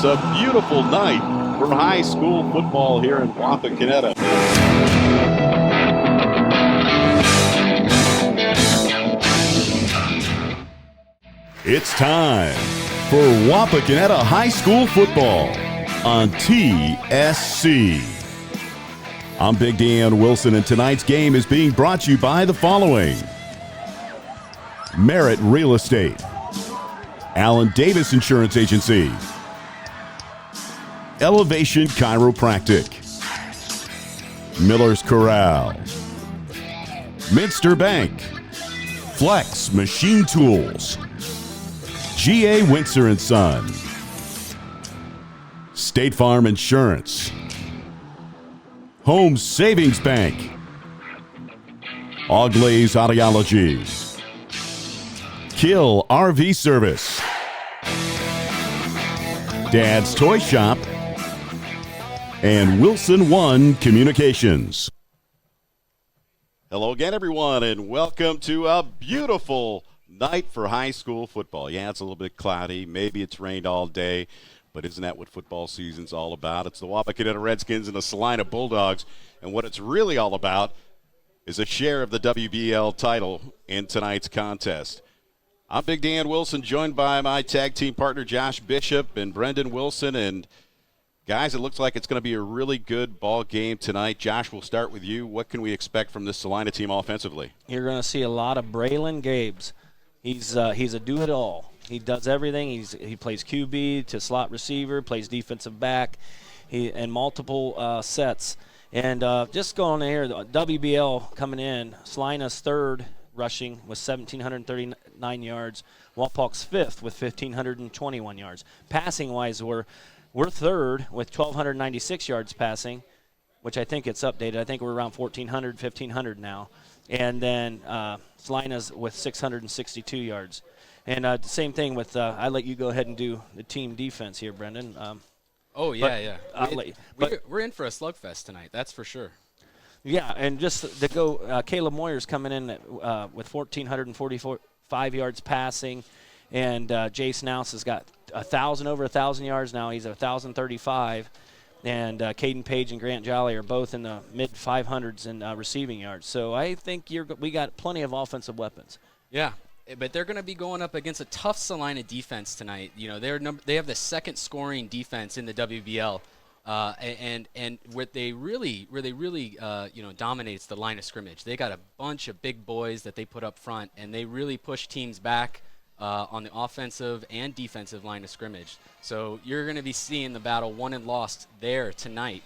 It's a beautiful night for high school football here in Wapakoneta. It's time for Wapakoneta High School football on TSC. I'm Big Dan Wilson, and tonight's game is being brought to you by the following: Merit Real Estate, Allen Davis Insurance Agency, Elevation Chiropractic, Miller's Corral, Minster Bank, Flex Machine Tools, G.A. Windsor & Son, State Farm Insurance, Home Savings Bank, Auglaze Audiology, Kill RV Service, Dad's Toy Shop, and Wilson One Communications. Hello again, everyone, and welcome to a beautiful night for high school football. Yeah, it's a little bit cloudy. Maybe it's rained all day, but isn't that what football season's all about? It's the Wapakoneta Redskins and the Celina Bulldogs, and what it's really all about is a share of the WBL title in tonight's contest. I'm Big Dan Wilson, joined by my tag team partner Josh Bishop and Brendan Wilson. And guys, it looks like it's going to be a really good ball game tonight. Josh, we'll start with you. What can we expect from this Celina team offensively? You're going to see a lot of Braylon Gabes. He's a do-it-all. He does everything. He plays QB to slot receiver, plays defensive back, and multiple sets. And just going here, the WBL coming in, Celina's third rushing with 1,739 yards. Wapak's fifth with 1,521 yards. Passing-wise, we're third with 1,296 yards passing, which I think it's updated. I think we're around 1,400, 1,500 now. And then Celina's with 662 yards. And same thing with, I'll let you go ahead and do the team defense here, Brendan. We're in for a slugfest tonight, that's for sure. Yeah, and just to go, Caleb Moyer's coming in with 1,445 yards passing. And Jace Nouse has got over 1,000 yards now. He's at 1,035. And Caden Page and Grant Jolly are both in the mid-500s in receiving yards. So I think we got plenty of offensive weapons. Yeah, but they're going to be going up against a tough Celina defense tonight. You know, they have the second scoring defense in the WBL, and where they really dominates the line of scrimmage. They got a bunch of big boys that they put up front, and they really push teams back on the offensive and defensive line of scrimmage. So you're going to be seeing the battle won and lost there tonight.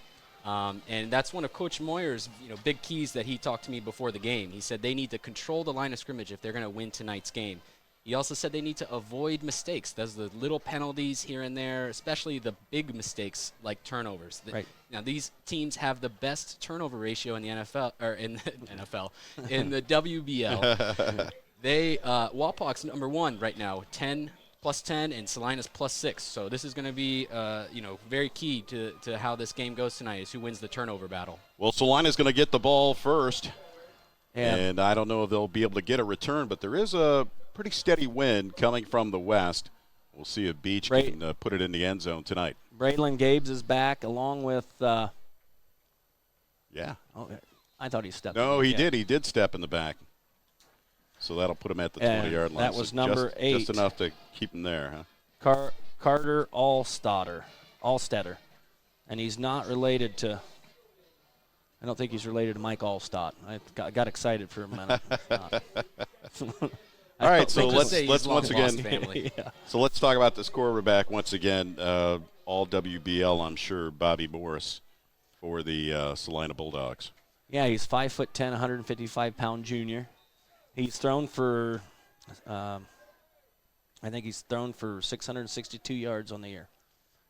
And that's one of Coach Moyer's big keys that he talked to me before the game. He said they need to control the line of scrimmage if they're going to win tonight's game. He also said they need to avoid mistakes. Those are the little penalties here and there, especially the big mistakes like turnovers. Right. Now, these teams have the best turnover ratio in the NFL, or in the NFL, in the WBL. Wapak's number one right now, 10 plus 10, and Celina's plus 6. So this is going to be, very key to how this game goes tonight, is who wins the turnover battle. Well, Celina's going to get the ball first, yeah. And I don't know if they'll be able to get a return, but there is a pretty steady wind coming from the west. We'll see if Beach can put it in the end zone tonight. Braylon Gabes is back, along with yeah. Oh, I thought he stepped. No, he did. He did step in the back. So that'll put him at the 20-yard line. That was number 8. Just enough to keep him there, huh? Carter Allstetter. And he's not related to – I don't think he's related to Mike Allstott. I got excited for a minute. All right, so let's once again – yeah. So let's talk about this quarterback once again. All WBL, I'm sure, Bobby Morris for the Celina Bulldogs. Yeah, he's 5'10", 155-pound junior. He's thrown for, I think he's thrown for 662 yards on the year.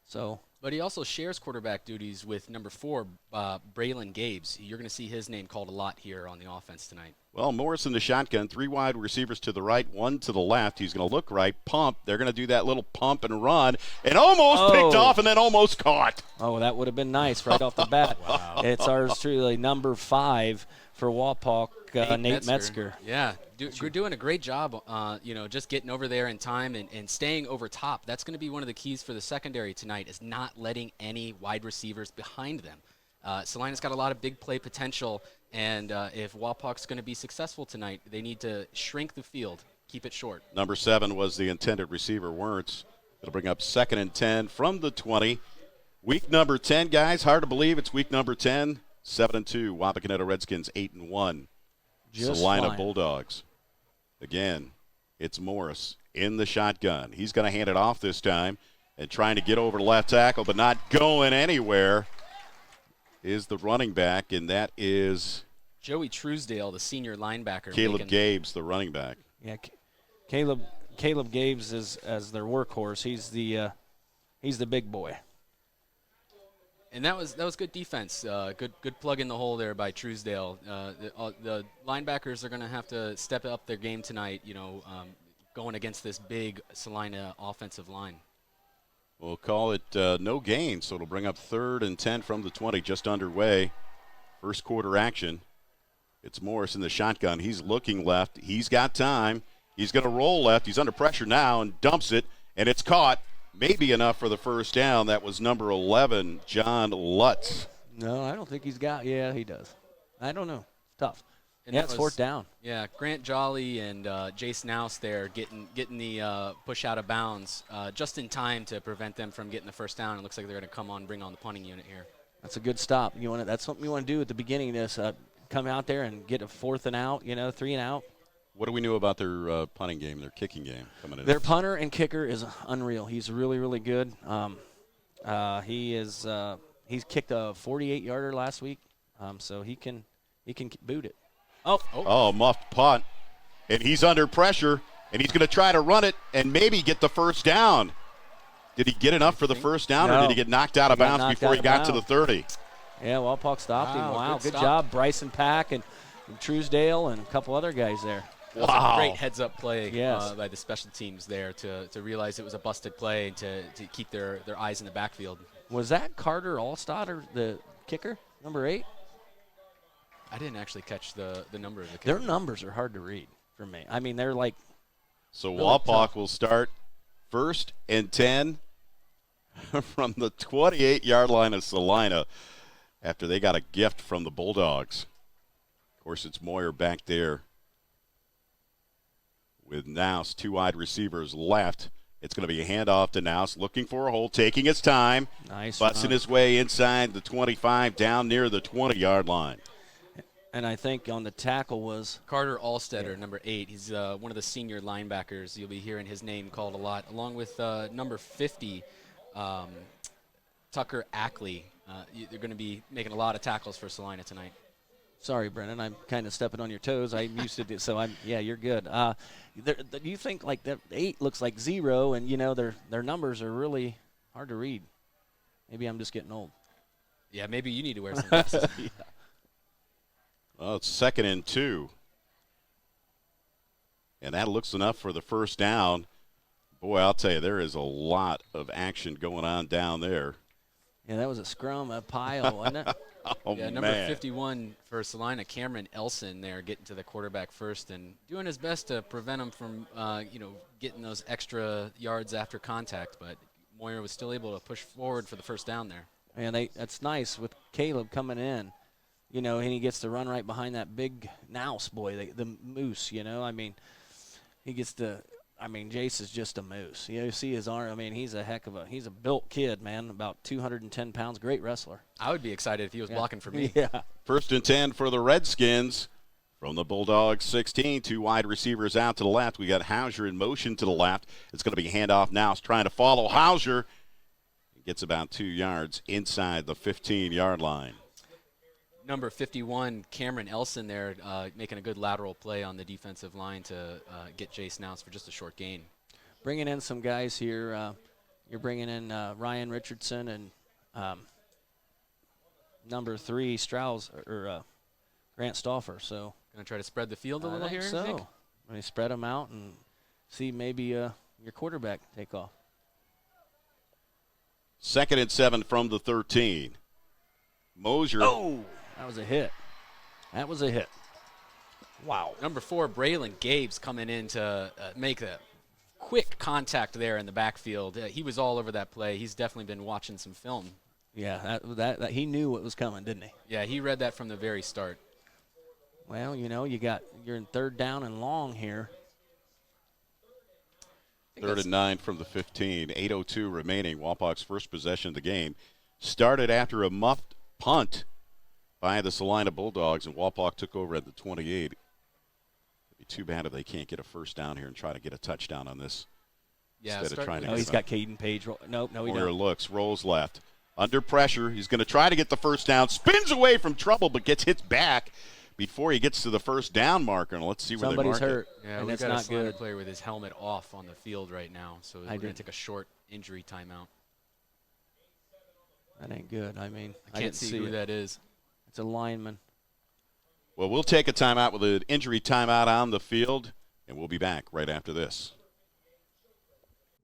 So, but he also shares quarterback duties with number 4, Braylon Gabes. You're going to see his name called a lot here on the offense tonight. Well, Morris in the shotgun, 3 wide receivers to the right, 1 to the left. He's going to look right, pump. They're going to do that little pump and run, and almost picked off and then almost caught. Oh, that would have been nice right off the bat. Wow. It's ours truly, number 5 for Wapak, Nate Metzger. Yeah, you're doing a great job, just getting over there in time and staying over top. That's going to be one of the keys for the secondary tonight, is not letting any wide receivers behind them. Celina's got a lot of big play potential, and if Wapak's going to be successful tonight, they need to shrink the field, keep it short. Number 7 was the intended receiver, Wernz. It'll bring up 2nd and 10 from the 20. Week number 10, guys. Hard to believe it's week number 10. 7-2. Wapakoneta Redskins 8-1. Celina Bulldogs. Again, it's Morris in the shotgun. He's going to hand it off this time and trying to get over left tackle, but not going anywhere is the running back, and that is Joey Truesdale, the senior linebacker. Caleb Gabes, the running back. Yeah, Caleb Gabes is as their workhorse. He's the big boy. And that was good defense. Good plug in the hole there by Truesdale. The linebackers are going to have to step up their game tonight, going against this big Celina offensive line. We'll call it no gain, so it'll bring up 3rd and 10 from the 20, just underway. First quarter action. It's Morris in the shotgun. He's looking left. He's got time. He's going to roll left. He's under pressure now and dumps it, and it's caught. Maybe enough for the first down. That was number 11, John Lutz. No, I don't think he's got. Yeah, he does. I don't know. It's tough. And yeah, it's 4th down. Yeah, Grant Jolly and Jace Nouse there getting the push out of bounds just in time to prevent them from getting the first down. It looks like they're going to come on, bring on the punting unit here. That's a good stop. That's something you want to do at the beginning of this. Come out there and get a 4th and out. 3 and out. What do we know about their punting game, their kicking game coming in? Their punter and kicker is unreal. He's really, really good. He's kicked a 48-yarder last week, so he can boot it. Oh, muffed punt. And he's under pressure, and he's going to try to run it and maybe get the first down. Did he get enough for the first down, or did he get knocked out of bounds before he got to the 30? Yeah, Wapak stopped him. Wow, good stop. job. Bryson Pack and Truesdale and a couple other guys there. That was a great heads-up play Yes. by the special teams there to realize it was a busted play and to keep their eyes in the backfield. Was that Carter Allstatter, the kicker, number 8? I didn't actually catch the number of the kicker. Their numbers are hard to read for me. I mean, they're like So really Wapak tough. will start 1st and 10 from the 28-yard line of Celina after they got a gift from the Bulldogs. Of course, it's Moyer back there with Nouse, 2 wide receivers left. It's going to be a handoff to Nouse, looking for a hole, taking his time, nice, busting his way inside the 25, down near the 20-yard line. And I think on the tackle was Carter Allstetter, number 8. He's one of the senior linebackers. You'll be hearing his name called a lot, along with number 50, Tucker Ackley. They're going to be making a lot of tackles for Celina tonight. Sorry, Brennan. I'm kind of stepping on your toes. I'm used to do so. You're good. You think like that 8 looks like 0, and their numbers are really hard to read. Maybe I'm just getting old. Yeah, maybe you need to wear some glasses. Yeah. Well, it's 2nd and 2. And that looks enough for the first down. Boy, I'll tell you, there is a lot of action going on down there. Yeah, that was a scrum, a pile, wasn't it? Oh, yeah, man. number 51 for Celina, Cameron Elson there, getting to the quarterback first and doing his best to prevent him from, getting those extra yards after contact. But Moyer was still able to push forward for the first down there. And that's nice with Caleb coming in, and he gets to run right behind that big Nouse boy, the moose. He gets to. Jace is just a moose. You see his arm. He's a built kid, man, about 210 pounds, great wrestler. I would be excited if he was blocking for me. Yeah. 1st and 10 for the Redskins. From the Bulldogs 16, 2 wide receivers out to the left. We got Hauser in motion to the left. It's going to be handoff now. It's trying to follow Hauser. He gets about 2 yards inside the 15-yard line. Number 51, Cameron Elson there, making a good lateral play on the defensive line to get Jace Nouse for just a short gain. Bringing in some guys here. You're bringing in Ryan Richardson and number 3 Strauss or Grant Stauffer. So going to try to spread the field a little here. So Nick? when you spread them out and see maybe your quarterback take off. 2nd and 7 from the 13. Mosier. Oh, that was a hit. That was a hit. Wow. Number 4, Braylon Gabes coming in to make a quick contact there in the backfield. He was all over that play. He's definitely been watching some film. Yeah, that he knew what was coming, didn't he? Yeah, he read that from the very start. Well, you're in 3rd down and long here. 3rd and 9 from the 15. 8:02 remaining. Wapak's first possession of the game started after a muffed punt by the Celina Bulldogs, and Wapak took over at the 28. It'd be too bad if they can't get a first down here and try to get a touchdown on this. Yeah, instead of trying to. He's got Caden Page. No, he Moyer doesn't. looks, rolls left. Under pressure, he's going to try to get the first down. Spins away from trouble, but gets hit back before he gets to the first down marker. And let's see where Somebody's they mark hurt. Yeah, and we've it's got a not Celina good. player with his helmet off on the field right now, so we're going to take a short injury timeout. That ain't good. I mean, I can't see who that is. It's a lineman. Well, we'll take a timeout with an injury timeout on the field, and we'll be back right after this.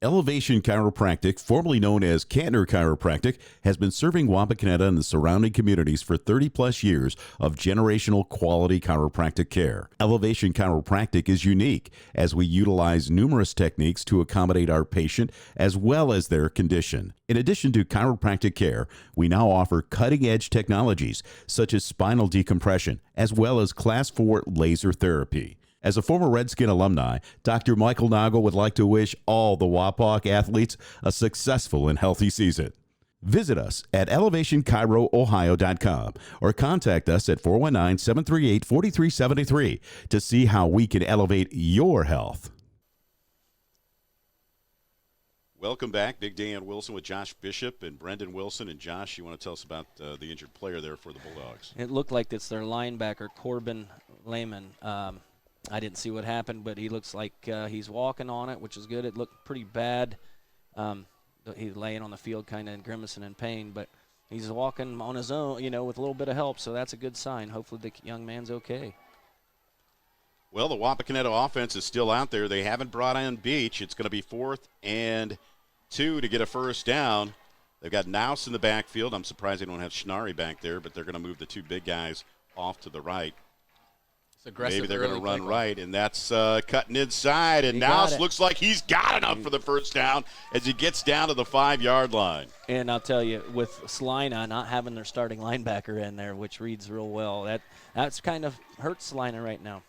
Elevation Chiropractic, formerly known as Kantner Chiropractic, has been serving Wapakoneta and the surrounding communities for 30-plus years of generational quality chiropractic care. Elevation Chiropractic is unique as we utilize numerous techniques to accommodate our patient as well as their condition. In addition to chiropractic care, we now offer cutting-edge technologies such as spinal decompression as well as Class 4 laser therapy. As a former Redskin alumni, Dr. Michael Nagel would like to wish all the Wapak athletes a successful and healthy season. Visit us at elevationchiroohio.com or contact us at 419-738-4373 to see how we can elevate your health. Welcome back. Big Dan Wilson with Josh Bishop and Brendan Wilson. And Josh, you want to tell us about the injured player there for the Bulldogs? It looked like it's their linebacker, Corbin Lehman. I didn't see what happened, but he looks like he's walking on it, which is good. It looked pretty bad. He's laying on the field kind of grimacing in pain, but he's walking on his own, with a little bit of help, so that's a good sign. Hopefully the young man's okay. Well, the Wapakoneta offense is still out there. They haven't brought in Beach. It's going to be 4th and 2 to get a first down. They've got Nouse in the backfield. I'm surprised they don't have Schnarry back there, but they're going to move the 2 big guys off to the right. Maybe they're going to run right, and that's cutting inside, and Nouse looks like he's got enough for the first down as he gets down to the 5-yard line. And I'll tell you, with Celina not having their starting linebacker in there, which reads real well, that's kind of hurts Celina right now.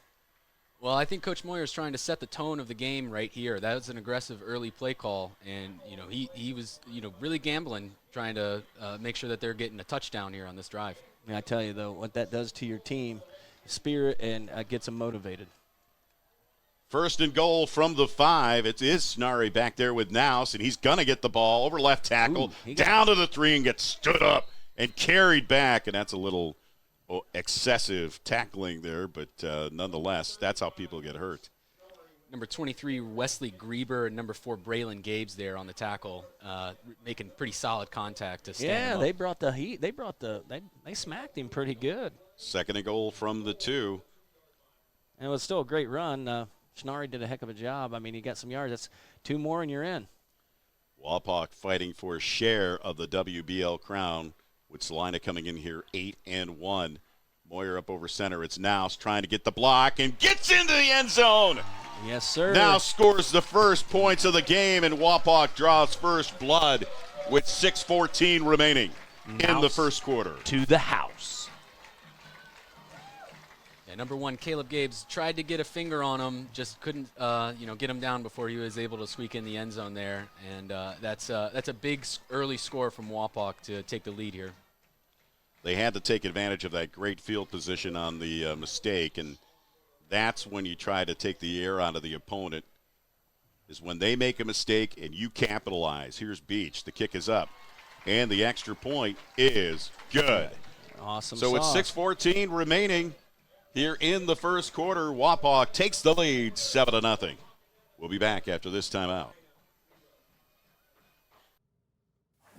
Well, I think Coach Moyer is trying to set the tone of the game right here. That was an aggressive early play call, and he was really gambling, trying to make sure that they're getting a touchdown here on this drive. I tell you though, what that does to your team. Spirit and gets them motivated. 1st and goal from the 5. It is Schnarry back there with Nouse, and he's going to get the ball over left tackle, down to the 3, and gets stood up and carried back. And that's a little excessive tackling there, but nonetheless, that's how people get hurt. Number 23, Wesley Grieber, and number 4, Braylon Gabes there on the tackle, making pretty solid contact to stand him up. They brought the heat. They smacked him pretty good. 2nd and goal from the 2. And it was still a great run. Schnarry did a heck of a job. I mean, he got some yards. That's 2 more and you're in. Wapak fighting for a share of the WBL crown, with Celina coming in here 8-1. Moyer up over center. It's Nouse trying to get the block and gets into the end zone. Yes, sir. Now scores the first points of the game, and Wapak draws first blood with 6:14 remaining in the first quarter. To the house. Yeah, number 1, Caleb Gabes tried to get a finger on him, just couldn't, get him down before he was able to squeak in the end zone there, and that's a big early score from Wapak to take the lead here. They had to take advantage of that great field position on the mistake, and that's when you try to take the air out of the opponent, is when they make a mistake and you capitalize. Here's Beach. The kick is up, and the extra point is good. Awesome. So it's 6:14 remaining here in the first quarter. Wapak takes the lead 7-0. We'll be back after this timeout.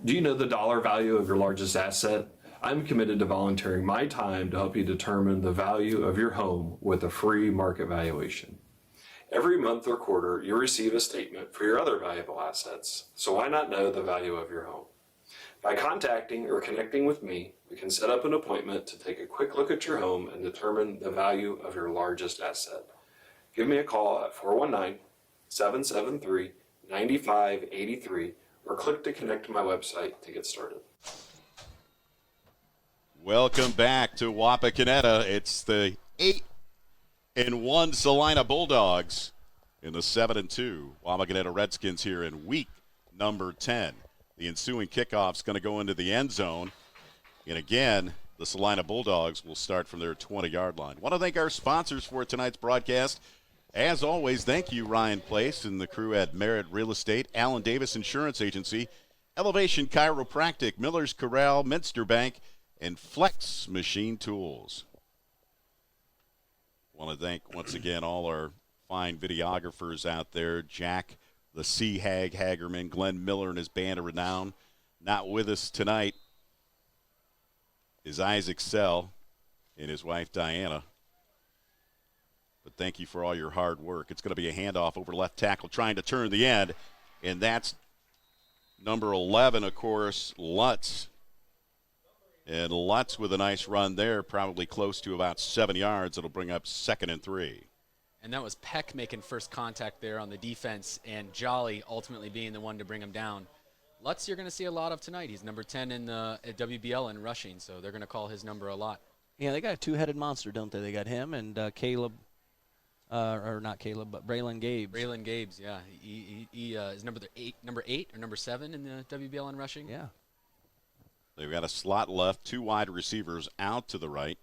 Do you know the dollar value of your largest asset? I'm committed to volunteering my time to help you determine the value of your home with a free market valuation. Every month or quarter, you receive a statement for your other valuable assets, so why not know the value of your home? By contacting or connecting with me, we can set up an appointment to take a quick look at your home and determine the value of your largest asset. Give me a call at 419-773-9583 or click to connect to my website to get started. Welcome back to Wapakoneta. It's the 8-1 Celina Bulldogs in the 7-2 Wapakoneta Redskins here in week number 10. The ensuing kickoff's going to go into the end zone. And again, the Celina Bulldogs will start from their 20-yard line. Want to thank our sponsors for tonight's broadcast. As always, thank you, Ryan Place and the crew at Merritt Real Estate, Allen Davis Insurance Agency, Elevation Chiropractic, Miller's Corral, Minster Bank, and Flex Machine Tools. Want to thank once again all our fine videographers out there, Jack, the Sea Hag Hagerman, Glenn Miller and his band of renown. Not with us tonight is Isaac Sell and his wife Diana. But thank you for all your hard work. It's going to be a handoff over left tackle trying to turn the end, and that's number 11, of course, Lutz. And Lutz with a nice run there, probably close to about 7 yards. It'll bring up 2nd and 3. And that was Peck making first contact there on the defense, and Jolly ultimately being the one to bring him down. Lutz you're going to see a lot of tonight. He's number 10 in the at WBL in rushing, so they're going to call his number a lot. Yeah, they got a two-headed monster, don't they? They got him and Caleb, or not Caleb, but Braylon Gabes. Braylon Gabes, yeah. He is number 8 or number 7 in the WBL in rushing. Yeah. They've got a slot left, 2 wide receivers out to the right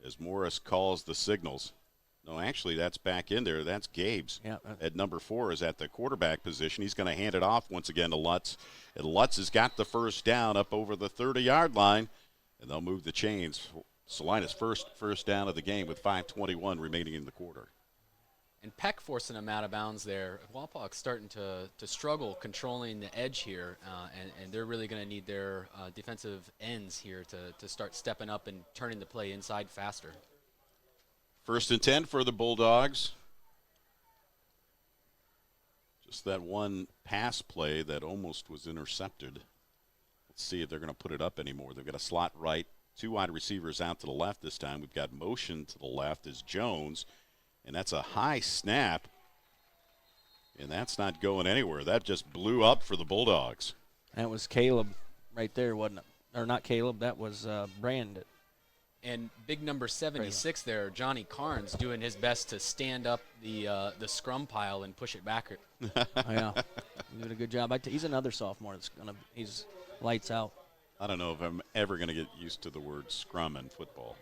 as Morris calls the signals. No, actually, that's back in there. That's Gabes. Yeah. At number 4 is at the quarterback position. He's going to hand it off once again to Lutz. And Lutz has got the first down up over the 30-yard line, and they'll move the chains. Celina's first down of the game with 5:21 remaining in the quarter. And Peck forcing him out of bounds there. Walpock's starting to struggle controlling the edge here, and they're really going to need their defensive ends here to start stepping up and turning the play inside faster. 1st and 10 for the Bulldogs. Just that one pass play that almost was intercepted. Let's see if they're going to put it up anymore. They've got a slot right, 2 wide receivers out to the left this time. We've got motion to the left is Jones. And that's a high snap, and that's not going anywhere. That just blew up for the Bulldogs. That was Caleb right there, wasn't it? Or not Caleb, that was Brand. And big number 76 there, Johnny Carnes, doing his best to stand up the scrum pile and push it back. Yeah, he's doing a good job. He's another sophomore he's lights out. I don't know if I'm ever going to get used to the word scrum in football.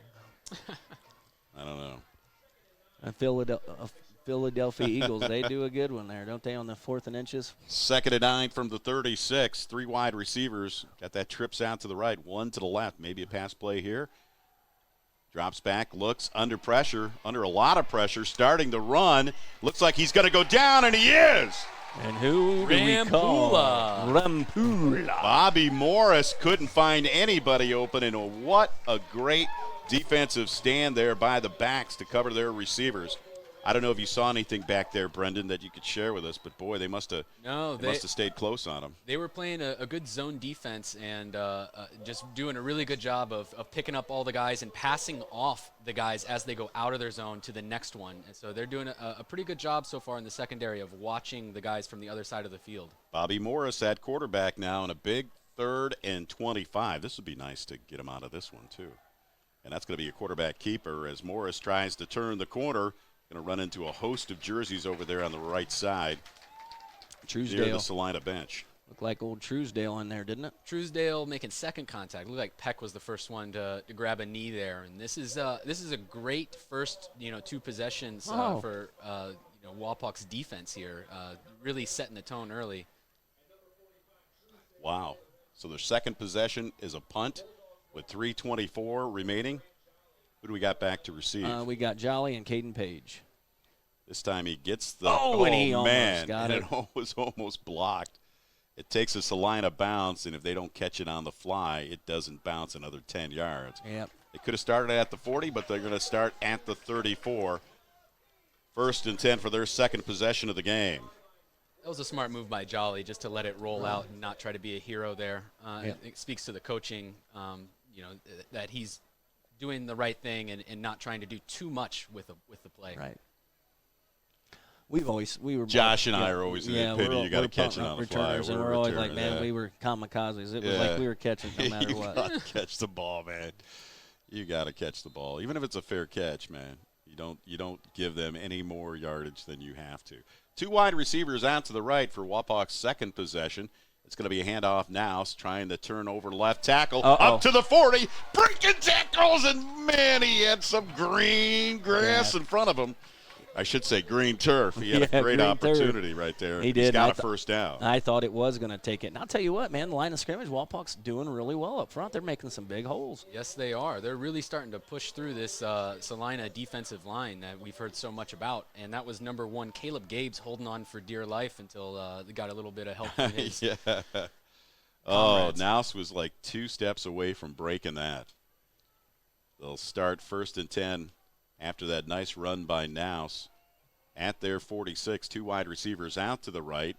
I don't know. Philadelphia Eagles, they do a good one there, don't they, on the 4th and inches? 2nd and 9 from the 36. 3 wide receivers. Got that trips out to the right, 1 to the left. Maybe a pass play here. Drops back, looks under pressure, under a lot of pressure, starting the run. Looks like he's going to go down, and he is. And who do we call? Rampula. Bobby Morris couldn't find anybody open, and what a great defensive stand there by the backs to cover their receivers. I don't know if you saw anything back there, Brendan, that you could share with us, but boy, they must have stayed close on them. They were playing a good zone defense and just doing a really good job of picking up all the guys and passing off the guys as they go out of their zone to the next one. And so they're doing a pretty good job so far in the secondary of watching the guys from the other side of the field. Bobby Morris at quarterback now in a big 3rd and 25. This would be nice to get him out of this one, too. And that's going to be a quarterback keeper as Morris tries to turn the corner. Going to run into a host of jerseys over there on the right side. Truesdale. Near the Celina bench. Looked like old Truesdale in there, didn't it? Truesdale making second contact. Looked like Peck was the first one to grab a knee there. And this is a great first 2 possessions for Walpock's defense here. Really setting the tone early. Wow. So their second possession is a punt with 3:24 remaining. Who do we got back to receive? We got Jolly and Caden Page. This time he gets the and he almost got it. It was almost blocked. It takes a Celina bounce, and if they don't catch it on the fly, it doesn't bounce another 10 yards. Yep. They could have started at the 40, but they're going to start at the 34. 1st and 10 for their second possession of the game. That was a smart move by Jolly, just to let it roll out and not try to be a hero there. It speaks to the coaching, that he's doing the right thing and not trying to do too much with the play. Right. We were Josh and I are always in the opinion you got to catch it on the fly. And we're always like, man, we were kamikazes. It was like we were catching no matter what. You got to catch the ball, man. You got to catch the ball, even if it's a fair catch, man. You don't give them any more yardage than you have to. 2 wide receivers out to the right for Wapak's second possession. It's going to be a handoff now. Trying to turn over left tackle. Up to the 40. Breaking tackles, and, man, he had some green grass in front of him. I should say green turf. He had a great opportunity right there. He did. He's got a first down. I thought it was going to take it. And I'll tell you what, man, the line of scrimmage, Wapak's doing really well up front. They're making some big holes. Yes, they are. They're really starting to push through this Celina defensive line that we've heard so much about. And that was number 1, Caleb Gabes, holding on for dear life until they got a little bit of help from his comrades. Nouse was like 2 steps away from breaking that. They'll start 1st and 10 after that nice run by Nouse. At their 46, 2 wide receivers out to the right.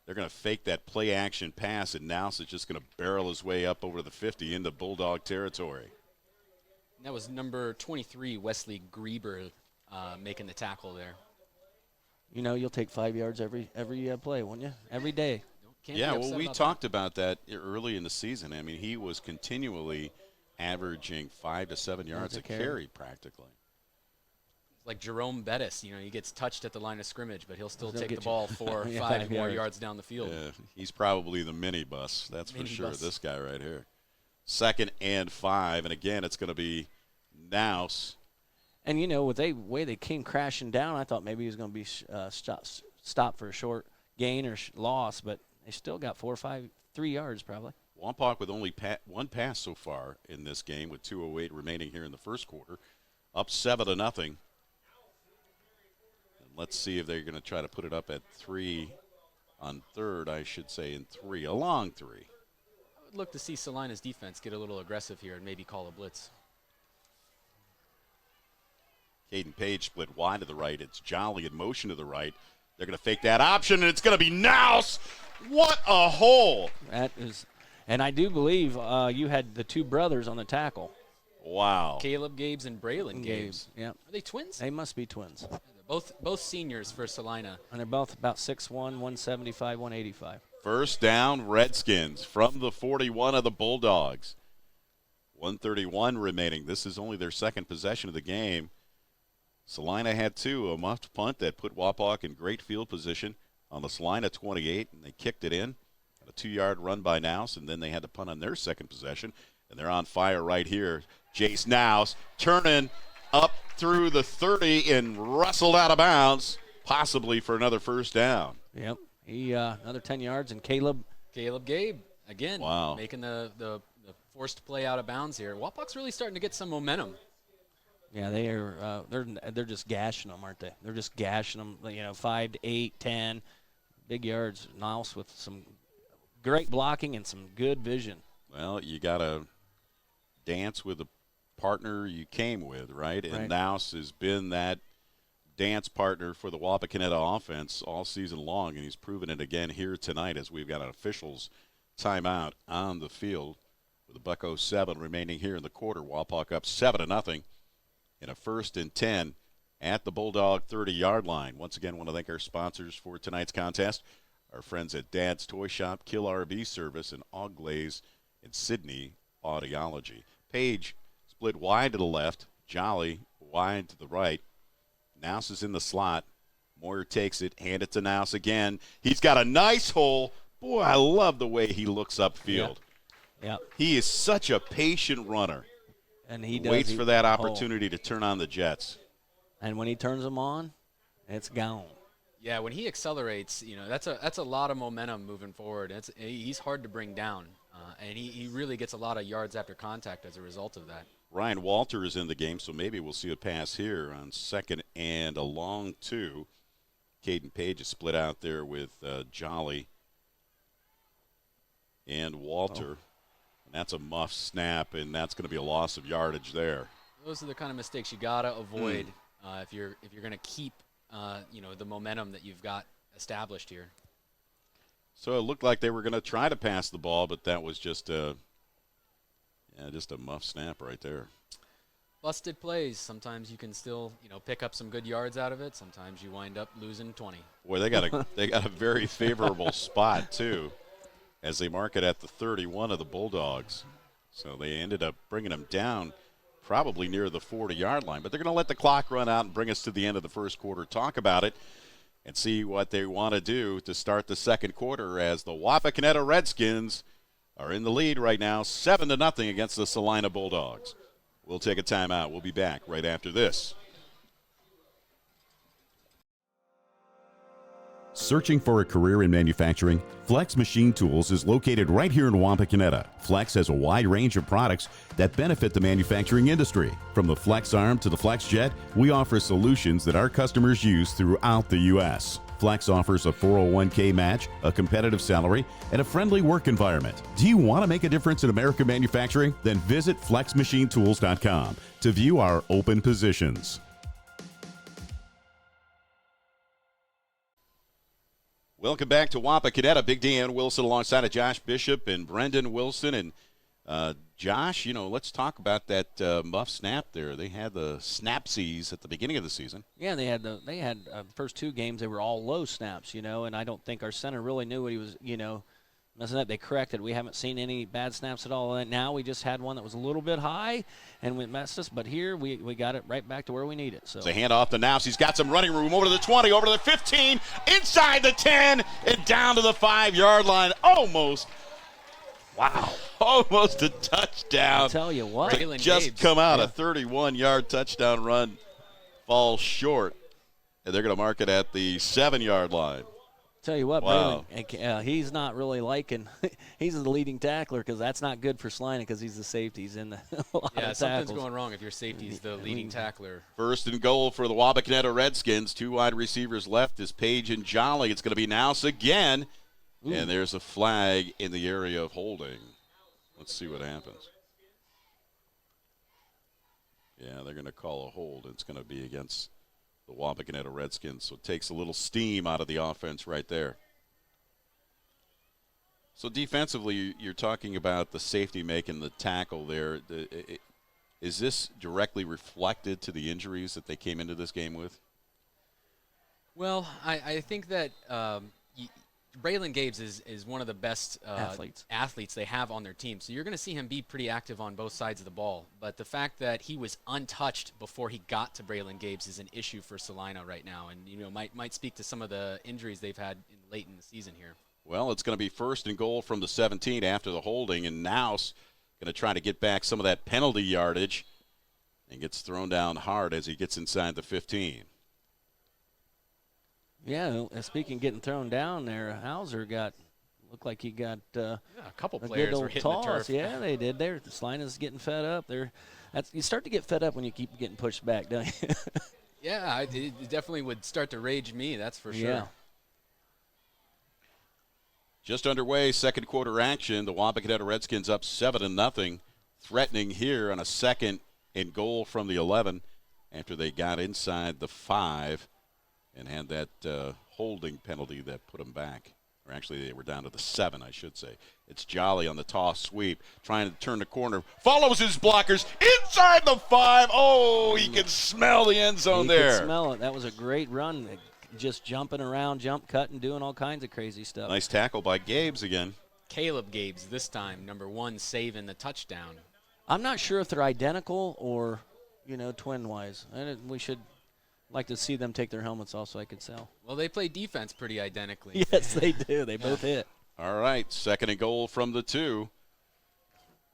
They're going to fake that play action pass, and Nouse is just going to barrel his way up over the 50 into Bulldog territory. That was number 23, Wesley Grieber, making the tackle there. You know, you'll take 5 yards every play, won't you? Every day. We talked about that early in the season. I mean, he was continually averaging 5 to 7 yards a carry practically. Like Jerome Bettis, he gets touched at the line of scrimmage, but he'll still take the ball 4 or 5 more yards down the field. Yeah, he's probably the minibus, that's for sure, this guy right here. 2nd and 5, and again, it's going to be Nouse. And, with the way they came crashing down, I thought maybe he was going to be stopped for a short gain or loss, but they still got 4 or 5, 3 yards probably. Wapak with only 1 pass so far in this game with 2:08 remaining here in the first quarter. Up 7-0. Let's see if they're going to try to put it up at 3 on 3rd, I should say, in 3, a long 3. I would look to see Celina's defense get a little aggressive here and maybe call a blitz. Caden Page split wide to the right. It's Jolly in motion to the right. They're going to fake that option, and it's going to be Nouse. What a hole. That is, and I do believe you had the 2 brothers on the tackle. Wow. Caleb Gabes and Braylon Gabes. Yeah. Are they twins? They must be twins. Both seniors for Celina. And they're both about 6'1", 175, 185. First down, Redskins from the 41 of the Bulldogs. 1:31 remaining. This is only their second possession of the game. Celina had 2, a muffed punt that put Wapak in great field position on the Celina 28, and they kicked it in. A 2-yard run by Nouse, and then they had to punt on their second possession. And they're on fire right here. Jace Nouse turning up through the 30 and rustled out of bounds, possibly for another first down. Yep. He another 10 yards, and Caleb Gabe, again, wow, making the forced play out of bounds here. Wapak's really starting to get some momentum. Yeah, they are. They're just gashing them, aren't they? They're just gashing them. 5 to 8, 10, big yards. Niles with some great blocking and some good vision. Well, you got to dance with the partner you came with, right? And Nouse has been that dance partner for the Wapakoneta offense all season long, and he's proven it again here tonight as we've got an officials timeout on the field with a $1:07 remaining here in the quarter. Wapak up 7-0 in a 1st and 10 at the Bulldog 30-yard line. Once again, want to thank our sponsors for tonight's contest, our friends at Dad's Toy Shop, Kill RV Service, and Auglaze in Sydney Audiology. Page split wide to the left, Jolly wide to the right. Nouse is in the slot. Moyer takes it, hand it to Nouse again. He's got a nice hole. Boy, I love the way he looks upfield. Yeah. He is such a patient runner. And he waits for that opportunity to turn on the jets. And when he turns them on, it's gone. Yeah, when he accelerates, that's a lot of momentum moving forward. He's hard to bring down, and he really gets a lot of yards after contact as a result of that. Ryan Walter is in the game, so maybe we'll see a pass here on 2nd and a long 2. Caden Page is split out there with Jolly and Walter. And that's a muff snap, and that's going to be a loss of yardage there. Those are the kind of mistakes you got to avoid if you're going to keep the momentum that you've got established here. So it looked like they were going to try to pass the ball, but that was just a muff snap right there. Busted plays. Sometimes you can still, pick up some good yards out of it. Sometimes you wind up losing 20. Boy, they got a very favorable spot too, as they mark it at the 31 of the Bulldogs. So they ended up bringing them down probably near the 40-yard line. But they're going to let the clock run out and bring us to the end of the first quarter, talk about it, and see what they want to do to start the second quarter as the Wapakoneta Redskins are in the lead right now, 7-0 against the Celina Bulldogs. We'll take a timeout. We'll be back right after this. Searching for a career in manufacturing? Flex Machine Tools is located right here in Wapakoneta. Flex has a wide range of products that benefit the manufacturing industry. From the Flex Arm to the Flex Jet, we offer solutions that our customers use throughout the U.S. Flex offers a 401k match, a competitive salary, and a friendly work environment. Do you want to make a difference in American manufacturing? Then visit flexmachinetools.com to view our open positions. Welcome back to Wapakoneta. Big Dan Wilson alongside of Josh Bishop and Brendan Wilson. And Josh, let's talk about that muff snap there. They had the snapsies at the beginning of the season. Yeah, they had the first two games. They were all low snaps, and I don't think our center really knew what he was, messing up. They corrected. We haven't seen any bad snaps at all. And now we just had one that was a little bit high and it messed us. But here we got it right back to where we need it. So it's a handoff to Nouse. He's got some running room over to the 20, over to the 15, inside the 10, and down to the 5-yard line. Almost. Wow. Almost a touchdown. I'll tell you what. Just come out. A 31-yard touchdown run falls short. And they're going to mark it at the 7-yard line. Tell you what, wow. Braylon, he's not really liking – he's the leading tackler because that's not good for Celina because he's the safety. He's in the something's going wrong if your safety's the leading tackler. First and goal for the Wapakoneta Redskins. 2 wide receivers left is Page and Jolly. It's going to be Nouse again. Ooh. And there's a flag in the area of holding. Let's see what happens. Yeah, they're going to call a hold. It's going to be against the Wapakoneta Redskins, so it takes a little steam out of the offense right there. So defensively, you're talking about the safety making the tackle there. Is this directly reflected to the injuries that they came into this game with? Well, I think that Braylon Gabes is one of the best athletes they have on their team. So you're going to see him be pretty active on both sides of the ball. But the fact that he was untouched before he got to Braylon Gabes is an issue for Celina right now. And, might speak to some of the injuries they've had late in the season here. Well, it's going to be first and goal from the 17 after the holding. And Nouse going to try to get back some of that penalty yardage and gets thrown down hard as he gets inside the 15. Yeah, speaking of getting thrown down there, Hauser looked like he got a couple a players good were hitting toss. the turf. Yeah, they did. Celina's getting fed up. You start to get fed up when you keep getting pushed back, don't you? Yeah, it definitely would start to rage me, that's for sure. Yeah. Just underway, second quarter action. The Wapakoneta Redskins up 7-0, threatening here on a second and goal from the 11 after they got inside the 5. And had that holding penalty that put them back. Or actually, they were down to the 7, I should say. It's Jolly on the toss sweep, trying to turn the corner. Follows his blockers inside the 5. Oh, he can smell the end zone there. He can smell it. That was a great run. Just jumping around, jump cutting, doing all kinds of crazy stuff. Nice tackle by Gabes again. Caleb Gabes this time, number 1, saving the touchdown. I'm not sure if they're identical or, twin-wise. We should – like to see them take their helmets off so I could sell. Well, they play defense pretty identically. Yes, they do. They both hit. All right, second and goal from the 2.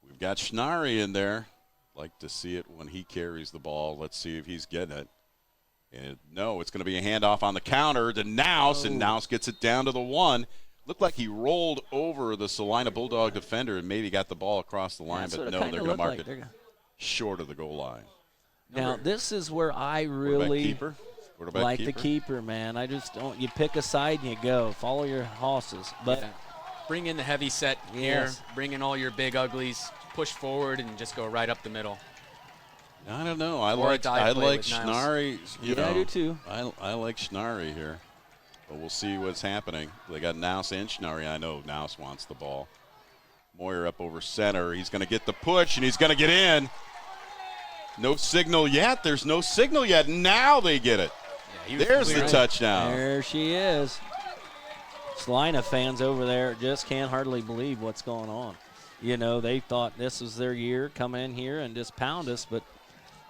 We've got Schnarry in there. Like to see it when he carries the ball. Let's see if he's getting it. And no, it's going to be a handoff on the counter to Nouse, and Nouse gets it down to the 1. Looked like he rolled over the Celina Bulldog defender and maybe got the ball across the line, but no, they're going to mark it short of the goal line. Now, this is where I really like keeper? the keeper, man. I just don't – you pick a side and you go. Follow your horses. But bring in the heavy set here. Bring in all your big uglies. Push forward and just go right up the middle. I don't know. I like Schnarry. I do too. I like Schnarry here But we'll see what's happening. They got Naus Inchnari. I know Naus wants the ball. Moyer up over center. He's going to get the push, and he's going to get in. No signal yet. There's no signal yet. Now they get it. Yeah, there's the touchdown. There she is. Celina fans over there just can't hardly believe what's going on. You know, they thought this was their year, come in here and just pound us, but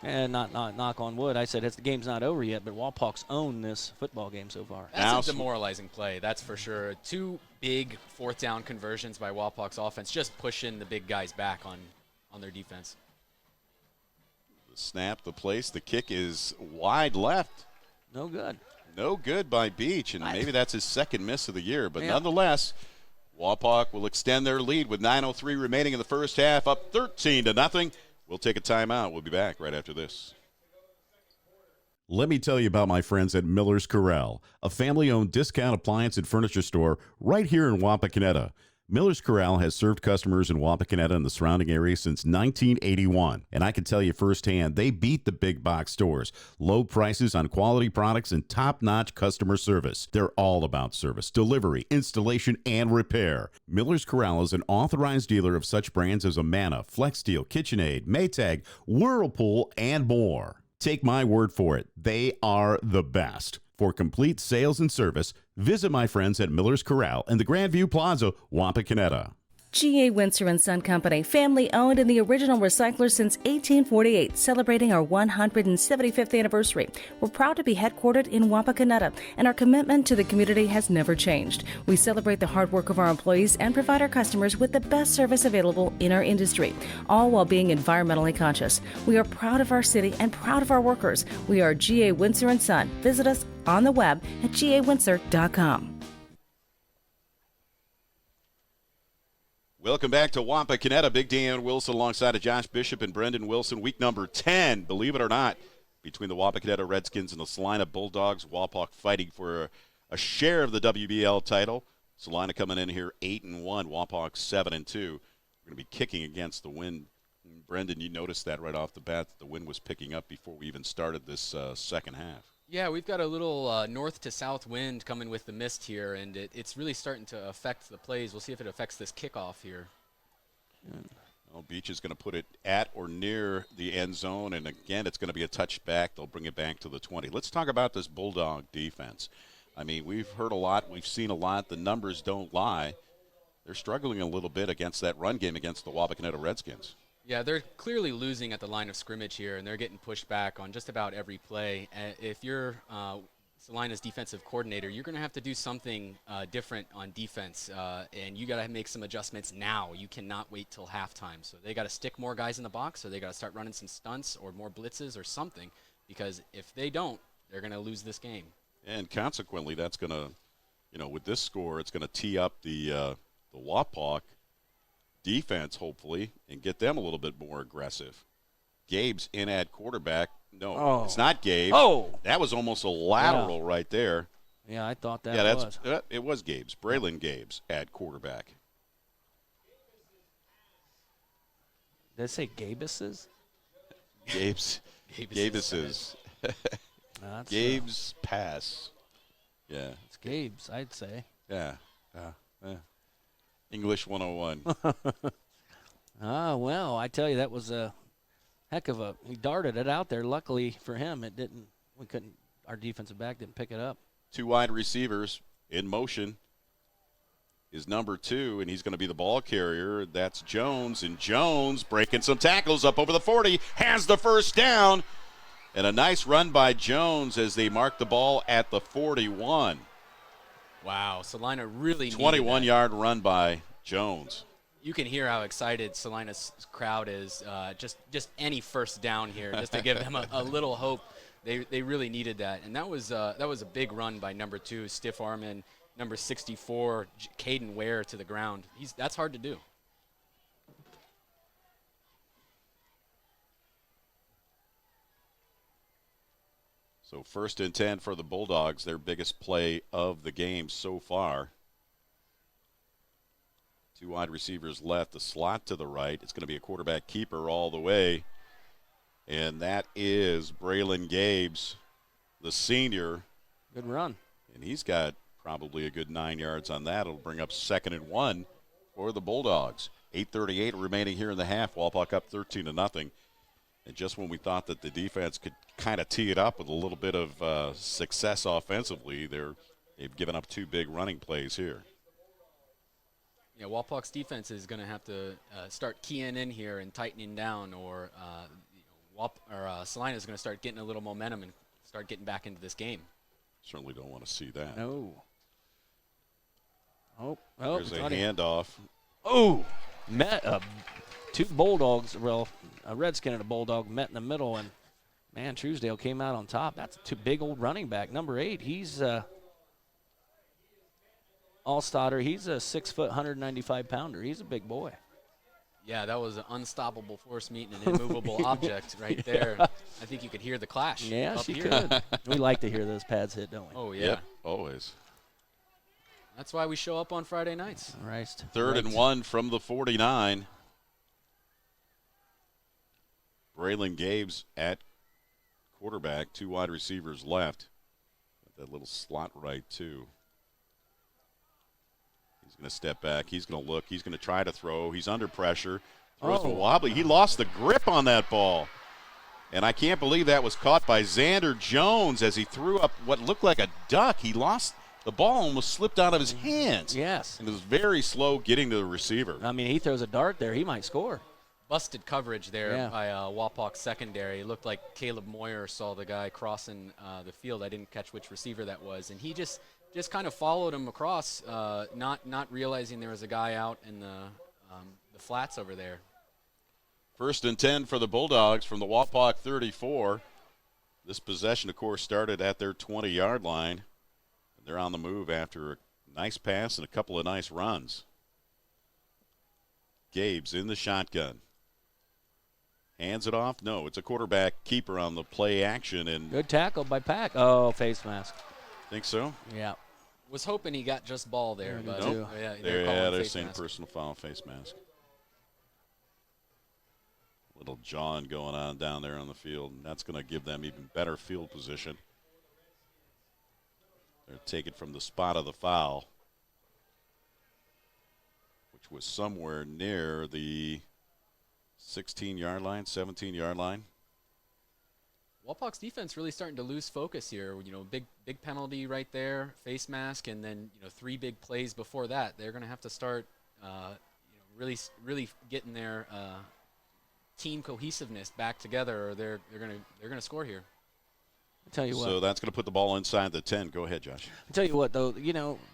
not knock on wood. I said the game's not over yet, but Wapok's owned this football game so far. That's a demoralizing play, that's for sure. 2 big fourth down conversions by Wapok's offense, just pushing the big guys back on their defense. The snap, the place, the kick is wide left. No good. No good by Beach, and maybe that's his second miss of the year. But nonetheless, Wapak will extend their lead with 9:03 remaining in the first half, up 13-0. We'll take a timeout. We'll be back right after this. Let me tell you about my friends at Miller's Corral, a family-owned discount appliance and furniture store right here in Wapakoneta. Miller's Corral has served customers in Wapakoneta and the surrounding area since 1981. And I can tell you firsthand, they beat the big box stores. Low prices on quality products and top-notch customer service. They're all about service, delivery, installation, and repair. Miller's Corral is an authorized dealer of such brands as Amana, FlexSteel, KitchenAid, Maytag, Whirlpool, and more. Take my word for it, they are the best. For complete sales and service, visit my friends at Miller's Corral in the Grandview Plaza, Wapakoneta. G.A. Windsor & Son Company, family-owned and the original recycler since 1848, celebrating our 175th anniversary. We're proud to be headquartered in Wapakoneta, and our commitment to the community has never changed. We celebrate the hard work of our employees and provide our customers with the best service available in our industry, all while being environmentally conscious. We are proud of our city and proud of our workers. We are G.A. Windsor & Son. Visit us on the web at gawindsor.com. Welcome back to Wapakoneta. Big Dan Wilson alongside of Josh Bishop and Brendan Wilson. Week number 10, believe it or not, between the Wapakoneta Redskins and the Celina Bulldogs. Wapak fighting for a share of the WBL title. Celina coming in here 8-1, Wapak 7-2. We're going to be kicking against the wind. Brendan, you noticed that right off the bat, the wind was picking up before we even started this second half. Yeah, we've got a little north to south wind coming with the mist here, and it's really starting to affect the plays. We'll see if it affects this kickoff here. Well, Beach is going to put it at or near the end zone, and again, it's going to be a touchback. They'll bring it back to the 20. Let's talk about this Bulldog defense. I mean, we've heard a lot. We've seen a lot. The numbers don't lie. They're struggling a little bit against that run game against the Wapakoneta Redskins. Yeah, they're clearly losing at the line of scrimmage here, and they're getting pushed back on just about every play. If you're Celina's defensive coordinator, you're going to have to do something different on defense, and you got to make some adjustments now. You cannot wait till halftime. So they got to stick more guys in the box, or they got to start running some stunts or more blitzes or something, because if they don't, they're going to lose this game. And consequently, that's going to, with this score, it's going to tee up the Wapak defense, hopefully, and get them a little bit more aggressive. Gabe's in at quarterback. No, it's not Gabe. Oh! That was almost a lateral right there. Yeah, I thought that was. It was Gabe's. Braylon Gabe's at quarterback. Did I say Gabus's? Gabe's. Gabe's pass. Yeah. It's Gabe's, I'd say. Yeah. English 101. Well, I tell you, that was a heck of a – he darted it out there. Luckily for him, it didn't – our defensive back didn't pick it up. 2 wide receivers in motion is number 2, and he's going to be the ball carrier. That's Jones, and Jones breaking some tackles up over the 40, has the first down, and a nice run by Jones as they mark the ball at the 41. Wow, Celina really 21-yard run by Jones. You can hear how excited Celina's crowd is. Just any first down here, just to give them a little hope. They really needed that, and that was a big run by number 2, stiff arm, and number 64, Caden Ware to the ground. That's hard to do. So 1st and 10 for the Bulldogs, their biggest play of the game so far. 2 wide receivers left, the slot to the right. It's going to be a quarterback keeper all the way. And that is Braylon Gabes, the senior. Good run. And he's got probably a good 9 yards on that. It'll bring up 2nd and 1 for the Bulldogs. 8:38 remaining here in the half. Wapak up 13-0. And just when we thought that the defense could kind of tee it up with a little bit of success offensively, they've given up 2 big running plays here. Yeah, Wapak's defense is going to have to start keying in here and tightening down, or Celina is going to start getting a little momentum and start getting back into this game. Certainly don't want to see that. No. There's a handoff. Oh, two Bulldogs, well, a Redskin and a Bulldog met in the middle, and, man, Truesdale came out on top. That's a big old running back. Number 8, he's Allstatter. He's a 6-foot, 195-pounder. He's a big boy. Yeah, that was an unstoppable force meeting an immovable object right there. I think you could hear the clash. Yeah, up she here. could. We like to hear those pads hit, don't we? Oh, yeah. Yep, always. That's why we show up on Friday nights. Right. 3rd and 1 from the 49. Braylon Gabes at quarterback. 2 wide receivers left. Got that little slot right, too. He's going to step back. He's going to look. He's going to try to throw. He's under pressure. Throws wobbly. He lost the grip on that ball. And I can't believe that was caught by Xander Jones as he threw up what looked like a duck. He lost the ball, almost slipped out of his hands. Yes. And it was very slow getting to the receiver. I mean, he throws a dart there. He might score. Busted coverage there Yeah. by Wapak secondary. It looked like Caleb Moyer saw the guy crossing the field. I didn't catch which receiver that was. And he just kind of followed him across, not realizing there was a guy out in the flats over there. 1st and 10 for the Bulldogs from the Wapak 34. This possession, of course, started at their 20-yard line. They're on the move after a nice pass and a couple of nice runs. Gabes in the shotgun. Hands it off. No, it's a quarterback keeper on the play action. And Good tackle by Pack. Oh, face mask. think so? Yeah. Was hoping he got just ball there. But Nope. yeah, They're saying personal foul, face mask. Little jawing going on down there on the field, and that's going to give them even better field position. They're taken from the spot of the foul, which was somewhere near the 16-yard line, 17-yard line. Wapak's defense really starting to lose focus here. You know, big penalty right there, face mask, and then 3 big plays before that. They're going to have to start, really getting their team cohesiveness back together, or they're going to score here. I'll tell you what. So that's going to put the ball inside the 10. Go ahead, Josh. I'll tell you what, though,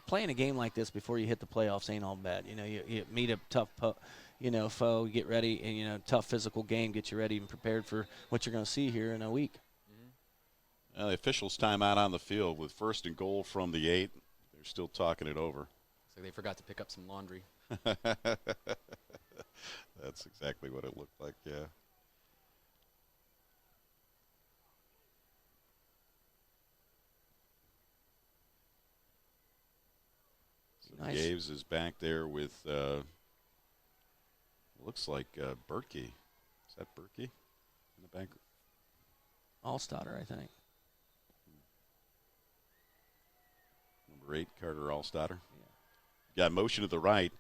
playing a game like this before you hit the playoffs ain't all bad. You meet a tough foe, you get ready, and, tough physical game, get you ready and prepared for what you're going to see here in a week. Mm-hmm. The officials time out on the field with 1st and goal from the 8. They're still talking it over. So they forgot to pick up some laundry. That's exactly what it looked like, yeah. Nice. Gaves is back there with, looks like Berkey. Is that Berkey in the back? Allstatter, I think. Number 8, Carter Allstatter. Yeah. Got motion to the right.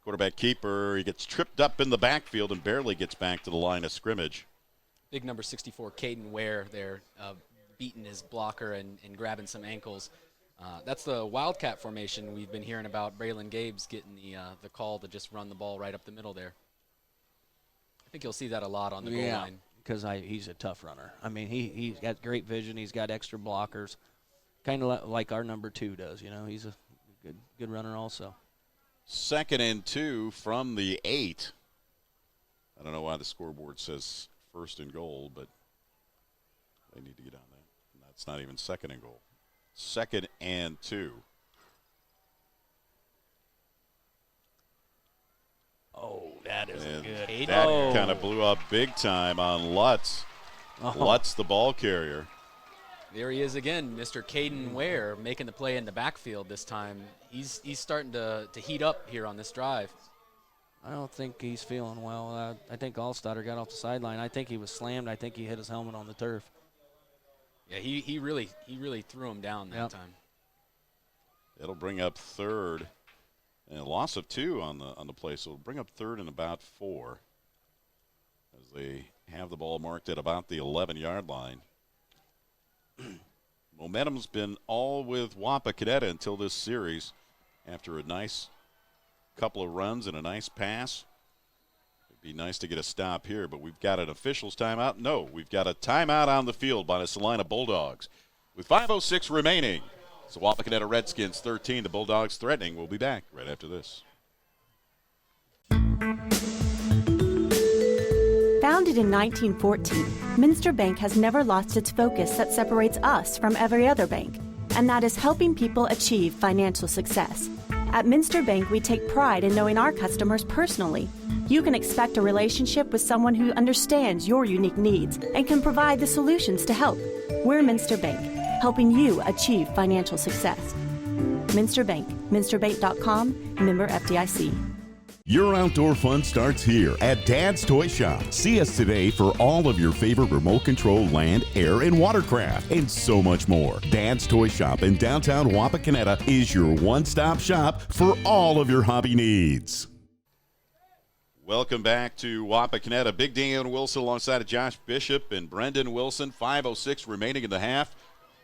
Quarterback keeper, he gets tripped up in the backfield and barely gets back to the line of scrimmage. Big number 64, Caden Ware there, beating his blocker and grabbing some ankles. That's the Wildcat formation we've been hearing about. Braylon Gabes getting the call to just run the ball right up the middle there. I think you'll see that a lot on the goal line. Because he's a tough runner. I mean, he's got great vision. He's got extra blockers, kind of like our number 2 does. He's a good runner also. 2nd and 2 from the 8. I don't know why the scoreboard says 1st and goal, but they need to get on that. That's not even 2nd and goal. 2nd and 2. Oh, that is And good. that kind of blew up big time on Lutz. Lutz, the ball carrier. There he is again, Mr. Caden Ware, making the play in the backfield this time. He's starting to heat up here on this drive. I don't think he's feeling well. I think Allstatter got off the sideline. I think he was slammed. I think he hit his helmet on the turf. Yeah, he really threw him down that time. It'll bring up third. And a loss of 2 on the play, so it'll bring up third and about 4 as they have the ball marked at about the 11-yard line. Momentum's been all with Wapakoneta until this series after a nice couple of runs and a nice pass. It'd be nice to get a stop here, but we've got an official's timeout. No, we've got a timeout on the field by the Celina Bulldogs with 5:06 remaining. So Wapakoneta Redskins 13, the Bulldogs threatening. We'll be back right after this. Founded in 1914, Minster Bank has never lost its focus that separates us from every other bank, and that is helping people achieve financial success. At Minster Bank, we take pride in knowing our customers personally. You can expect a relationship with someone who understands your unique needs and can provide the solutions to help. We're Minster Bank, helping you achieve financial success. Minster Bank, minsterbank.com, member FDIC. Your outdoor fun starts here at Dad's Toy Shop. See us today for all of your favorite remote control land, air, and watercraft, and so much more. Dad's Toy Shop in downtown Wapakoneta is your one-stop shop for all of your hobby needs. Welcome back to Wapakoneta. Big Dan Wilson alongside of Josh Bishop and Brendan Wilson. 5:06 remaining in the half.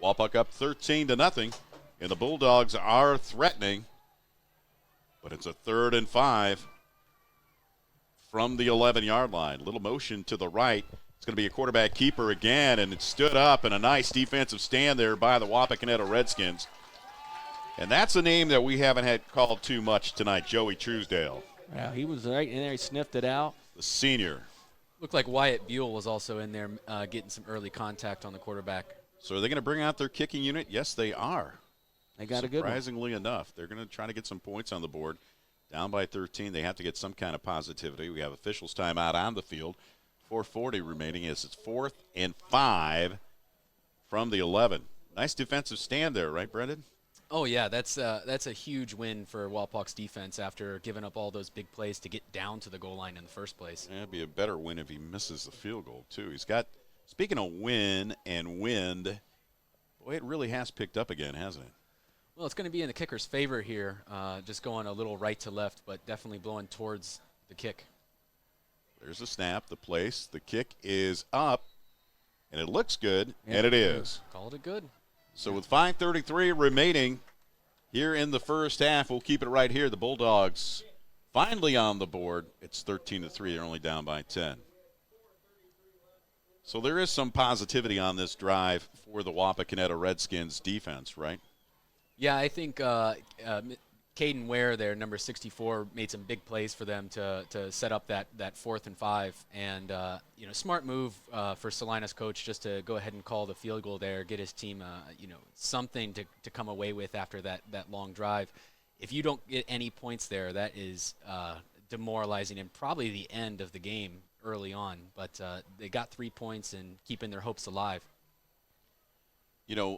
Wapak up 13-0, and the Bulldogs are threatening. But it's a 3rd and 5 from the 11-yard line. Little motion to the right. It's going to be a quarterback keeper again, and it stood up, and a nice defensive stand there by the Wapakoneta Redskins. And that's a name that we haven't had called too much tonight, Joey Truesdale. Yeah, he was right in there. He sniffed it out. The senior. Looked like Wyatt Buell was also in there getting some early contact on the quarterback. So are they going to bring out their kicking unit? Yes, they are. They got a good one. Surprisingly enough, they're going to try to get some points on the board. Down by 13, they have to get some kind of positivity. We have officials timeout on the field. 4:40 remaining as it's 4th and 5 from the 11. Nice defensive stand there, right, Brendan? Oh, yeah, that's a huge win for Walpock's defense after giving up all those big plays to get down to the goal line in the first place. Yeah, it'd be a better win if he misses the field goal, too. He's got, speaking of win and wind, boy, it really has picked up again, hasn't it? Well, it's going to be in the kicker's favor here, just going a little right to left, but definitely blowing towards the kick. There's the snap, the place, the kick is up, and it looks good, and it is. Called it good. So with 5:33 remaining here in the first half, we'll keep it right here. The Bulldogs finally on the board. It's 13-3. They're only down by 10. So there is some positivity on this drive for the Wapakoneta Redskins defense, right? Yeah, I think Caden Ware there, number 64, made some big plays for them to set up that 4th and 5. And, smart move for Celina's coach just to go ahead and call the field goal there, get his team, something to come away with after that long drive. If you don't get any points there, that is demoralizing and probably the end of the game early on. But they got 3 points and keeping their hopes alive.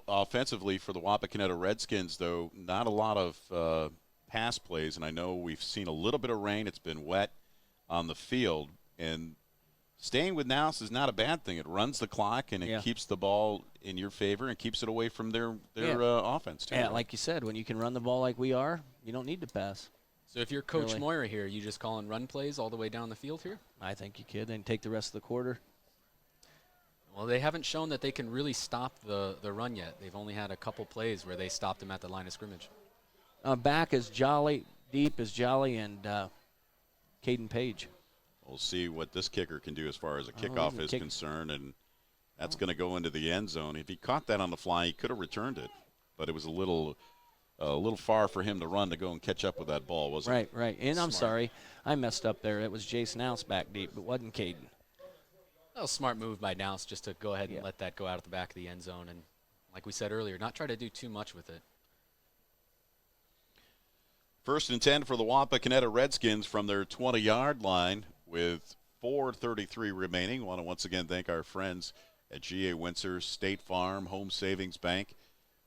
Offensively for the Wapakoneta Redskins, though, not a lot of pass plays, and I know we've seen a little bit of rain. It's been wet on the field, and staying with Nous is not a bad thing. It runs the clock, and it keeps the ball in your favor and keeps it away from their offense, too. Yeah, like you said, when you can run the ball like we are, you don't need to pass. So if you're Coach Moyer here, you just calling run plays all the way down the field here? I think you could, then take the rest of the quarter. Well, they haven't shown that they can really stop the run yet. They've only had a couple plays where they stopped them at the line of scrimmage. Back is Jolly, deep is Jolly, and Caden Page. We'll see what this kicker can do as far as a kickoff is concerned, and that's going to go into the end zone. If he caught that on the fly, he could have returned it, but it was a little far for him to run to go and catch up with that ball, wasn't it? Right. And I'm sorry, I messed up there. It was Jason Ounce back deep, but wasn't Caden. That was a smart move by Nous just to go ahead and let that go out at the back of the end zone. And like we said earlier, not try to do too much with it. 1st and 10 for the Wapakoneta Redskins from their 20-yard line with 4:33 remaining. Want to once again thank our friends at GA Windsor, State Farm, Home Savings Bank,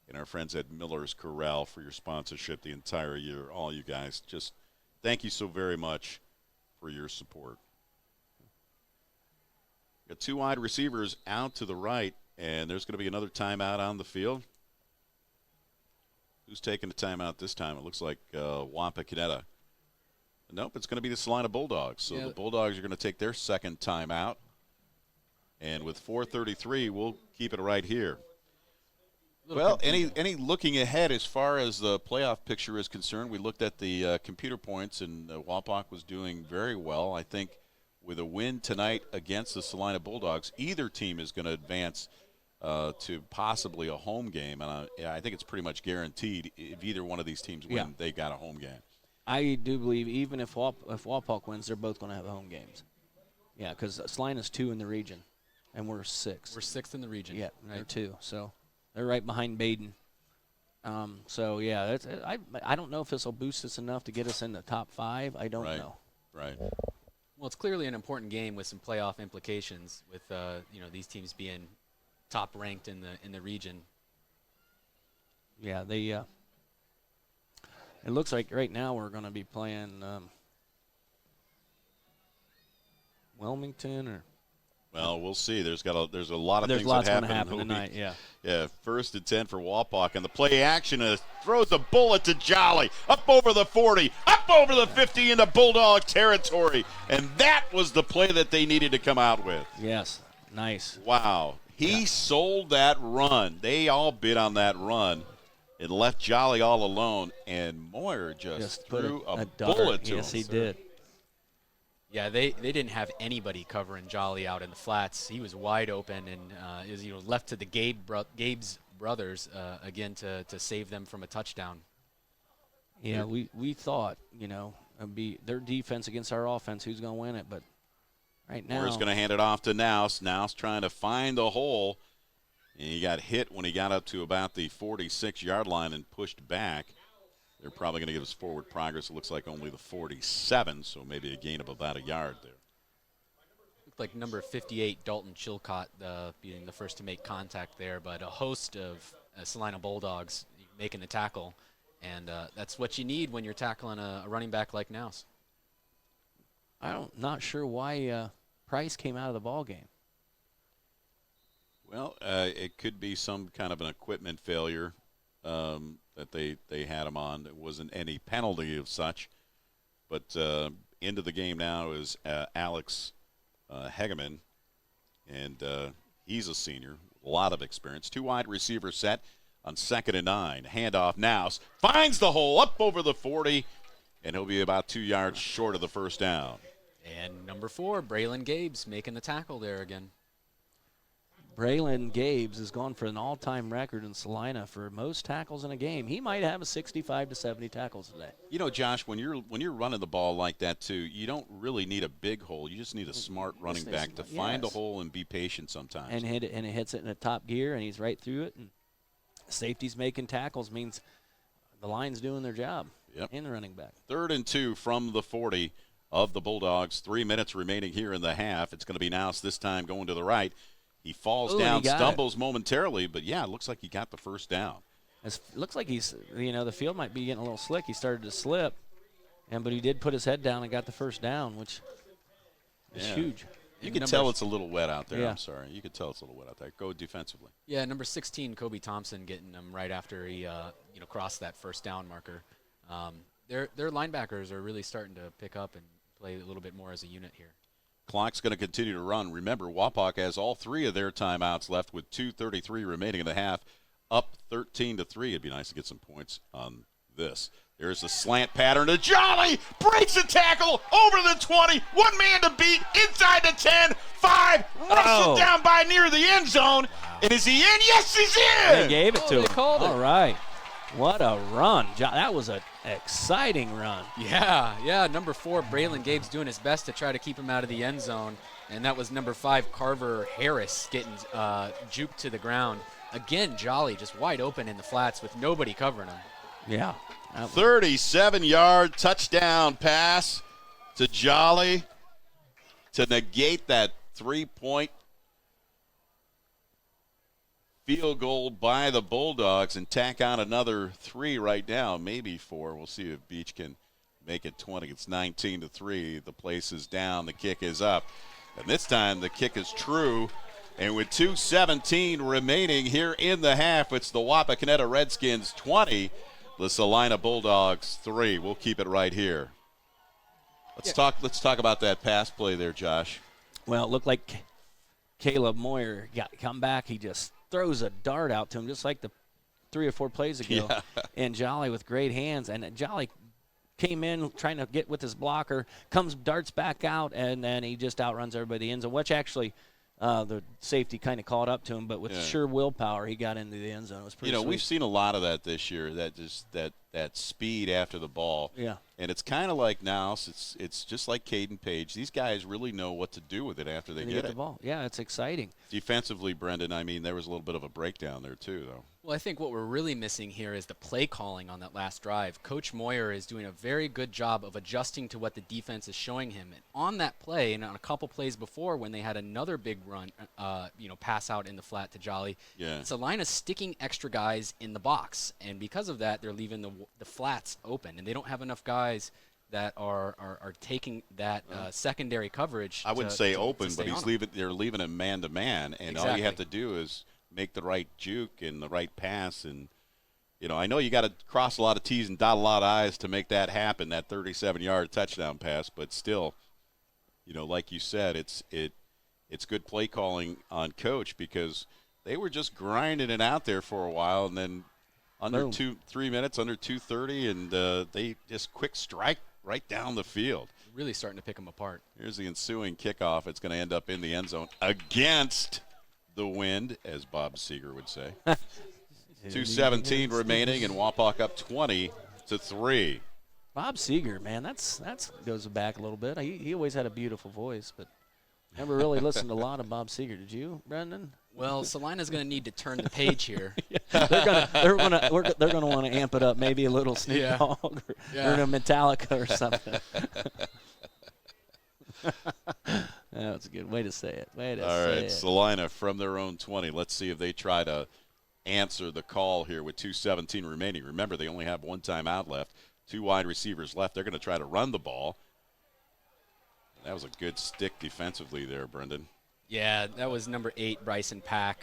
and our friends at Miller's Corral for your sponsorship the entire year. All you guys, just thank you so very much for your support. Got 2 wide receivers out to the right, and there's going to be another timeout on the field. Who's taking the timeout this time? It looks like Wapakoneta. Nope, it's going to be the Celina Bulldogs. So the Bulldogs are going to take their second timeout. And with 4:33, we'll keep it right here. Well, any looking ahead as far as the playoff picture is concerned, we looked at the computer points, and Wapak was doing very well. I think with a win tonight against the Celina Bulldogs, either team is going to advance to possibly a home game. And I think it's pretty much guaranteed if either one of these teams win, they got a home game. I do believe even if Wapak wins, they're both going to have home games. Yeah, because Celina's 2 in the region, and we're 6. We're 6th in the region. Yeah, they're 2. So they're right behind Baden. So, yeah, I don't know if this will boost us enough to get us in the top 5. I don't know. Right. Well, it's clearly an important game with some playoff implications with, these teams being top ranked in the region. Yeah, it looks like right now we're going to be playing Wilmington or. Well, we'll see. There's a lot of things lots that going to happen tonight. Week. Yeah. Yeah. 1st and 10 for Wapak, and the play action throws a bullet to Jolly up over the 40, up over the 50 into Bulldog territory, and that was the play that they needed to come out with. Yes. Nice. Wow. He sold that run. They all bid on that run. It left Jolly all alone, and Moyer just threw a bullet to him. Yes, he did. Yeah, they didn't have anybody covering Jolly out in the flats. He was wide open and is left to the Gabe's brothers again to save them from a touchdown. Yeah, we thought it'd be their defense against our offense. Who's going to win it? But right now, Moyer's going to hand it off to Nouse. Nouse trying to find the hole. And he got hit when he got up to about the 46-yard line and pushed back. They're probably going to give us forward progress. It looks like only the 47, so maybe a gain of about a yard there. Looked like number 58, Dalton Chilcott, being the first to make contact there, but a host of Celina Bulldogs making the tackle, and that's what you need when you're tackling a running back like Nouse. I'm not sure why Price came out of the ball game. Well, it could be some kind of an equipment failure that they had him on. There wasn't any penalty of such. But into the game now is Alex Hegeman, and he's a senior, a lot of experience. 2 wide receiver set on 2nd and 9. Handoff Nouse finds the hole up over the 40, and he'll be about 2 yards short of the first down. And number 4, Braylon Gabes making the tackle there again. Braylon Gabes has gone for an all-time record in Celina for most tackles in a game. He might have a 65 to 70 tackles today. You know, Josh, when you're running the ball like that too, you don't really need a big hole. You just need a smart running back to find a hole and be patient sometimes. And hit it, and it hits it in the top gear, and he's right through it. And safety's making tackles means the line's doing their job. Yep. And the running back. 3rd and 2 from the 40 of the Bulldogs. 3 minutes remaining here in the half. It's going to be Nouse this time going to the right. He falls down, stumbles momentarily, but, yeah, it looks like he got the first down. It looks like he's, the field might be getting a little slick. He started to slip, but he did put his head down and got the first down, which is huge. You can tell it's a little wet out there. Yeah. I'm sorry. You can tell it's a little wet out there. Go defensively. Yeah, number 16, Kobe Thompson, getting him right after he crossed that first down marker. Their linebackers are really starting to pick up and play a little bit more as a unit here. Clock's going to continue to run. Remember, Wapak has all 3 of their timeouts left with 2:33 remaining in the half, up 13-3. It'd be nice to get some points on this. There's a slant pattern to Jolly, breaks a tackle over the 20, 1 man to beat, inside the 10, 5, rustled down by near the end zone. And is he in? Yes, he's in! They gave it to him. Called it. All right. What a run. That was an exciting run. Yeah. Number 4, Braylon Gabes doing his best to try to keep him out of the end zone. And that was number 5, Carver Harris, getting juked to the ground. Again, Jolly just wide open in the flats with nobody covering him. Yeah. 37-yard touchdown pass to Jolly to negate that 3-point field goal by the Bulldogs and tack on another 3 right now, maybe 4. We'll see if Beach can make it 20. It's 19-3. The place is down. The kick is up. And this time the kick is true. And with 2:17 remaining here in the half, it's the Wapakoneta Redskins 20, The Celina Bulldogs 3. We'll keep it right here. Let's talk about that pass play there, Josh. Well, it looked like Caleb Moyer come back. He just throws a dart out to him, just like the 3 or 4 plays ago. Yeah. And Jolly with great hands. And Jolly came in trying to get with his blocker, darts back out, and then he just outruns everybody in the end zone, which actually the safety kind of caught up to him. But with sheer willpower, he got into the end zone. It was pretty sweet. We've seen a lot of that this year, that speed after the ball. Yeah. And it's kind of like now, it's just like Caden Page. These guys really know what to do with it after they get the ball. Yeah, it's exciting. Defensively, Brendan, there was a little bit of a breakdown there too, though. Well, I think what we're really missing here is the play calling on that last drive. Coach Moyer is doing a very good job of adjusting to what the defense is showing him. And on that play, and on a couple plays before when they had another big run, pass out in the flat to Jolly, Celina's sticking extra guys in the box. And because of that, they're leaving the flats open. And they don't have enough guys that are taking that secondary coverage. I wouldn't say open, but they're leaving him man-to-man. And all you have to do is make the right juke and the right pass. And, I know you got to cross a lot of T's and dot a lot of I's to make that happen, that 37-yard touchdown pass. But still, like you said, it's good play calling on Coach, because they were just grinding it out there for a while, and then under 3 minutes, under 2:30, and they just quick strike right down the field. Really starting to pick them apart. Here's the ensuing kickoff. It's going to end up in the end zone against the wind, as Bob Seeger would say. 2:17 remaining, and Wapak up 20-3. Bob Seeger, man, that's goes back a little bit. He always had a beautiful voice, but never really listened to a lot of Bob Seeger. Did you, Brendan? Well, Celina's going to need to turn the page here. They're gonna want to amp it up, maybe a little Snoop Dogg or a Metallica or something. That's a good way to say it. All right, Celina from their own 20. Let's see if they try to answer the call here with 2:17 remaining. Remember, they only have one timeout left, 2 wide receivers left. They're going to try to run the ball. That was a good stick defensively there, Brendan. Yeah, that was number 8, Bryson Pack,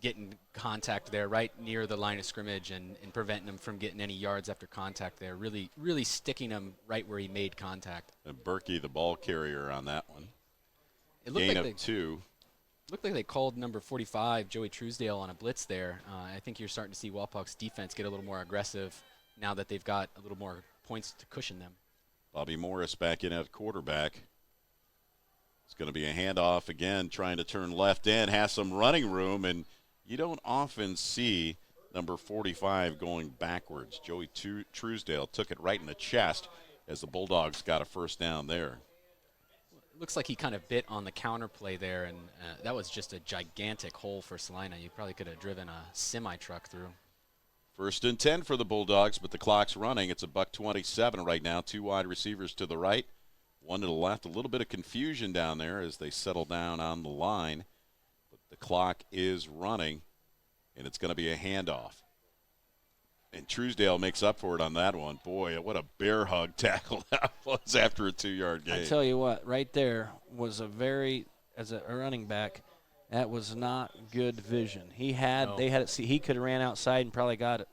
getting contact there right near the line of scrimmage and preventing him from getting any yards after contact there. Really, really sticking him right where he made contact. And Berkey, the ball carrier on that one. It looked Gain like of 2. Looked like they called number 45, Joey Truesdale, on a blitz there. I think you're starting to see Wapak's defense get a little more aggressive now that they've got a little more points to cushion them. Bobby Morris back in at quarterback. It's going to be a handoff again, trying to turn left in, has some running room, and you don't often see number 45 going backwards. Joey Truesdale took it right in the chest as the Bulldogs got a first down there. Looks like he kind of bit on the counter play there, and that was just a gigantic hole for Celina. You probably could have driven a semi-truck through. 1st and 10 for the Bulldogs, but the clock's running. It's $1:27 right now. 2 wide receivers to the right, 1 to the left. A little bit of confusion down there as they settle down on the line. But the clock is running, and it's going to be a handoff. And Truesdale makes up for it on that one. Boy, what a bear hug tackle that was after a 2-yard gain. I tell you what, right there was as a running back, that was not good vision. He could have ran outside and probably got it,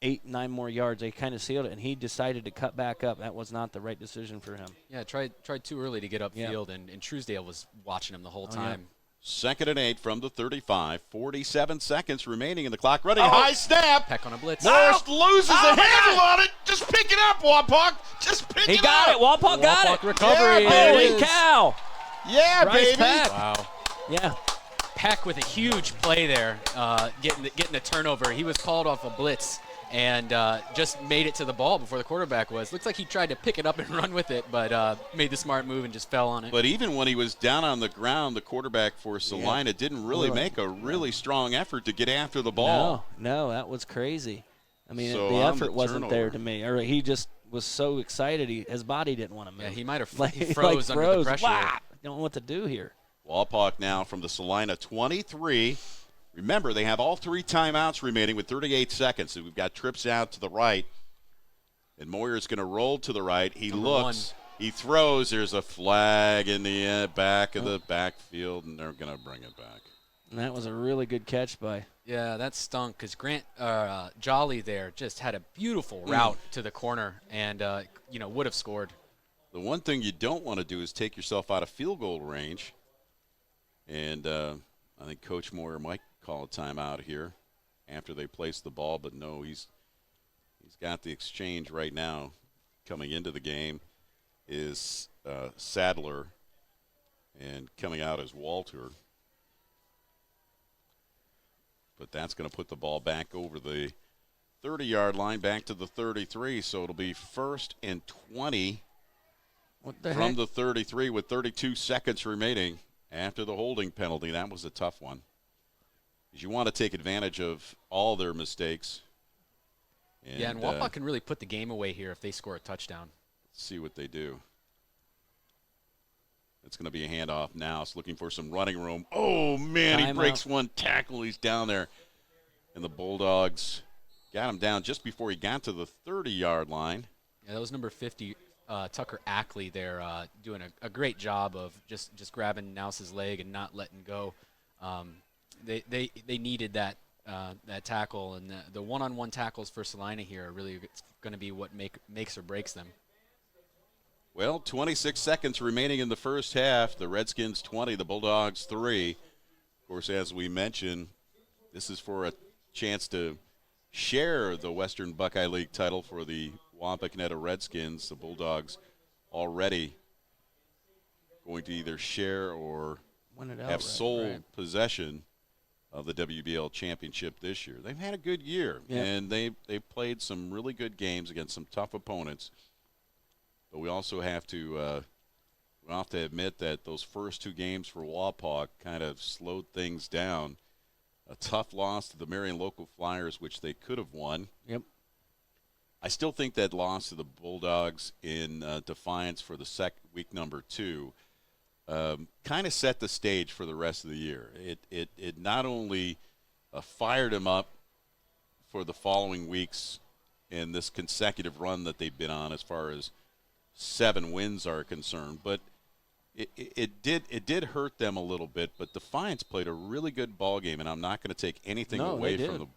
8, 9 more yards. They kind of sealed it, and he decided to cut back up. That was not the right decision for him. Yeah, tried too early to get upfield, and Truesdale was watching him the whole time. Yeah. 2nd and 8 from the 35. 47 seconds remaining in the clock. Running high snap. Peck on a blitz. Morris loses the handle on it. Just pick it up, Wapak. Just pick it up. He got it. Wapak got it. Recovery. Yeah, Holy cow. Yeah, Bryce baby. Peck. Wow. Yeah. Peck with a huge play there, getting a turnover. He was called off a blitz and just made it to the ball before the quarterback was. Looks like he tried to pick it up and run with it, but made the smart move and just fell on it. But even when he was down on the ground, the quarterback for Celina didn't really make a really strong effort to get after the ball. No, that was crazy. I mean, So the on effort the wasn't there turnover. to me. Or he just was so excited, his body didn't want to move. Yeah, he might have he froze under the pressure. Wow. Don't know what to do here. Wapak now from the Celina 23. Remember, they have all 3 timeouts remaining with 38 seconds. So we've got trips out to the right. And Moyer's going to roll to the right. He looks. He throws. There's a flag in the back of the backfield, and they're going to bring it back. And that was a really good catch by Yeah, that stunk because Jolly there just had a beautiful route to the corner and, would have scored. The one thing you don't want to do is take yourself out of field goal range. And I think Coach Moyer might call a timeout here after they place the ball, but no, he's got the exchange right now coming into the game is Sadler, and coming out is Walter. But that's going to put the ball back over the 30-yard line, back to the 33, so it'll be 1st and 20 from the 33 with 32 seconds remaining after the holding penalty. That was a tough one. You want to take advantage of all their mistakes. And Wapak can really put the game away here if they score a touchdown. Let's see what they do. It's going to be a handoff now. It's looking for some running room. Oh, man, he breaks one tackle. He's down there. And the Bulldogs got him down just before he got to the 30-yard line. Yeah, that was number 50, Tucker Ackley there, doing a great job of just grabbing Nouse's leg and not letting go. They needed that tackle, and the one-on-one tackles for Celina here are really going to be what makes or breaks them. Well, 26 seconds remaining in the first half. The Redskins 20, the Bulldogs 3. Of course, as we mentioned, this is for a chance to share the Western Buckeye League title for the Wapakoneta Redskins. The Bulldogs already going to either share or have sole possession of the WBL championship this year. They've had a good year, and they've played some really good games against some tough opponents. But we also have to admit that those first two games for Wapak kind of slowed things down. A tough loss to the Marion Local Flyers, which they could have won. Yep. I still think that loss to the Bulldogs in Defiance for the week number 2 kind of set the stage for the rest of the year. It not only fired them up for the following weeks in this consecutive run that they've been on as far as 7 wins are concerned, but it did hurt them a little bit. But Defiance played a really good ball game, and I'm not going to take anything away from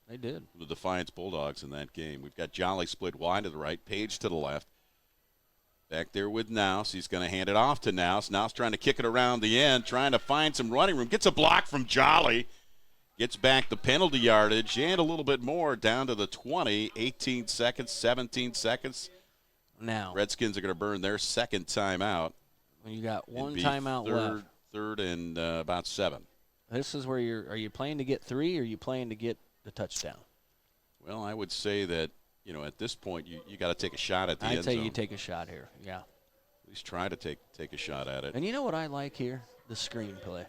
the Defiance Bulldogs in that game. We've got Jolly split wide to the right, Page to the left. Back there with Nouse. He's going to hand it off to Nouse. Nouse trying to kick it around the end, trying to find some running room. Gets a block from Jolly. Gets back the penalty yardage and a little bit more down to the 20. 18 seconds, 17 seconds. Now Redskins are going to burn their second timeout. When you got one timeout left. Third and about 7. This is where are you playing to get 3 or are you playing to get the touchdown? Well, I would say that, at this point, you got to take a shot at the end zone. I'd say you take a shot here, yeah. At least try to take a shot at it. And you know what I like here? The screen play.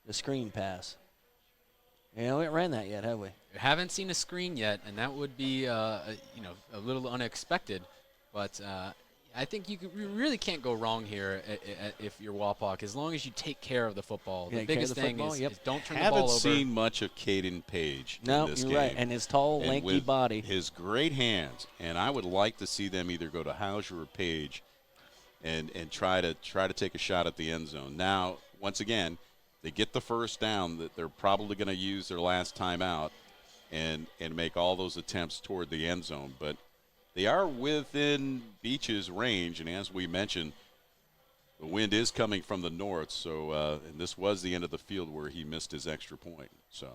The screen pass. We haven't ran that yet, have we? We haven't seen a screen yet, and that would be, a little unexpected. But I think you really can't go wrong here if you're Wapak, as long as you take care of the football. The biggest thing is don't turn the ball over. Haven't seen much of Caden Page in this game. No, you're right, and his tall, lanky body. His great hands, and I would like to see them either go to Hauser or Page and try to take a shot at the end zone. Now, once again, they get the first down, that they're probably going to use their last timeout and make all those attempts toward the end zone. But they are within Beach's range, and as we mentioned, the wind is coming from the north, so and this was the end of the field where he missed his extra point. So,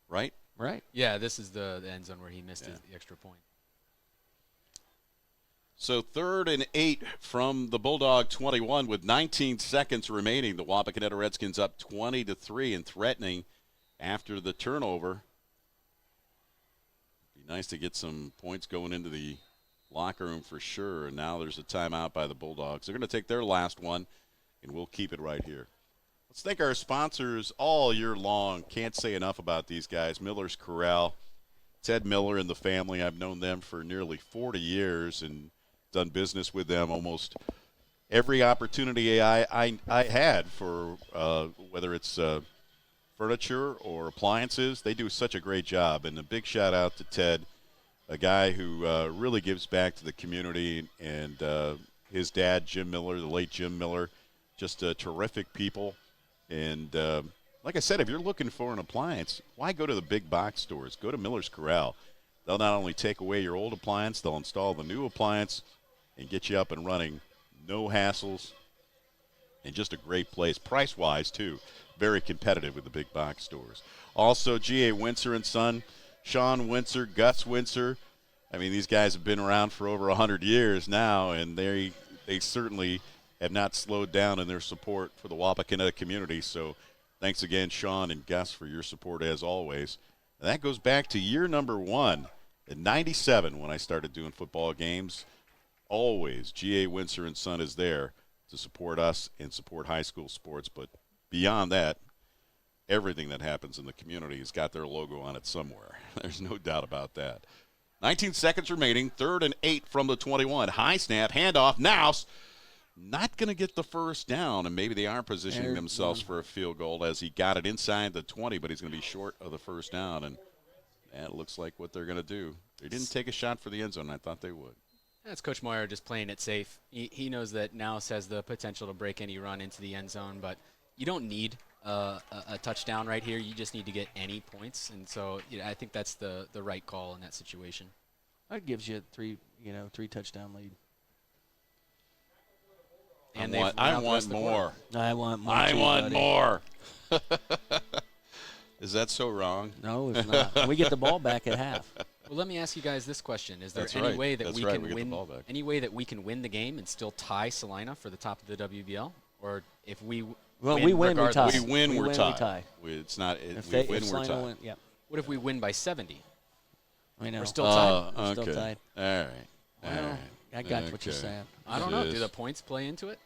right? Right. Yeah, this is the end zone where he missed the extra point. So 3rd and 8 from the Bulldog 21 with 19 seconds remaining. The Wapakoneta Redskins up 20-3 and threatening after the turnover. Be nice to get some points going into the locker room for sure. And now there's a timeout by the Bulldogs. They're going to take their last one, and we'll keep it right here. Let's thank our sponsors all year long. Can't say enough about these guys. Miller's Corral, Ted Miller and the family. I've known them for nearly 40 years and done business with them almost every opportunity I had for whether it's furniture or appliances. They do such a great job. And a big shout out to Ted, a guy who really gives back to the community, and his dad, Jim Miller, the late Jim Miller, just terrific people. And like I said, if you're looking for an appliance, why go to the big box stores? Go to Miller's Corral. They'll not only take away your old appliance, they'll install the new appliance and get you up and running. No hassles. And just a great place. Price-wise, too. Very competitive with the big box stores. Also, G.A. Windsor and Son, Sean Windsor, Gus Windsor. I mean, these guys have been around for over 100 years now, and they certainly have not slowed down in their support for the Wapakoneta community. So thanks again, Sean and Gus, for your support as always. And that goes back to year number 1 in 97 when I started doing football games. Always G.A. Windsor and Son is there to support us and support high school sports. But beyond that, everything that happens in the community has got their logo on it somewhere. There's no doubt about that. 19 seconds remaining, 3rd and 8 from the 21. High snap, handoff, Nouse. Not going to get the first down, and maybe they are positioning themselves for a field goal as he got it inside the 20, but he's going to be short of the first down, and that looks like what they're going to do. They didn't take a shot for the end zone. I thought they would. That's Coach Moyer just playing it safe. He knows that Nouse has the potential to break any run into the end zone, but you don't need a touchdown right here. You just need to get any points, and so I think that's the right call in that situation. That gives you a 3 touchdown lead. And I want more. I want more. I too, want buddy. more. Is that so wrong? No, it's not. We get the ball back at half. Well, let me ask you guys this question: is there That's any right. way that That's we right. can We get the win? ball back. Any way that we can win the game and still tie Celina for the top of the WBL? Or if we We win, win, we regardless? tie. We win, we're we tied. tie. It's not. If We they, win, if we're Celina tied. win, yeah, What if we win by 70? I know. We're still tied. We're still Okay. tied. All right. Well, All right. I got what you're Okay. saying. I don't It know. is. Do the points play into it?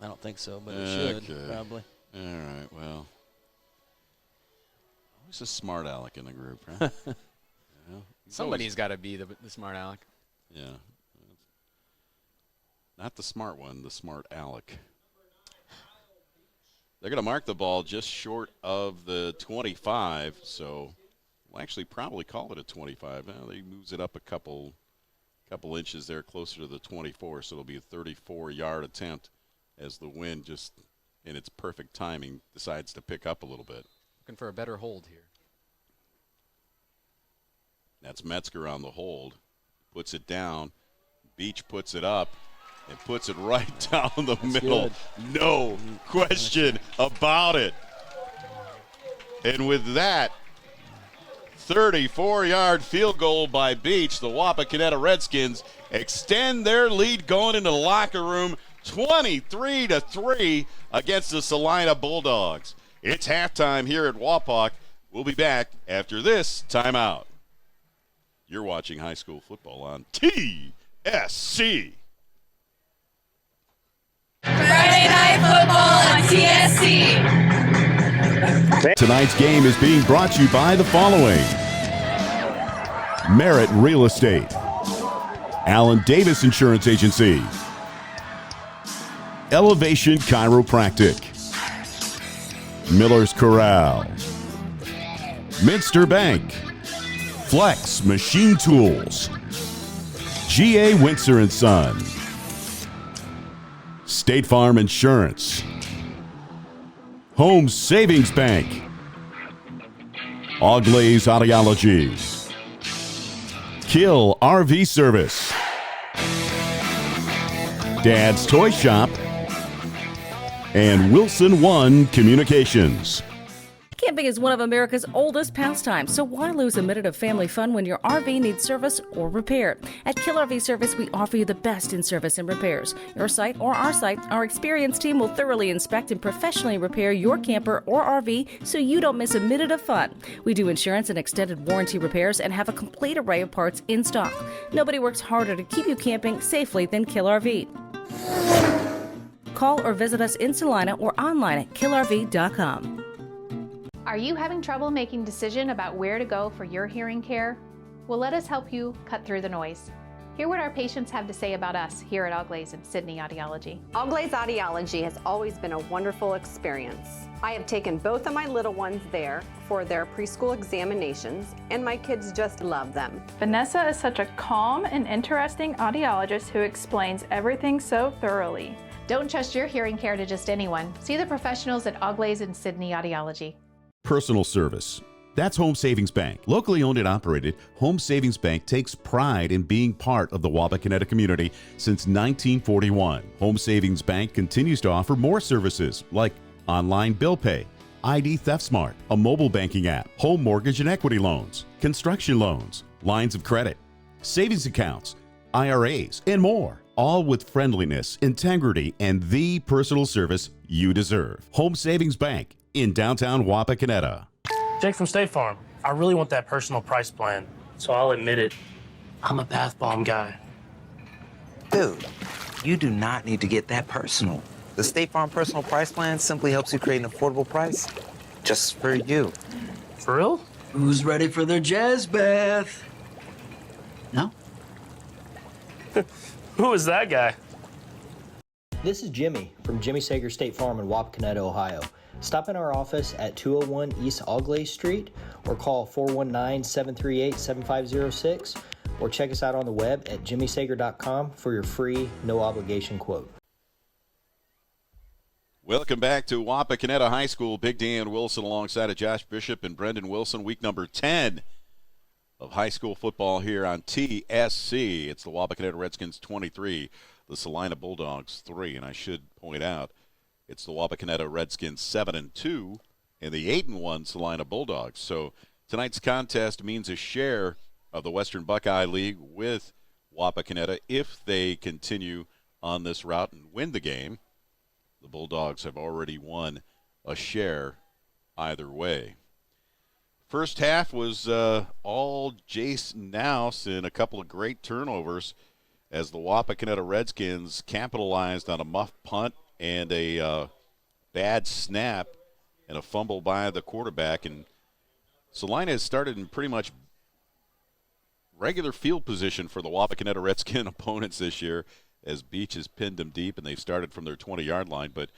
I don't think so, but it should Okay. probably. All right. Well, who's a smart aleck in the group, huh? Somebody's got to be the smart aleck. Yeah. Not the smart one, the smart aleck. They're going to mark the ball just short of the 25, so we'll actually probably call it a 25. Now they moves it up a couple inches there closer to the 24, so it'll be a 34-yard attempt as the wind just in its perfect timing decides to pick up a little bit. Looking for a better hold here. That's Metzger on the hold. Puts it down. Beach puts it up and puts it right down the middle. good. No question about it. And with that, 34-yard field goal by Beach, the Wapakoneta Redskins extend their lead going into the locker room 23-3 against the Celina Bulldogs. It's halftime here at Wapak. We'll be back after this timeout. You're watching high school football on TSC. Friday Night Football on TSC. Tonight's game is being brought to you by the following: Merritt Real Estate, Allen Davis Insurance Agency, Elevation Chiropractic, Miller's Corral, Minster Bank, Flex Machine Tools, G.A. Windsor and Son, State Farm Insurance, Home Savings Bank, Auglaze Audiology, Kill RV Service, Dad's Toy Shop, and Wilson One Communications. Camping is one of America's oldest pastimes, so why lose a minute of family fun when your RV needs service or repair? At Kill RV Service, we offer you the best in service and repairs. Your site or our site, our experienced team will thoroughly inspect and professionally repair your camper or RV so you don't miss a minute of fun. We do insurance and extended warranty repairs and have a complete array of parts in stock. Nobody works harder to keep you camping safely than Kill RV. Call or visit us in Celina or online at killrv.com. Are you having trouble making a decision about where to go for your hearing care? Well, let us help you cut through the noise. Hear what our patients have to say about us here at Auglaze and Sydney Audiology. Auglaze Audiology has always been a wonderful experience. I have taken both of my little ones there for their preschool examinations, and my kids just love them. Vanessa is such a calm and interesting audiologist who explains everything so thoroughly. Don't trust your hearing care to just anyone. See the professionals at Auglaze and Sydney Audiology. personal service. That's Home Savings Bank. Locally owned and operated, Home Savings Bank takes pride in being part of the Wapakoneta community since 1941. Home Savings Bank continues to offer more services like online bill pay, ID Theft Smart, a mobile banking app, home mortgage and equity loans, construction loans, lines of credit, savings accounts, IRAs, and more. All with friendliness, integrity, and the personal service you deserve. Home Savings Bank in downtown Wapakoneta. Jake from State Farm. I really want that personal price plan, so I'll admit it. I'm a bath bomb guy. Dude, you do not need to get that personal. The State Farm Personal Price Plan simply helps you create an affordable price just for you. For real? Who's ready for their jazz bath? No? Who is that guy? This is Jimmy from Jimmy Sager State Farm in Wapakoneta, Ohio. Stop in our office at 201 East Augley Street or call 419-738-7506 or check us out on the web at jimmysager.com for your free, no obligation quote. Welcome back to Wapakoneta High School. Big Dan Wilson alongside of Josh Bishop and Brendan Wilson. Week number 10 of high school football here on TSC. It's the Wapakoneta Redskins 23, the Celina Bulldogs 3. And I should point out, it's the Wapakoneta Redskins 7-2 and the 8-1 Celina Bulldogs. So tonight's contest means a share of the Western Buckeye League with Wapakoneta if they continue on this route and win the game. The Bulldogs have already won a share either way. First half was all Jace Nouse and a couple of great turnovers as the Wapakoneta Redskins capitalized on a muff punt and a bad snap and a fumble by the quarterback. And Celina has started in pretty much regular field position for the Wapakoneta Redskin opponents this year as Beach has pinned them deep, and they've started from their 20-yard line. But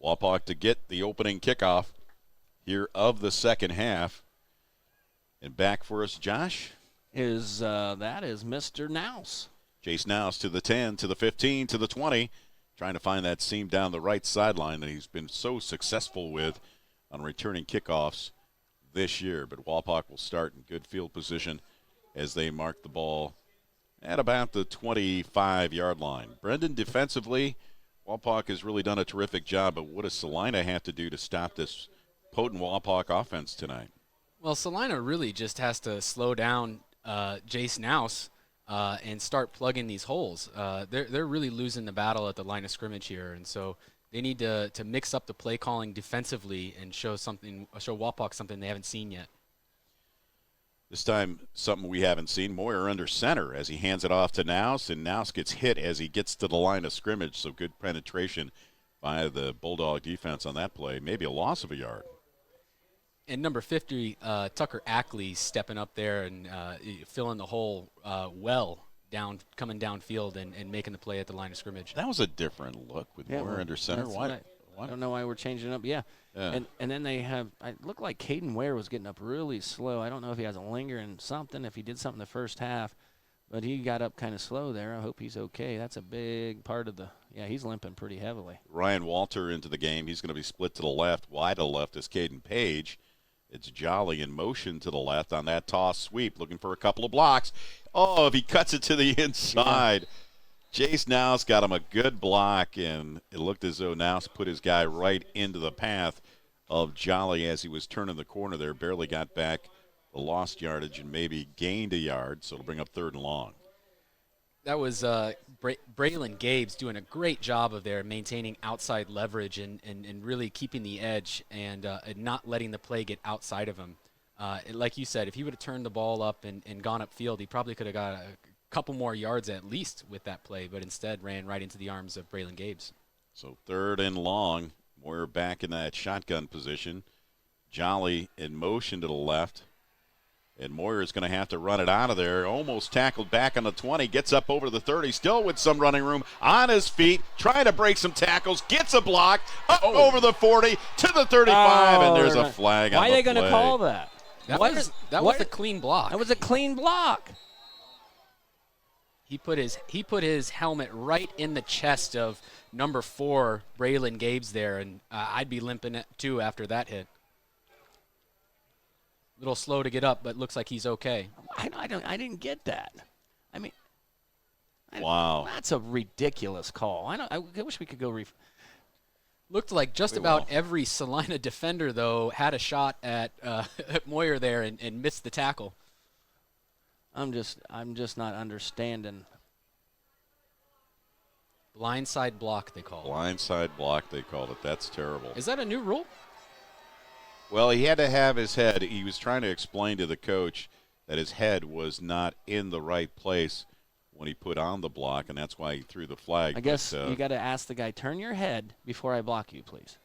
Wapak to get the opening kickoff here of the second half. And back for us, Josh. That is Mr. Nouse. Jace Nouse to the 10, to the 15, to the 20. Trying to find that seam down the right sideline that he's been so successful with on returning kickoffs this year. But Wapak will start in good field position as they mark the ball at about the 25-yard line. Brendan, defensively, Wapak has really done a terrific job, but what does Celina have to do to stop this potent Wapak offense tonight? Well, Celina really just has to slow down Jace Nouse and start plugging these holes. They're really losing the battle at the line of scrimmage here, and so they need to mix up the play calling defensively and show Wapak something they haven't seen yet. This time, something we haven't seen. Moyer under center as he hands it off to Nouse, and Nouse gets hit as he gets to the line of scrimmage, so good penetration by the Bulldog defense on that play. Maybe a loss of a yard. And number 50, Tucker Ackley stepping up there and filling the hole coming downfield and making the play at the line of scrimmage. That was a different look with Moyer under center. Why? I don't know why we're changing it up. Yeah. And then they have – it looked like Caden Ware was getting up really slow. I don't know if he has a linger and something, if he did something the first half, but he got up kind of slow there. I hope he's okay. That's a big part of he's limping pretty heavily. Ryan Walter into the game. He's going to be split to the left. Wide to the left is Caden Page. It's Jolly in motion to the left on that toss sweep, looking for a couple of blocks. Oh, if he cuts it to the inside. Yeah. Jace Nouse got him a good block, and it looked as though Nouse put his guy right into the path of Jolly as he was turning the corner there. Barely got back the lost yardage and maybe gained a yard, so it'll bring up 3rd and long. That was Braylon Gabes doing a great job of there maintaining outside leverage and really keeping the edge and not letting the play get outside of him. Like you said, if he would have turned the ball up and gone upfield, he probably could have got a couple more yards at least with that play, but instead ran right into the arms of Braylon Gabes. So 3rd and long. Moyer back in that shotgun position. Jolly in motion to the left. And Moyer is going to have to run it out of there. Almost tackled back on the 20. Gets up over the 30. Still with some running room. On his feet. Trying to break some tackles. Gets a block. Up over the 40 to the 35. And there's a flag on the play. Why are they going to call that? That was a clean block. That was a clean block. He put his helmet right in the chest of number 4, Braylon Gabes there, and I'd be limping too after that hit. A little slow to get up, but looks like he's okay. I didn't get that. I mean, wow. That's a ridiculous call. I wish we could go Looked like just about every Celina defender, though, had a shot at Moyer there and missed the tackle. I'm just not understanding. Blindside block, they call it. Blindside block, they called it. That's terrible. Is that a new rule? Well, he had to have his head. He was trying to explain to the coach that his head was not in the right place when he put on the block, and that's why he threw the flag. I guess you got to ask the guy, turn your head before I block you, please.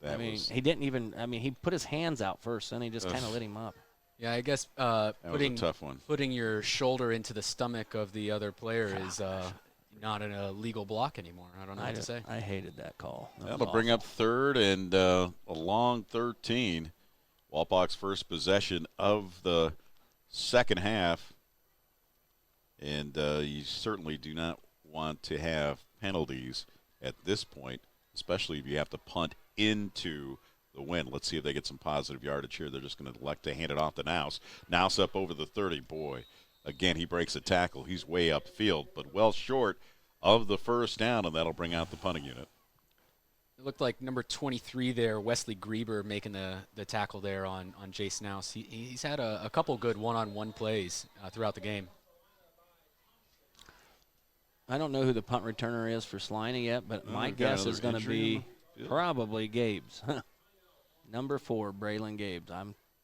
He didn't even. I mean, he put his hands out first, then he just kind of lit him up. Yeah, I guess that was a tough one. Putting your shoulder into the stomach of the other player is not a legal block anymore. I don't know what to say. I hated that call. That'll bring up third and a long 13. Walpock's first possession of the second half. And you certainly do not want to have penalties at this point, especially if you have to punt into the win. Let's see if they get some positive yardage here. They're just going to elect to hand it off to Nouse. Nouse up over the 30. Boy, again, he breaks a tackle. He's way upfield, but well short of the first down, and that'll bring out the punting unit. It looked like number 23 there, Wesley Grieber, making the tackle there on Jace Nouse. He's had a couple good one-on-one plays throughout the game. I don't know who the punt returner is for Celina yet, but my guess is going to be probably Gabe's. Number 4, Braylon Gabes.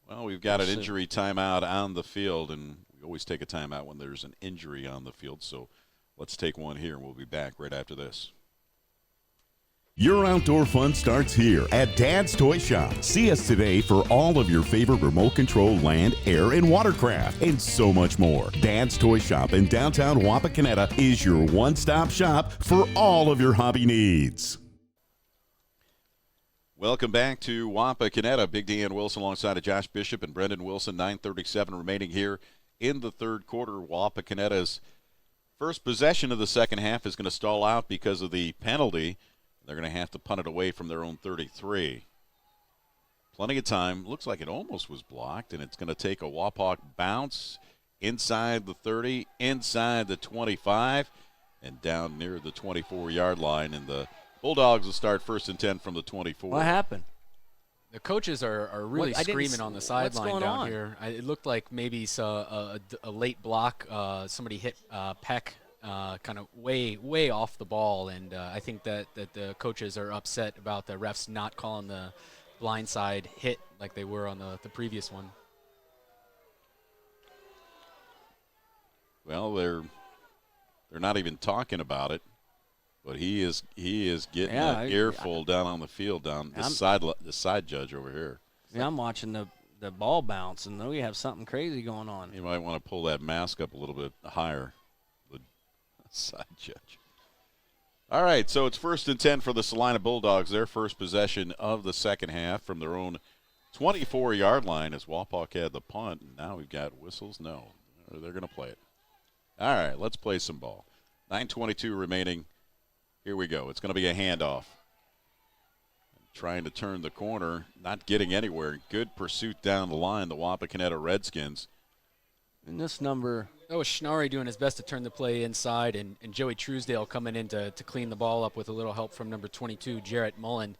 Well, we've got an injury timeout on the field, and we always take a timeout when there's an injury on the field. So let's take one here, and we'll be back right after this. Your outdoor fun starts here at Dad's Toy Shop. See us today for all of your favorite remote control land, air, and watercraft, and so much more. Dad's Toy Shop in downtown Wapakoneta is your one-stop shop for all of your hobby needs. Welcome back to Wapakoneta. Big D and Wilson alongside of Josh Bishop and Brendan Wilson. 9:37 remaining here in the third quarter. Wapakoneta's first possession of the second half is going to stall out because of the penalty. They're going to have to punt it away from their own 33. Plenty of time. Looks like it almost was blocked, and it's going to take a Wapak bounce inside the 30, inside the 25, and down near the 24-yard line. And the Bulldogs will start 1st and 10 from the 24. What happened? The coaches are really screaming on the sideline down here. It looked like maybe a late block. Somebody hit Peck kind of way off the ball, and I think that the coaches are upset about the refs not calling the blindside hit like they were on the previous one. Well, they're not even talking about it, but he is getting an earful down on the field, down the side judge over here. Yeah, I'm watching the ball bounce, and we have something crazy going on. You might want to pull that mask up a little bit higher. Side judge. All right, so it's 1st and 10 for the Celina Bulldogs. Their first possession of the second half from their own 24-yard line as Wapak had the punt. And now we've got whistles. No, they're going to play it. All right, let's play some ball. 9:22 remaining. Here we go. It's going to be a handoff. Trying to turn the corner, not getting anywhere. Good pursuit down the line, the Wapakoneta Redskins. And this number... That was Schnarry doing his best to turn the play inside, and Joey Truesdale coming in to clean the ball up with a little help from number 22, Jarrett Mullen.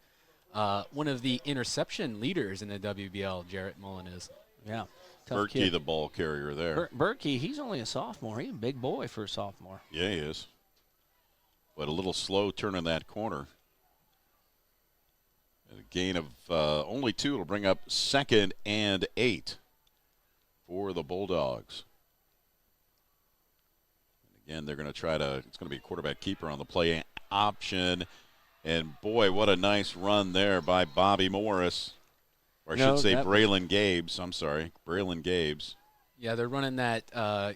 One of the interception leaders in the WBL, Jarrett Mullen is. Yeah. Berkey, the ball carrier there. Berkey, he's only a sophomore. He's a big boy for a sophomore. Yeah, he is. But a little slow turning that corner. And a gain of only 2 will bring up 2nd and 8 for the Bulldogs. Again, they're going to try to – it's going to be a quarterback keeper on the play option. And, boy, what a nice run there by Bobby Morris. Or I should say Braylon Gabes. I'm sorry, Braylon Gabes. Yeah, they're running that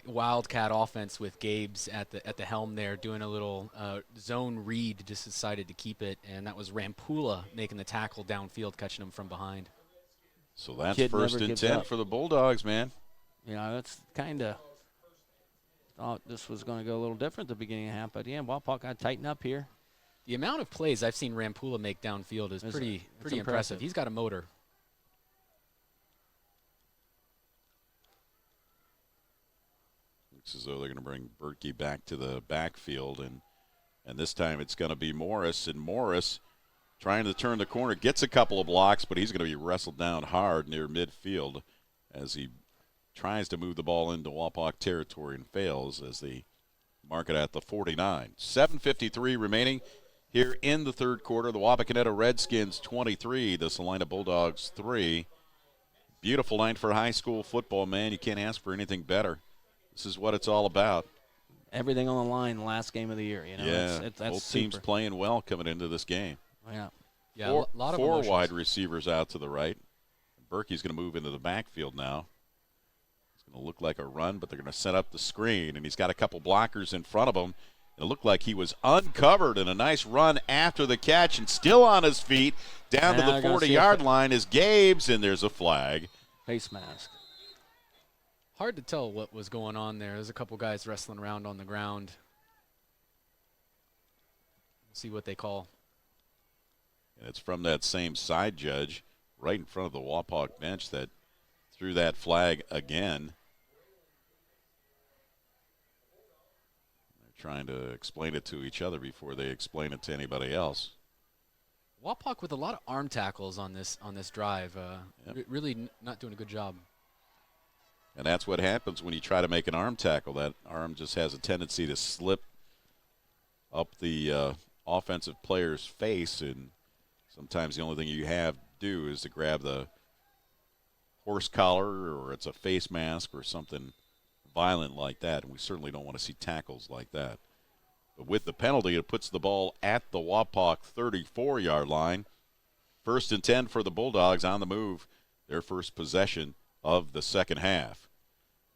Wildcat offense with Gabes at the helm there, doing a little zone read, just decided to keep it. And that was Rampula making the tackle downfield, catching him from behind. So that's 1st and 10 for the Bulldogs, man. Yeah, that's kind of – thought this was going to go a little different at the beginning of the half, but yeah, Wapak got to tighten up here. The amount of plays I've seen Rampula make downfield is pretty impressive. He's got a motor. Looks as though they're going to bring Berkey back to the backfield, and this time it's going to be Morris. And Morris, trying to turn the corner, gets a couple of blocks, but he's going to be wrestled down hard near midfield as he tries to move the ball into Wapak territory and fails as they mark it at the 49. 7:53 remaining here in the third quarter. The Wapakoneta Redskins 23, the Celina Bulldogs 3. Beautiful night for high school football, man. You can't ask for anything better. This is what it's all about. Everything on the line, last game of the year. You know, yeah, that's both super. teams playing well coming into this game. Yeah. Yeah, Four, a lot of four emotions. wide receivers out to the right. Berkey's going to move into the backfield now. It's going to look like a run, but they're going to set up the screen, and he's got a couple blockers in front of him. It looked like he was uncovered in a nice run after the catch and still on his feet down to the 40-yard line is Gabes, and there's a flag. Face mask. Hard to tell what was going on there. There's a couple guys wrestling around on the ground. We'll see what they call. And it's from that same side judge right in front of the Wapak bench that threw that flag again. They're trying to explain it to each other before they explain it to anybody else. Wapak with a lot of arm tackles on this drive. Really not doing a good job. And that's what happens when you try to make an arm tackle. That arm just has a tendency to slip up the offensive player's face, and sometimes the only thing you have to do is to grab the horse collar, or it's a face mask or something violent like that, and we certainly don't want to see tackles like that. But with the penalty, it puts the ball at the Wapak 34-yard line. 1st and 10 for the Bulldogs on the move, their first possession of the second half.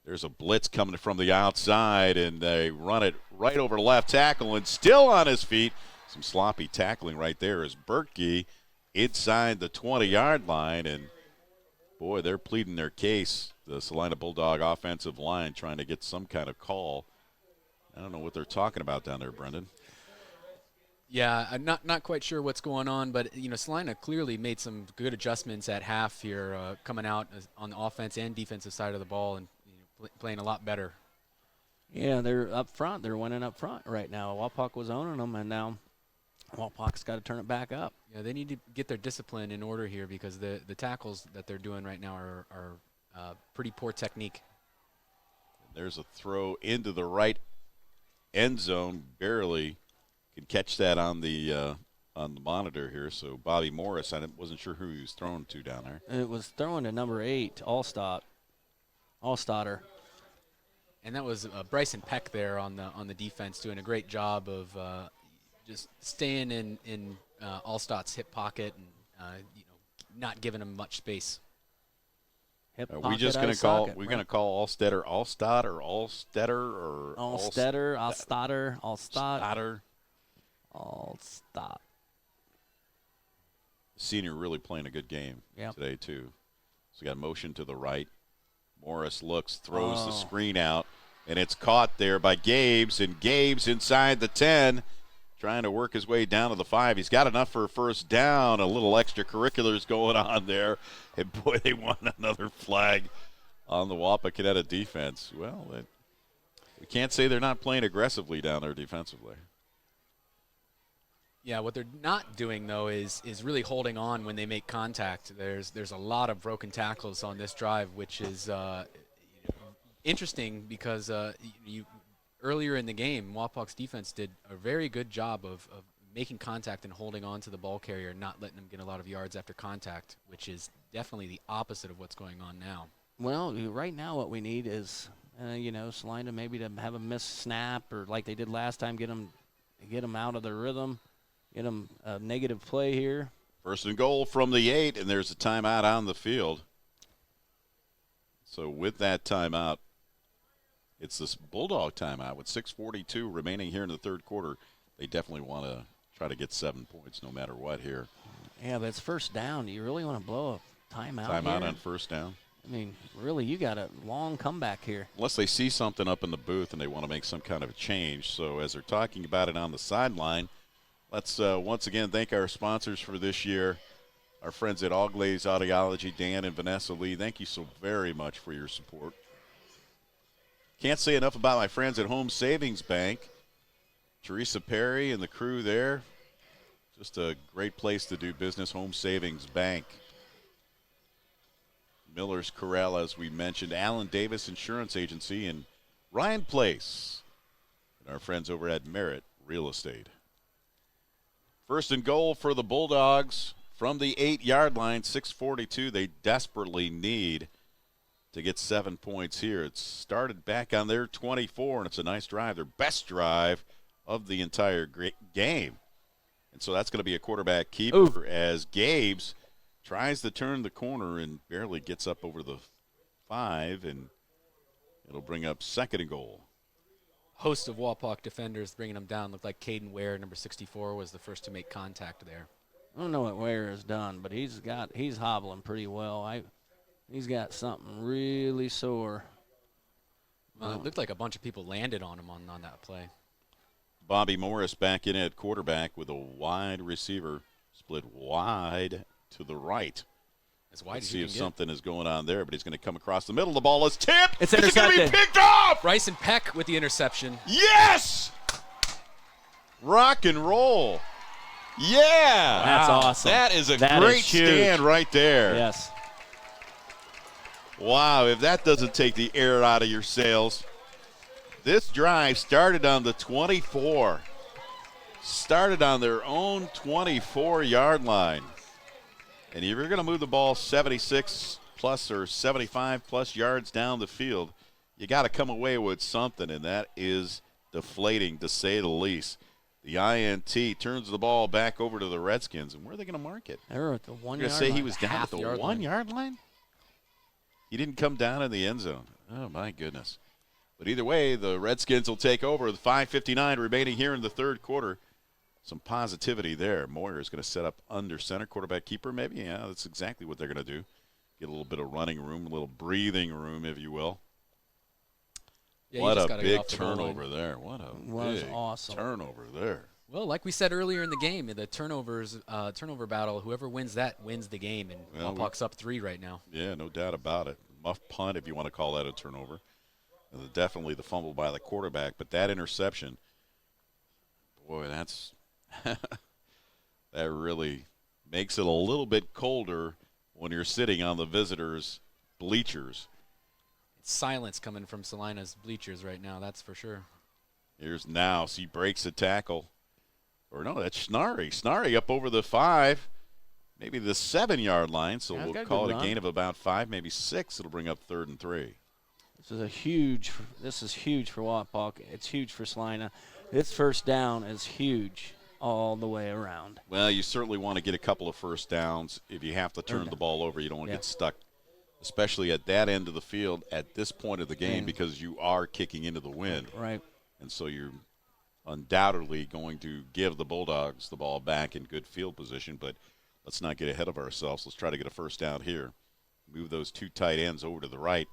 There's a blitz coming from the outside, and they run it right over left tackle, and still on his feet. Some sloppy tackling right there as Berkey inside the 20-yard line, and boy, they're pleading their case, the Celina Bulldog offensive line, trying to get some kind of call. I don't know what they're talking about down there, Brendan. Yeah, I'm not quite sure what's going on, but Celina clearly made some good adjustments at half here, coming out on the offense and defensive side of the ball, and playing a lot better. Yeah, they're up front. They're winning up front right now. Wapak was owning them, and now Wapak's got to turn it back up. Yeah, they need to get their discipline in order here, because the tackles that they're doing right now are pretty poor technique. There's a throw into the right end zone, barely can catch that on the monitor here. So Bobby Morris, I wasn't sure who he was throwing to down there. It was throwing to number 8, Allstotter. And that was Bryson Peck there on the defense, doing a great job of just staying in Allstott's hip pocket and not giving him much space. Are we just going to call? We're going to call Allstetter Allstott or Allstetter or Allstetter, Allstotter, Allstott. Senior really playing a good game today too. So got motion to the right. Morris looks, throws the screen out, and it's caught there by Gabes, and Gabes inside the 10, trying to work his way down to the 5. He's got enough for a first down. A little extracurriculars going on there, and boy, they want another flag on the Wapakoneta defense. Well, we can't say they're not playing aggressively down there defensively. Yeah, what they're not doing, though, is really holding on when they make contact. There's a lot of broken tackles on this drive, which is interesting because earlier in the game, Wapak's defense did a very good job of making contact and holding on to the ball carrier, not letting them get a lot of yards after contact, which is definitely the opposite of what's going on now. Well, right now what we need is, Celina maybe to have a missed snap, or like they did last time, get them out of their rhythm. Get them a negative play here. 1st and goal from the 8, and there's a timeout on the field. So with that timeout, it's this Bulldog timeout with 6:42 remaining here in the third quarter. They definitely want to try to get 7 points no matter what here. Yeah, but it's first down. Do you really want to blow a timeout Timeout here? on first down. I mean, really, you got a long comeback here. Unless they see something up in the booth and they want to make some kind of a change. So as they're talking about it on the sideline, let's once again thank our sponsors for this year, our friends at All Glaze Audiology, Dan and Vanessa Lee. Thank you so very much for your support. Can't say enough about my friends at Home Savings Bank. Teresa Perry and the crew there. Just a great place to do business, Home Savings Bank. Miller's Corral, as we mentioned, Allen Davis Insurance Agency, and Ryan Place, and our friends over at Merritt Real Estate. First and goal for the Bulldogs from the 8-yard line, 6:42. They desperately need to get 7 points here. It started back on their 24, and it's a nice drive, their best drive of the entire game. And so that's going to be a quarterback keeper as Gabes tries to turn the corner and barely gets up over the 5, and it'll bring up second and goal. Host of Wapak defenders bringing him down. Looked like Caden Ware, number 64, was the first to make contact there. I don't know what Ware has done, but he's hobbling pretty well. He's got something really sore. It looked like a bunch of people landed on him on that play. Bobby Morris back in at quarterback with a wide receiver split wide to the right. As wide Let's as see you if can something is going on there, but he's going to come across the middle. The ball is tipped. It's Is it going to be intercepted. picked off? Bryson Peck with the interception. Yes! Rock and roll. Yeah. That's awesome. That is a That great is huge. stand right there. Yes. Wow, if that doesn't take the air out of your sails. This drive started on the 24. Started on their own 24-yard line. And if you're going to move the ball 76 plus or 75 plus yards down the field, you got to come away with something, and that is deflating, to say the least. The INT turns the ball back over to the Redskins, and where are they going to mark it? They're at the 1 You're yard going to say line. he was down at the Half-yard 1 yard line? He didn't come down in the end zone. Oh, my goodness. But either way, the Redskins will take over with 5:59 remaining here in the third quarter. Some positivity there. Moyer is going to set up under center, quarterback keeper maybe. Yeah, that's exactly what they're going to do. Get a little bit of running room, a little breathing room, if you will. Yeah, What you just a gotta get big off the goal line. turnover there. What a Was big awesome. turnover there. Well, like we said earlier in the game, the turnover battle, whoever wins that wins the game, and Well, Wapak's up 3 right now. Yeah, no doubt about it. Muff punt, if you want to call that a turnover. Definitely the fumble by the quarterback, but that interception, boy, that's that really makes it a little bit colder when you're sitting on the visitors' bleachers. It's silence coming from Celina's bleachers right now, that's for sure. Here's Nouse. He breaks a tackle. Or no, that's Schnarry. Schnarry up over the 5, maybe the 7-yard line, so Yeah, we'll got a call good it a run. gain of about 5, maybe 6. It'll bring up 3rd and 3. This is huge for Wapak. It's huge for Celina. This first down is huge all the way around. Well, you certainly want to get a couple of first downs. If you have to turn the ball over, you don't want to Yeah. get stuck, especially at that end of the field at this point of the game, because you are kicking into the wind. Right. And so you're undoubtedly going to give the Bulldogs the ball back in good field position, but let's not get ahead of ourselves. Let's try to get a first down here. Move those 2 tight ends over to the right.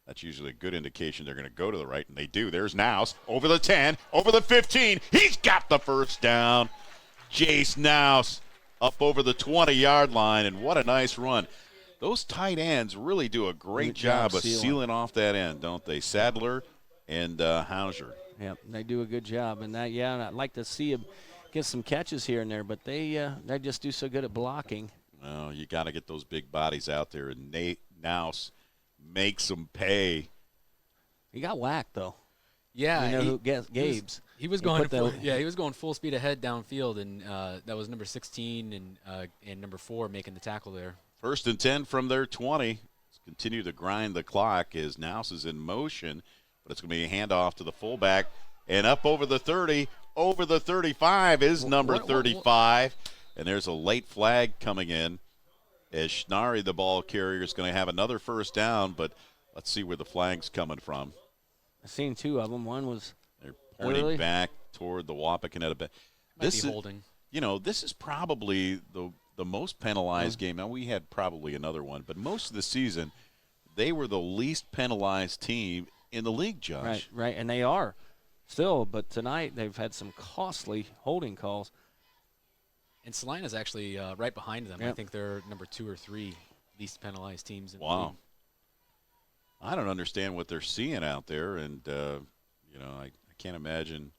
That's usually a good indication they're going to go to the right, and they do. There's Nouse over the 10, over the 15. He's got the first down. Jace Nouse up over the 20-yard line, and what a nice run. Those tight ends really do a great job of sealing off that end, don't they? Sadler and Hauser. Yep, they do a good job. And that, yeah, I'd like to see them get some catches here and there, but they just do so good at blocking. Well, you got to get those big bodies out there, and Nate Nouse makes them pay. He got whacked, though. Yeah, you know who Gabes. He was going he was going full speed ahead downfield, and that was number 16 and number 4 making the tackle there. 1st and 10 from their 20. Let's continue to grind the clock as Nouse is in motion, but it's going to be a handoff to the fullback, and up over the 30, over the 35 is number 35, and there's a late flag coming in as Schnarry, the ball carrier, is going to have another first down, but let's see where the flag's coming from. I've seen 2 of them. One was they're pointing back toward the Wapakoneta. This is holding. You know, this is probably the most penalized game. Now, we had probably another one, but most of the season, they were the least penalized team in the league, Josh. Right, and they are still, but tonight they've had some costly holding calls. And Celina's actually right behind them. Yep. I think they're number 2 or 3 least penalized teams in the Wow. league. I don't understand what they're seeing out there, and I can't imagine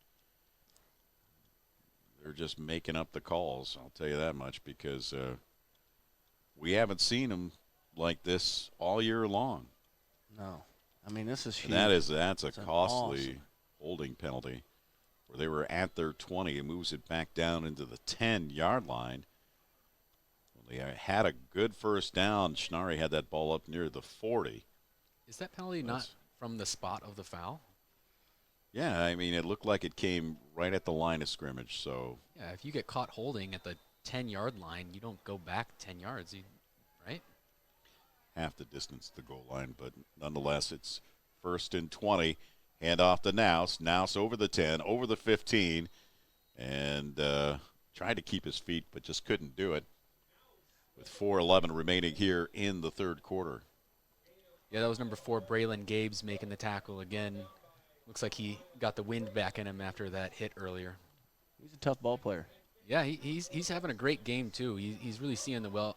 they're just making up the calls. I'll tell you that much, because we haven't seen them like this all year long. No, I mean, this is huge. And that's a costly awesome holding penalty, where they were at their 20. It moves it back down into the 10-yard line. They had a good first down. Schnarre had that ball up near the 40. Is that penalty not from the spot of the foul? Yeah, I mean, it looked like it came right at the line of scrimmage. So yeah, if you get caught holding at the 10-yard line, you don't go back 10 yards, right? Half the distance to the goal line, but nonetheless, it's 1st and 20. Hand off to Nouse. Nouse over the 10, over the 15, and tried to keep his feet, but just couldn't do it. With 4:11 remaining here in the third quarter. Yeah, that was number 4, Braylon Gabes, making the tackle again. Looks like he got the wind back in him after that hit earlier. He's a tough ball player. Yeah, he's having a great game too. He's really seeing the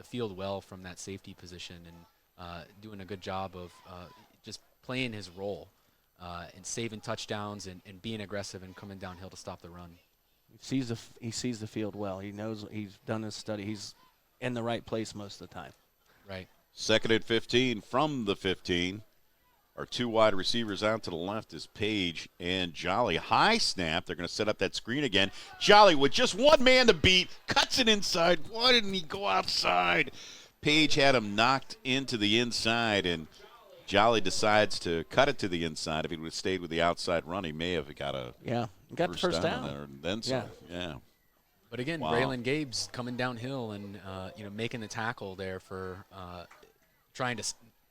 field well from that safety position, and doing a good job of just playing his role and saving touchdowns and being aggressive and coming downhill to stop the run. He sees the field well. He knows, he's done his study. He's in the right place most of the time. Right. 2nd and 15 from the 15. Our 2 wide receivers out to the left is Page and Jolly. High snap. They're going to set up that screen again. Jolly with just one man to beat. Cuts it inside. Why didn't he go outside? Page had him knocked into the inside, and Jolly decides to cut it to the inside. If he would have stayed with the outside run, he may have got a first down. there, then some. Yeah. But again, Wow. Braylon Gabes coming downhill and making the tackle there for trying to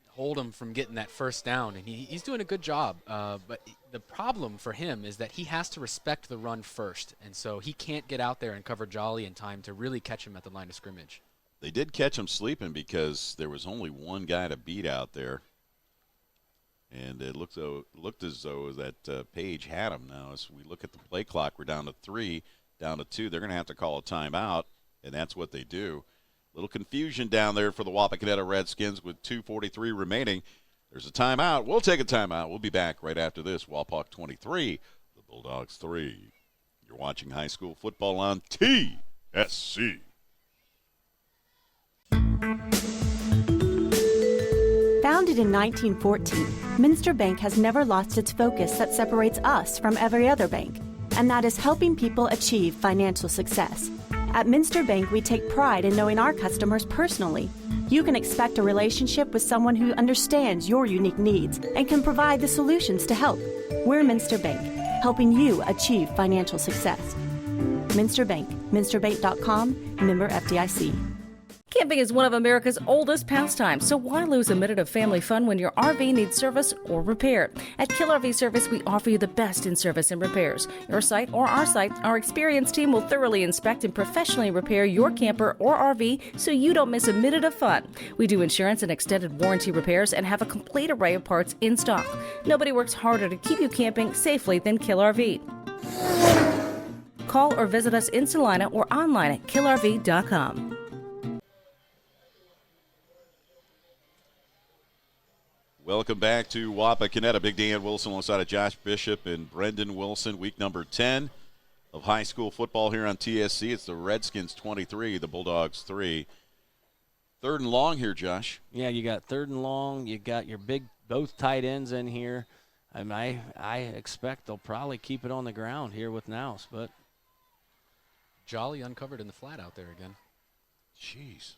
hold him from getting that first down, and he's doing a good job. But the problem for him is that he has to respect the run first, and so he can't get out there and cover Jolly in time to really catch him at the line of scrimmage. They did catch him sleeping because there was only one guy to beat out there. And it looked as though that Page had him. Now, as we look at the play clock, we're down to 3, down to 2. They're going to have to call a timeout, and that's what they do. Little confusion down there for the Wapakoneta Redskins with 2:43 remaining. There's a timeout. We'll take a timeout. We'll be back right after this. Wapak 23, the Bulldogs 3. You're watching high school football on TSC. Founded in 1914, Minster Bank has never lost its focus that separates us from every other bank, and that is helping people achieve financial success. At Minster Bank, we take pride in knowing our customers personally. You can expect a relationship with someone who understands your unique needs and can provide the solutions to help. We're Minster Bank, helping you achieve financial success. Minster Bank, minsterbank.com, member FDIC. Camping is one of America's oldest pastimes, so why lose a minute of family fun when your RV needs service or repair? At Kill RV Service, we offer you the best in service and repairs. Your site or our site, our experienced team will thoroughly inspect and professionally repair your camper or RV so you don't miss a minute of fun. We do insurance and extended warranty repairs and have a complete array of parts in stock. Nobody works harder to keep you camping safely than Kill RV. Call or visit us in Celina or online at killrv.com. Welcome back to Wapakoneta. Big Dan Wilson alongside of Josh Bishop and Brendan Wilson. Week number 10 of high school football here on TSC. It's the Redskins 23, the Bulldogs 3. 3rd and long here, Josh. Yeah, you got 3rd and long. You got your both tight ends in here. I expect they'll probably keep it on the ground here with Nouse, but Jolly uncovered in the flat out there again. Jeez.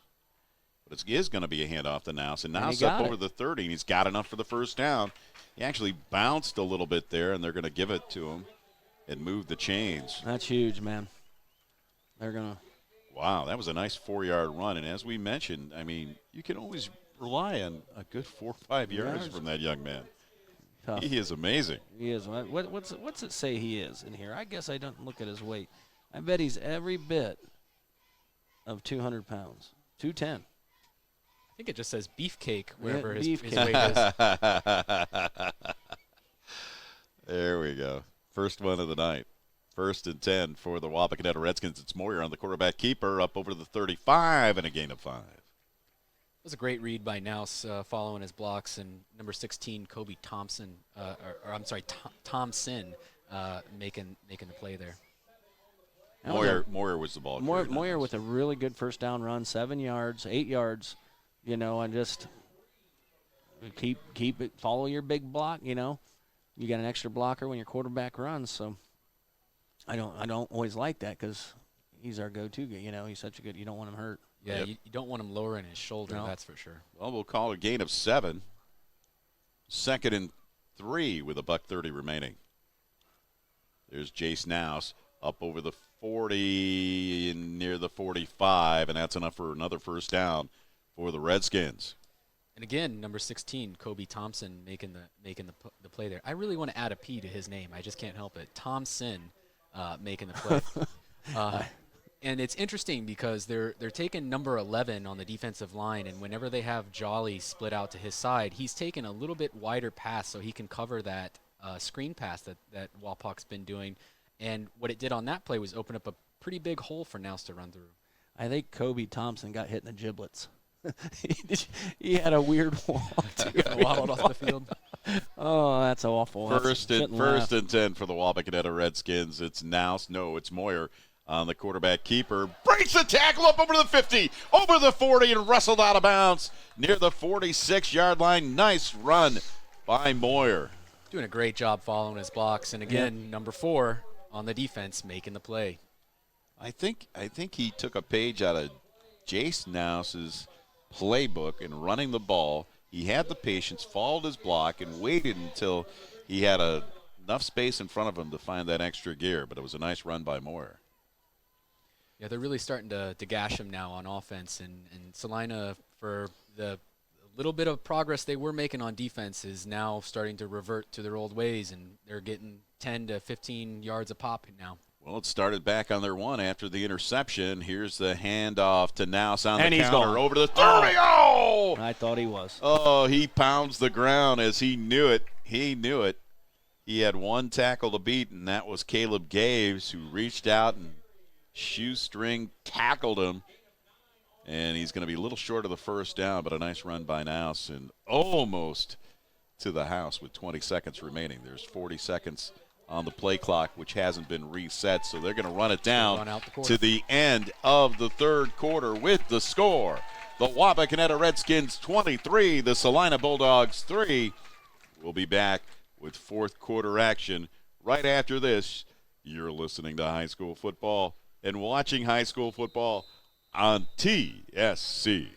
But it is going to be a handoff to Nouse. And Nouse up over the 30, and he's got enough for the first down. He actually bounced a little bit there, and they're going to give it to him and move the chains. That's huge, man. They're going to. Wow, that was a nice 4-yard run. And as we mentioned, I mean, you can always rely on a good 4 or 5 yards from that young man. Tough. He is amazing. He is. What's it say he is in here? I guess I don't look at his weight. I bet he's every bit of 200 pounds. 210. I think it just says beefcake wherever his weight is. There we go. First one of the night. 1st and 10 for the Wapakoneta Redskins. It's Moyer on the quarterback keeper, up over the 35 and a gain of 5. was a great read by Nouse following his blocks, and number 16, Kobe Thompson, Thompson, making the play there. Moyer was the ball carrier. Moyer with a really good first down run, 7 yards, 8 yards, and just keep it, follow your big block, You got an extra blocker when your quarterback runs, so I don't always like that because he's our go-to guy, he's such a good, you don't want him hurt. Yeah, you don't want him lowering his shoulder, that's for sure. Well, we'll call a gain of 7. 2nd and 3 with $1:30 remaining. There's Jace Nouse up over the 40 and near the 45, and that's enough for another first down for the Redskins. And again, number 16, Kobe Thompson making the play there. I really want to add a P to his name. I just can't help it. Thompson making the play. And it's interesting because they're taking number 11 on the defensive line, and whenever they have Jolly split out to his side, he's taking a little bit wider pass so he can cover that screen pass that Wapak's been doing. And what it did on that play was open up a pretty big hole for Nouse to run through. I think Kobe Thompson got hit in the giblets. He had a weird walk. Waddled off the field. Oh, that's awful. First and 10 for the Wapakoneta Redskins. It's Nouse. No, it's Moyer on the quarterback keeper. Breaks the tackle up over the 50, over the 40, and wrestled out of bounds near the 46-yard line. Nice run by Moyer. Doing a great job following his blocks. And again, number 4 on the defense making the play. I think he took a page out of Jace Nouse's playbook and running the ball. He had the patience, followed his block, and waited until he had enough space in front of him to find that extra gear. But it was a nice run by Moyer. Yeah, they're really starting to gash him now on offense. And Celina, for the little bit of progress they were making on defense, is now starting to revert to their old ways, and they're getting 10 to 15 yards a pop now. Well, it started back on their one after the interception. Here's the handoff to Nouse on the counter. Gone. Over to the 30. Oh! I thought he was. Oh, he pounds the ground as he knew it. He knew it. He had one tackle to beat, and that was Caleb Gaves, who reached out and shoestring tackled him. And he's going to be a little short of the first down, but a nice run by Nouse and almost to the house with 20 seconds remaining. There's 40 seconds on the play clock, which hasn't been reset, so they're going to run it down to the end of the third quarter with the score. The Wapakoneta Redskins 23, the Celina Bulldogs 3. We'll be back with fourth quarter action right after this. You're listening to high school football and watching high school football on TSC.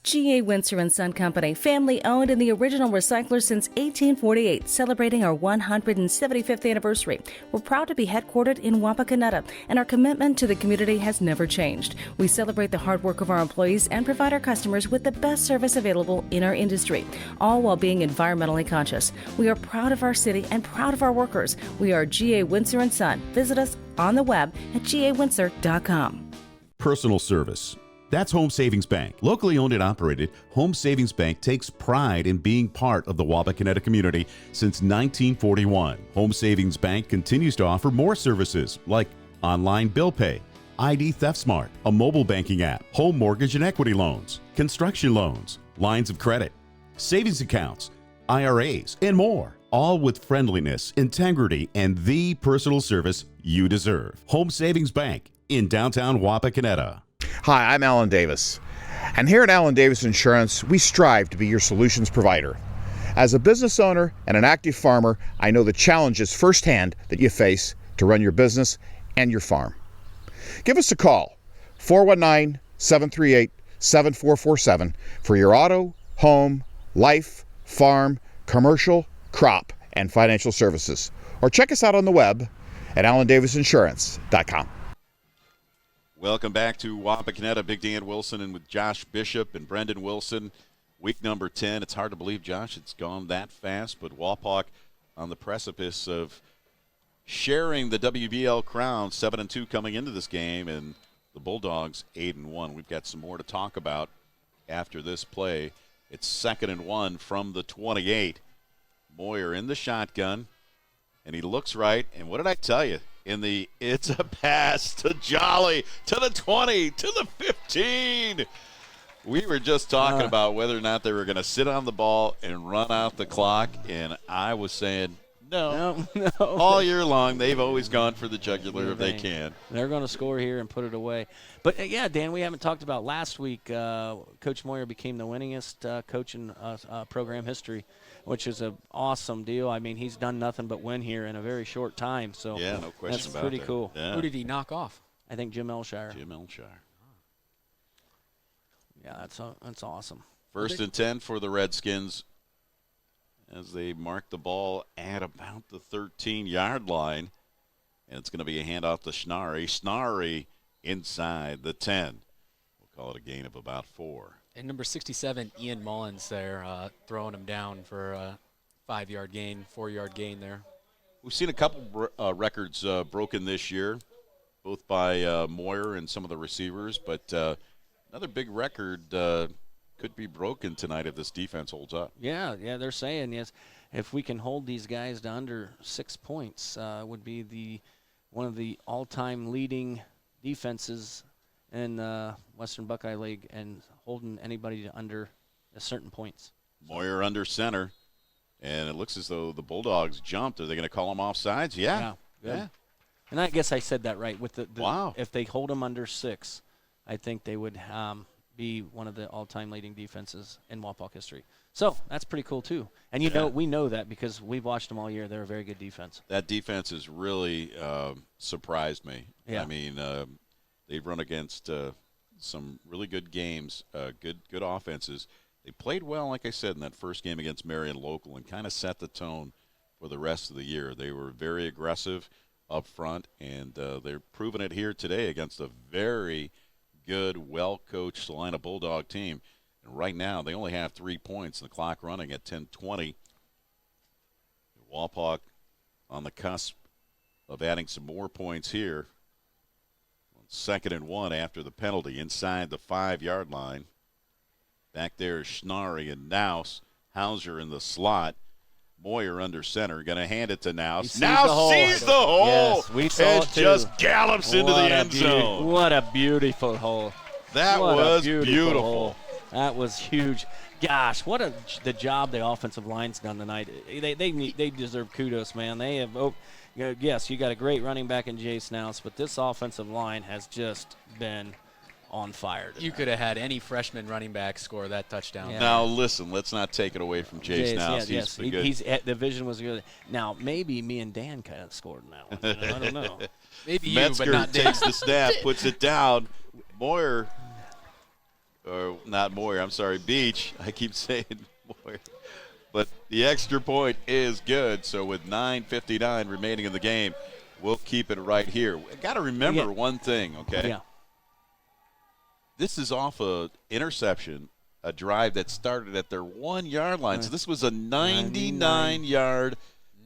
G.A. Windsor & Son Company, family owned and the original recycler since 1848, celebrating our 175th anniversary. We're proud to be headquartered in Wapakoneta, and our commitment to the community has never changed. We celebrate the hard work of our employees and provide our customers with the best service available in our industry, all while being environmentally conscious. We are proud of our city and proud of our workers. We are G.A. Windsor & Son. Visit us on the web at gawindsor.com. Personal service. That's Home Savings Bank. Locally owned and operated, Home Savings Bank takes pride in being part of the Wapakoneta community since 1941. Home Savings Bank continues to offer more services like online bill pay, ID Theft Smart, a mobile banking app, home mortgage and equity loans, construction loans, lines of credit, savings accounts, IRAs, and more. All with friendliness, integrity, and the personal service you deserve. Home Savings Bank in downtown Wapakoneta. Hi, I'm Alan Davis. And here at Alan Davis Insurance, we strive to be your solutions provider. As a business owner and an active farmer, I know the challenges firsthand that you face to run your business and your farm. Give us a call, 419-738-7447 for your auto, home, life, farm, commercial, crop, and financial services. Or check us out on the web at alandavisinsurance.com. Welcome back to Wapakoneta. Big Dan Wilson and with Josh Bishop and Brendan Wilson. Week number 10. It's hard to believe, Josh, it's gone that fast, but Wapak on the precipice of sharing the WBL crown, 7-2 coming into this game, and the Bulldogs 8-1. We've got some more to talk about after this play. It's 2nd and 1 from the 28. Moyer in the shotgun, and he looks right, and what did I tell you? It's a pass to Jolly, to the 20, to the 15. We were just talking about whether or not they were going to sit on the ball and run out the clock, and I was saying no. All year long, they've always gone for the jugular if they can. They're going to score here and put it away. But, yeah, Dan, we haven't talked about last week. Coach Moyer became the winningest coach in program history, which is an awesome deal. I mean, he's done nothing but win here in a very short time. So yeah, no question that's about pretty that. cool. Yeah. Who did he knock off? I think Jim Elshire. Yeah, that's awesome. First and 10 for the Redskins as they mark the ball at about the 13-yard line. And it's going to be a handoff to Schnarry. Schnarry inside the 10. We'll call it a gain of about 4. And number 67, Ian Mullins there, throwing him down for a 5-yard gain, 4-yard gain there. We've seen a couple records broken this year, both by Moyer and some of the receivers. But another big record could be broken tonight if this defense holds up. Yeah, they're saying, yes, if we can hold these guys to under 6 points, would be one of the all-time leading defenses in Western Buckeye League and holding anybody to under a certain points. Moyer under center, and it looks as though the Bulldogs jumped. Are they going to call them offsides? Yeah. And I guess I said that right. With the wow. If they hold them under 6, I think they would be one of the all-time leading defenses in Wapak history. So that's pretty cool too. And we know that because we've watched them all year. They're a very good defense. That defense has really surprised me. Yeah. I mean, they've run against some really good games, good offenses. They played well, like I said, in that first game against Marion Local and kind of set the tone for the rest of the year. They were very aggressive up front, and they're proving it here today against a very good, well-coached Celina Bulldog team. And right now, they only have 3 points, and the clock running at 10:20. Wapak on the cusp of adding some more points here. 2nd and 1 after the penalty inside the 5-yard line. Back there is Schnarry and Naus. Hauser in the slot. Moyer under center. Going to hand it to Naus. Naus sees the hole. Yes, we saw and it too. just gallops into the end zone. What a beautiful hole. That was beautiful. That was huge. Gosh, the job the offensive line's done tonight. They deserve kudos, man. They have. Yes, you got a great running back in Jay Snouse, but this offensive line has just been on fire tonight. You could have had any freshman running back score that touchdown. Yeah. Now listen, let's not take it away from Jay Snouse. Yes, the vision was good. Now maybe me and Dan kind of scored in that one. I don't know. Maybe you, Metzger but not Dan. takes the snap, puts it down. Moyer. Or not Moyer, I'm sorry, Beach. I keep saying Moyer. But the extra point is good. So with 9:59 remaining in the game, we'll keep it right here. Got to remember one thing, okay? Yeah. This is off a interception, a drive that started at their 1-yard line. So this was a 99-yard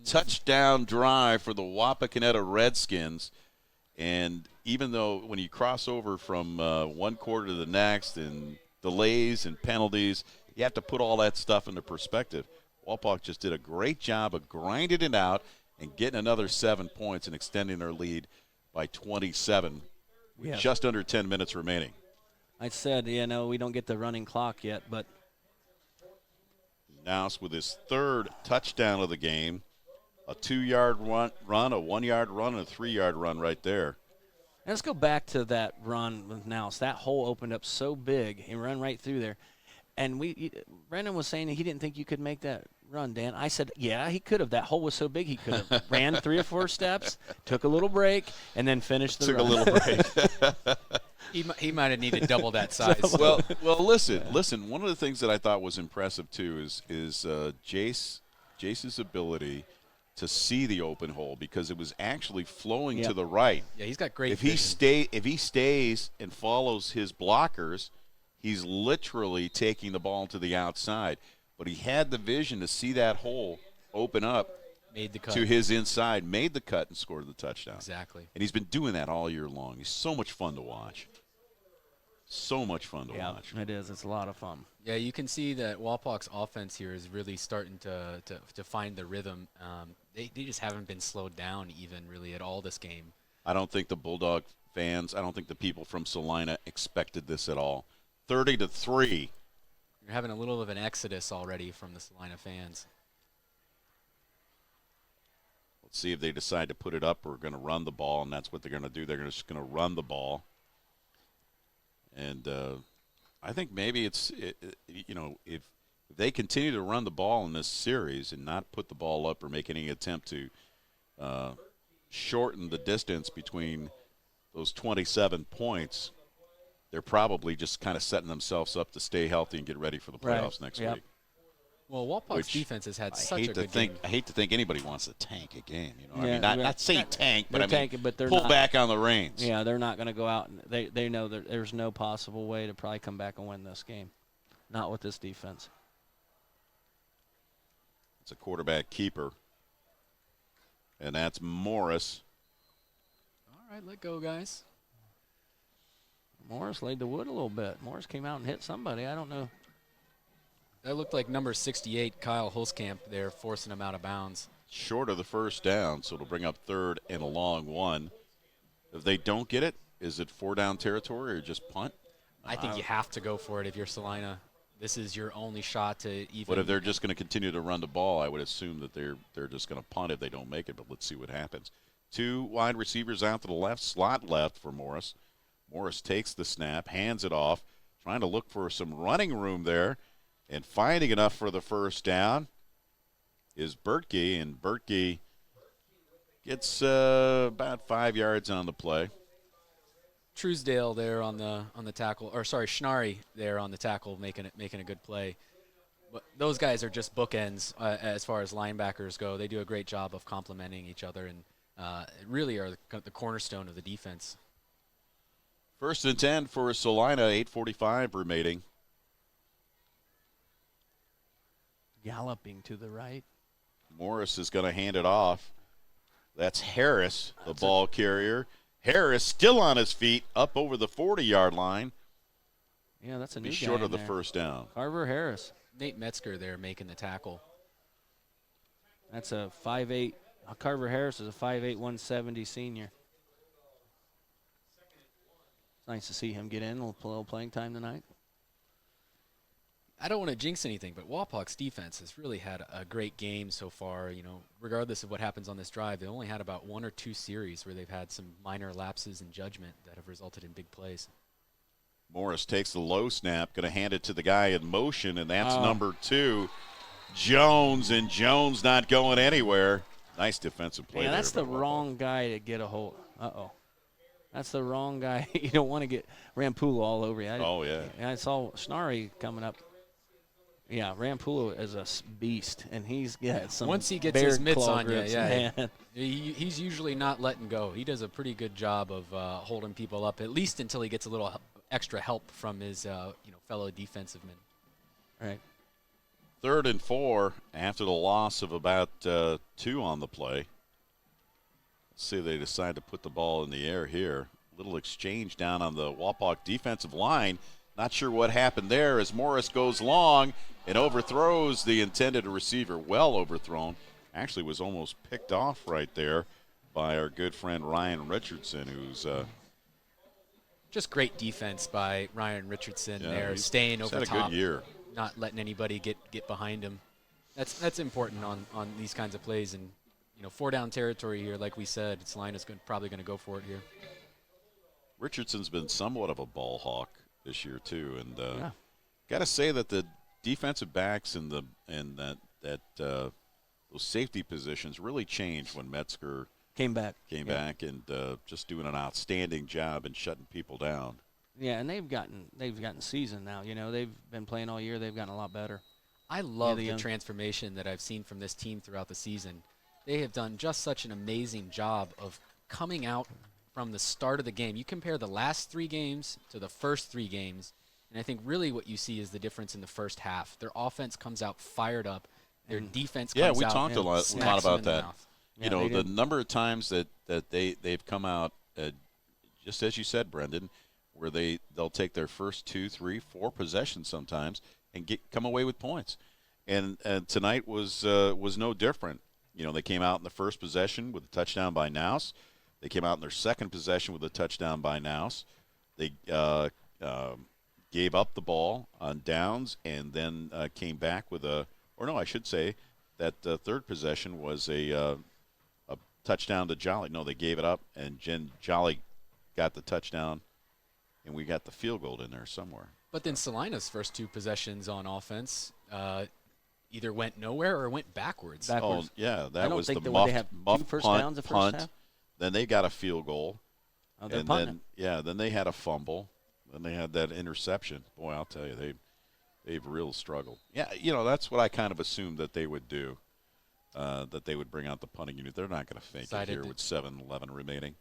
touchdown drive for the Wapakoneta Redskins. And even though when you cross over from one quarter to the next and delays and penalties, you have to put all that stuff into perspective. Wapak just did a great job of grinding it out and getting another 7 points and extending their lead by 27 with just under 10 minutes remaining. I said, we don't get the running clock yet, but. Naus with his 3rd touchdown of the game. A 2-yard run, a 1-yard run, and a 3-yard run right there. And let's go back to that run with Naus. That hole opened up so big. He ran right through there. And Brendan was saying he didn't think you could make that run, Dan. I said, yeah, he could have. That hole was so big he could have. Ran 3 or 4 steps, took a little break, and then finished the run. Took a little break. He might have needed double that size. Well, listen. One of the things that I thought was impressive, too, is Jace's ability to see the open hole because it was actually flowing to the right. Yeah, he's got great If vision. he stays and follows his blockers, he's literally taking the ball to the outside. But he had the vision to see that hole open up Made the cut. to his inside, made the cut, and scored the touchdown. Exactly. And he's been doing that all year long. He's so much fun to watch. So much fun to watch. It is. It's a lot of fun. Yeah, you can see that Wapak's offense here is really starting to find the rhythm. They just haven't been slowed down even really at all this game. I don't think the Bulldog fans, I don't think the people from Celina expected this at all. 30-3. You're having a little of an exodus already from the Celina fans. Let's see if they decide to put it up or going to run the ball, and that's what they're going to do. They're just going to run the ball. And I think maybe if they continue to run the ball in this series and not put the ball up or make any attempt to shorten the distance between those 27 points, they're probably just kind of setting themselves up to stay healthy and get ready for the playoffs next week. Well, Wapak's defense has had such a good game. I hate to think anybody wants to tank a game. I mean, Yeah, not say tank, but I mean tanking, but they're pull not, back on the reins. Yeah, they're not going to go out. And they know that there's no possible way to probably come back and win this game. Not with this defense. It's a quarterback keeper, and that's Morris. All right, let go, guys. Morris laid the wood a little bit. Morris came out and hit somebody. I don't know. That looked like number 68, Kyle Hulskamp there, forcing him out of bounds. Short of the first down, so it'll bring up third and a long one. If they don't get it, is it 4-down territory or just punt? I think you have to go for it if you're Celina. This is your only shot to even. But if they're just going to continue to run the ball, I would assume that they're just going to punt if they don't make it, but let's see what happens. 2 wide receivers out to the left, slot left for Morris. Morris takes the snap, hands it off, trying to look for some running room there, and finding enough for the first down is Bertke, and Bertke gets about 5 yards on the play. Truesdale there on the tackle, or sorry, Schnarry there on the tackle, making a good play. But those guys are just bookends as far as linebackers go. They do a great job of complementing each other, and really are the cornerstone of the defense. 1st and 10 for Celina, 8:45 remaining. Galloping to the right. Morris is going to hand it off. That's Harris, the ball carrier. Harris still on his feet, up over the 40-yard line. Yeah, that's a new guy guy short of in the there. first down. Carver Harris. Nate Metzger there making the tackle. That's a 5'8". Carver Harris is a 5'8", 170 senior. It's nice to see him get in. A little playing time tonight. I don't want to jinx anything, but Wapak's defense has really had a great game so far. Regardless of what happens on this drive, they only had about 1 or 2 series where they've had some minor lapses in judgment that have resulted in big plays. Morris takes the low snap, going to hand it to the guy in motion, and that's number 2, Jones, and Jones not going anywhere. Nice defensive play. Yeah, there that's the wrong guy to get a hold. That's the wrong guy. You don't want to get Rampulo all over you. I saw Schnarry coming up. Yeah, Rampulo is a beast, and he's got some. Once he gets his mitts on you, man. He's usually not letting go. He does a pretty good job of holding people up, at least until he gets a little extra help from his fellow defensive men. Right. 3rd and 4 after the loss of about 2 on the play. Let's see if they decide to put the ball in the air here. Little exchange down on the Wapak defensive line. Not sure what happened there as Morris goes long and overthrows the intended receiver. Well overthrown. Actually was almost picked off right there by our good friend Ryan Richardson, who's just great defense by Ryan Richardson there, he's staying over had top, a good year. Not letting anybody get behind him. That's important on these kinds of plays, and 4-down territory here, like we said. Celina's probably going to go for it here. Richardson's been somewhat of a ball hawk this year too, and got to say that the defensive backs and those safety positions really changed when Metzger came back and just doing an outstanding job in shutting people down. Yeah, and they've gotten seasoned now. They've been playing all year. They've gotten a lot better. I love the transformation that I've seen from this team throughout the season. They have done just such an amazing job of coming out from the start of the game. You compare the last 3 games to the first 3 games, and I think really what you see is the difference in the first half. Their offense comes out fired up. Their defense comes out. Yeah, we talked a lot about that. The number of times that they've come out, just as you said, Brendan, where they'll take their first 2, 3, 4 possessions sometimes and come away with points. And tonight was no different. They came out in the first possession with a touchdown by Naus. They came out in their second possession with a touchdown by Naus. They gave up the ball on downs and then came back with I should say that third possession was a touchdown to Jolly. No, they gave it up, and Jolly got the touchdown, and we got the field goal in there somewhere. But then Celina's first 2 possessions on offense either went nowhere or went backwards. Oh, yeah, that was the they have 2 first punt, downs the first punt. half? Then they got a field goal. Oh, they're and punting. then they had a fumble. Then they had that interception. Boy, I'll tell you, they've real struggled. Yeah, that's what I kind of assumed that they would do, that they would bring out the punting unit. They're not going to fake it here with 7:11 remaining.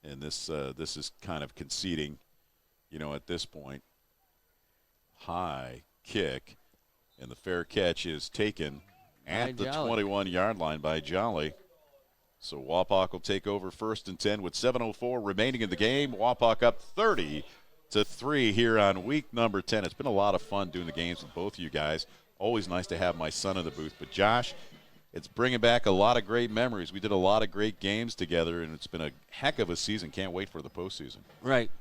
And this is kind of conceding, at this point. High kick, and the fair catch is taken at the 21-yard line by Jolly. So Wapak will take over 1st and 10 with 7:04 remaining in the game. Wapak up 30-3 here on week number 10. It's been a lot of fun doing the games with both of you guys. Always nice to have my son in the booth. But, Josh, it's bringing back a lot of great memories. We did a lot of great games together, and it's been a heck of a season. Can't wait for the postseason. Right.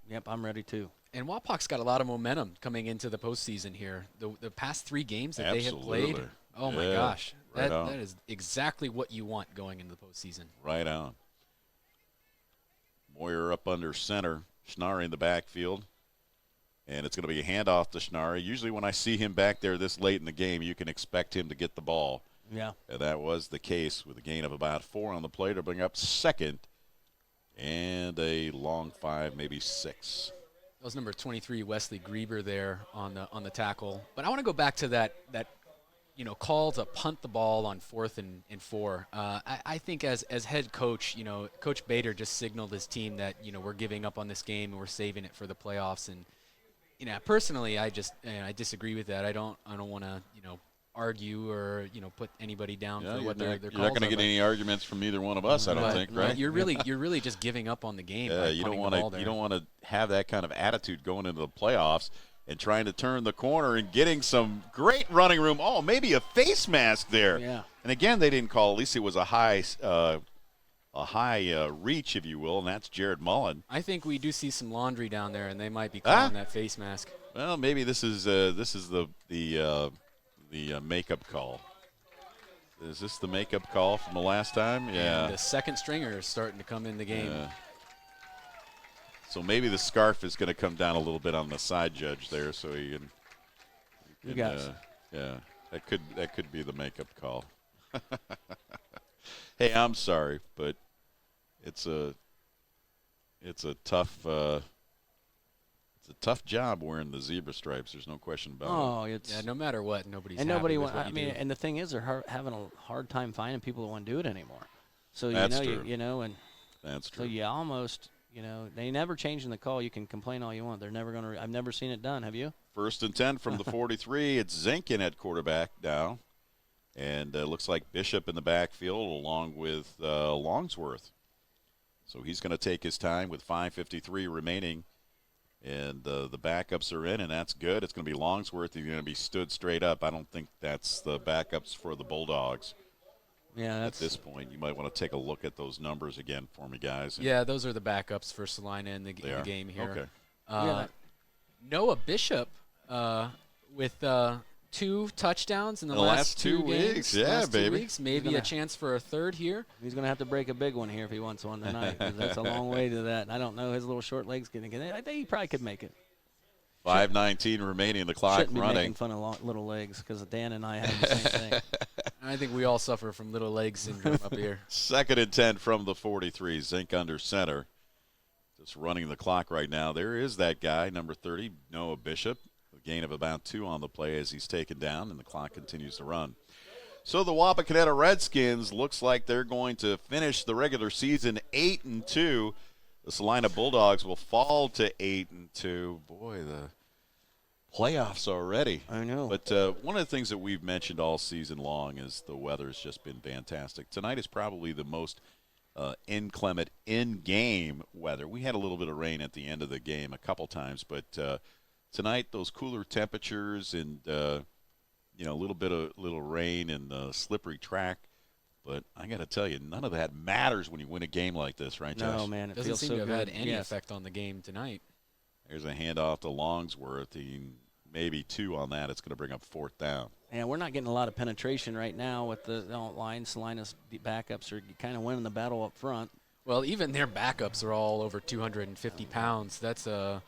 Yep, I'm ready too. And Wapak's got a lot of momentum coming into the postseason here. The past 3 games that they have played, oh my gosh, that is exactly what you want going into the postseason. Right on. Moyer up under center, Schnarr in the backfield, and it's going to be a handoff to Schnarr. Usually when I see him back there this late in the game, you can expect him to get the ball. Yeah. And that was the case with a gain of about 4 on the play to bring up 2nd and a long 5, maybe 6. That was number 23, Wesley Grieber, there on the tackle. But I want to go back to that call to punt the ball on 4th and 4. I think as head coach, Coach Bader just signaled his team that we're giving up on this game and we're saving it for the playoffs. And personally, I disagree with that. I don't want to argue or put anybody down for what their calls are. You're not going to get any arguments from either one of us, I don't think, right? You're really just giving up on the game. Yeah, you don't want to have that kind of attitude going into the playoffs and trying to turn the corner and getting some great running room. Oh, maybe a face mask there. Yeah. And again, they didn't call. At least it was a high reach, if you will, and that's Jared Mullen. I think we do see some laundry down there, and they might be calling that face mask. Well, maybe this is the makeup call. Is this the makeup call from the last time? Yeah. And the second stringer is starting to come in the game. Yeah. So maybe the scarf is going to come down a little bit on the side judge there, so you can yeah, that could be the makeup call. Hey, I'm sorry, but it's a tough job wearing the zebra stripes. There's no question about it. Oh, it's no matter what, nobody's and happy nobody with what I you mean, do. and the thing is, they're having a hard time finding people who want to do it anymore. So That's true. and that's true. So you almost, they never changing the call. You can complain all you want. They're never going to. I've never seen it done. Have you? 1st and 10 from the 43. It's Zinkin at quarterback now. And looks like Bishop in the backfield along with Longsworth. So he's going to take his time with 5:53 remaining. And the backups are in, and that's good. It's going to be Longsworth. He's going to be stood straight up. I don't think that's the backups for the Bulldogs. Yeah, at this point. You might want to take a look at those numbers again for me, guys. Yeah, those are the backups for Celina in the game here. Okay. Noah Bishop with 2 touchdowns in the last 2 weeks. games. Yeah, last baby. 2 weeks. Maybe a chance for a 3rd here. He's going to have to break a big one here if he wants one tonight. 'Cause that's a long way to that. I don't know. His little short legs can get it. I think he probably could make it. 5:19 remaining, the clock Shouldn't be running. making fun of little legs because Dan and I have the same thing. I think we all suffer from little leg syndrome up here. 2nd and 10 from the 43. Zink under center. Just running the clock right now. There is that guy, number 30, Noah Bishop. A gain of about 2 on the play as he's taken down, and the clock continues to run. So the Wapakoneta Redskins looks like they're going to finish the regular season 8-2. The Celina Bulldogs will fall to 8-2. Boy, the playoffs already. I know. But one of the things that we've mentioned all season long is the weather's just been fantastic. Tonight is probably the most inclement in-game weather. We had a little bit of rain at the end of the game a couple times, but tonight those cooler temperatures and a little rain and slippery track. But I got to tell you, none of that matters when you win a game like this, right, Josh? No, man. It doesn't feels seem so to have good. had any effect on the game tonight. There's a handoff to Longsworth. Maybe 2 on that. It's going to bring up 4th down. And we're not getting a lot of penetration right now with the line. Salina's backups are kind of winning the battle up front. Well, even their backups are all over 250 pounds. That's a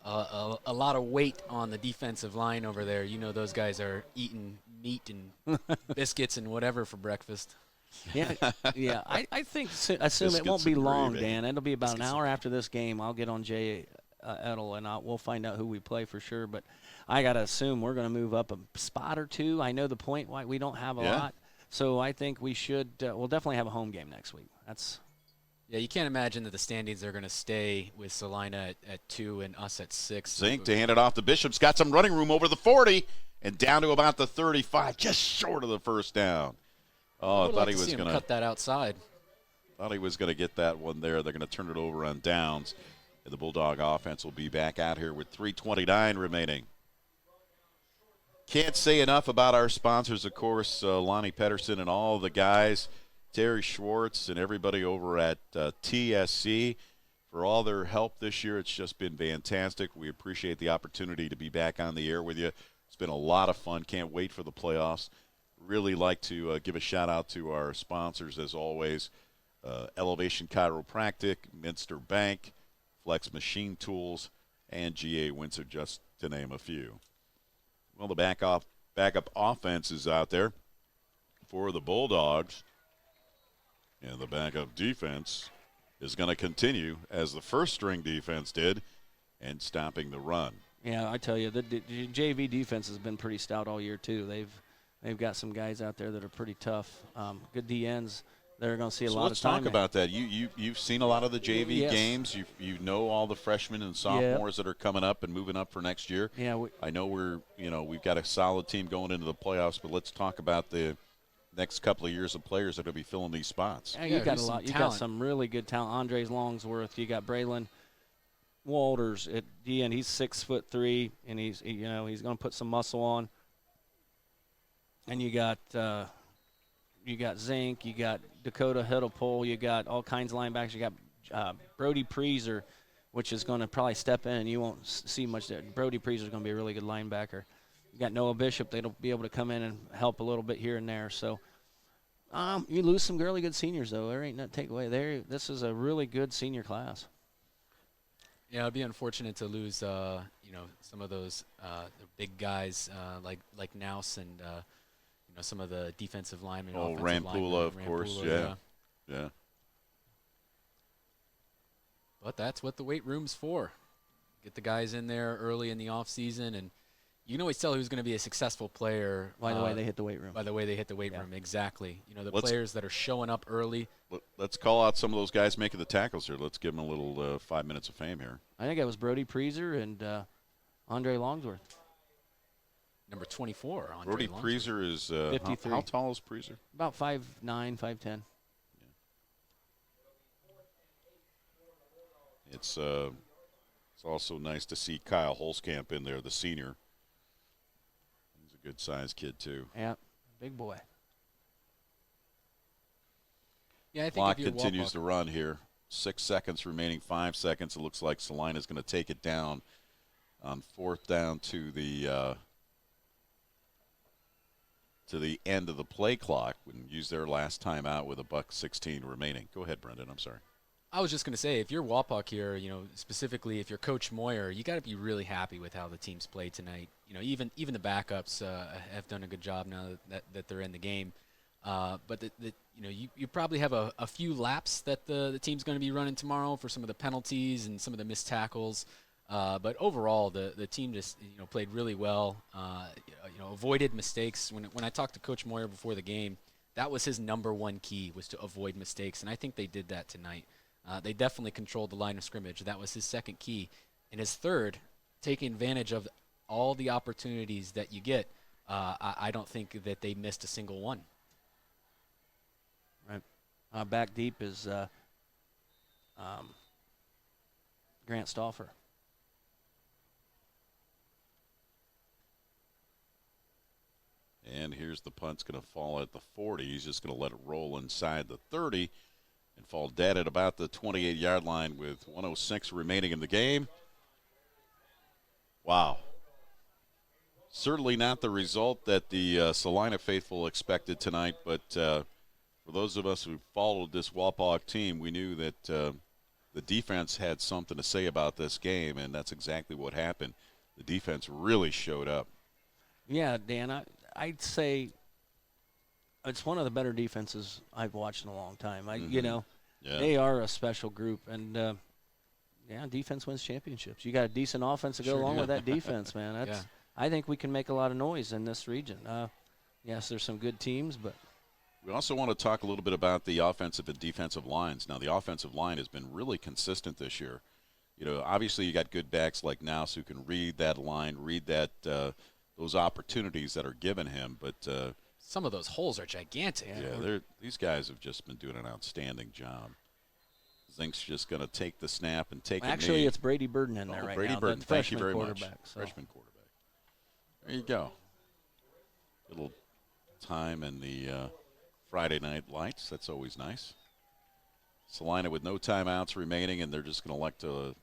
lot of weight on the defensive line over there. You know, those guys are eating meat and biscuits and whatever for breakfast. Yeah. I think assume it won't be long, Dan. It'll be about an hour after this game. I'll get on Jay Edel, and we'll find out who we play for sure. But I got to assume we're going to move up a spot or 2. I know the point why we don't have a lot. So I think we should we'll definitely have a home game next week. Yeah, you can't imagine that the standings are going to stay with Celina at 2 and us at 6. Zink to hand it off to Bishop's got some running room over the 40 and down to about the 35, just short of the first down. Oh, I thought he was going to cut that outside. Thought he was going to get that one there. They're going to turn it over on downs. And the Bulldog offense will be back out here with 3:29 remaining. Can't say enough about our sponsors, of course, Lonnie Pedersen and all the guys, Terry Schwartz and everybody over at TSC for all their help this year. It's just been fantastic. We appreciate the opportunity to be back on the air with you. It's been a lot of fun. Can't wait for the playoffs. Really like to give a shout-out to our sponsors, as always, Elevation Chiropractic, Minster Bank, Flex Machine Tools, and GA Windsor, just to name a few. Well, the backup offense is out there for the Bulldogs, and the backup defense is going to continue as the first-string defense did, and stopping the run. Yeah, I tell you, the JV defense has been pretty stout all year, too. They've got some guys out there that are pretty tough. Good DNs. They're going to see a lot of time. Let's talk about that. You've seen a lot of the JV games. You know all the freshmen and sophomores that are coming up and moving up for next year. Yeah, I know we've got a solid team going into the playoffs, but let's talk about the next couple of years of players that will be filling these spots. Yeah, you got a lot. You got some really good talent. Andres Longsworth. You got Braylon Walters at DN. He's 6'3", and he's going to put some muscle on. And you got Zink, you got Dakota Hiddlepole, you got all kinds of linebackers. You got Brody Preezer, which is going to probably step in, and you won't see much there. Brody Preezer is going to be a really good linebacker. You got Noah Bishop. They'll be able to come in and help a little bit here and there. So you lose some really good seniors, though. There ain't nothing to take away. This is a really good senior class. Yeah, it'd be unfortunate to lose, some of those the big guys like Nouse and some of the defensive linemen. Rampula, of course, yeah. But that's what the weight room's for. Get the guys in there early in the off season, and you can always tell who's going to be a successful player by the way they hit the weight room. By the way they hit the weight room, exactly. Players that are showing up early. Let's call out some of those guys making the tackles here. Let's give them a little 5 minutes of fame here. I think it was Brody Preezer and Andre Longsworth. Number 24, Andre Brody Longsworth. Preezer is 53. How tall is Preezer? About 5'9", 5'10". It's also nice to see Kyle Holzkamp in there, the senior. He's a good-sized kid, too. Yeah, big boy. Yeah, I think Clock continues to run here. 6 seconds remaining, 5 seconds. It looks like Celina's going to take it down on 4th down to the end of the play clock and use their last timeout with $1:16 remaining. Go ahead, Brendan. I'm sorry. I was just going to say, if you're Wapak here, specifically if you're Coach Moyer, you got to be really happy with how the team's played tonight. Even the backups have done a good job now that they're in the game. But you probably have a few laps that the team's going to be running tomorrow for some of the penalties and some of the missed tackles. But overall, the team just played really well. Avoided mistakes. When I talked to Coach Moyer before the game, that was his number one key, was to avoid mistakes, and I think they did that tonight. They definitely controlled the line of scrimmage. That was his second key, and his third, taking advantage of all the opportunities that you get. I don't think that they missed a single one. Right. Back deep is Grant Stauffer. And here's the punt's going to fall at the 40. He's just going to let it roll inside the 30 and fall dead at about the 28-yard line with 1:06 remaining in the game. Wow. Certainly not the result that the Celina faithful expected tonight, but for those of us who followed this Wapak team, we knew that the defense had something to say about this game, and that's exactly what happened. The defense really showed up. Yeah, Dan, I'd say it's one of the better defenses I've watched in a long time. They are a special group, and defense wins championships. You got a decent offense to go along with that defense, man. I think we can make a lot of noise in this region. Yes, there's some good teams, but we also want to talk a little bit about the offensive and defensive lines. Now, the offensive line has been really consistent this year. Obviously you got good backs like Naus who can read that line, read that those opportunities that are given him, but some of those holes are gigantic. Yeah, these guys have just been doing an outstanding job. Zink's just going to take the snap and take Actually, it's Brady Burden in there right Brady now. Burden, thank you very much. So. Freshman quarterback. There you go. Little time in the Friday night lights. That's always nice. Celina with no timeouts remaining, and they're just going to elect to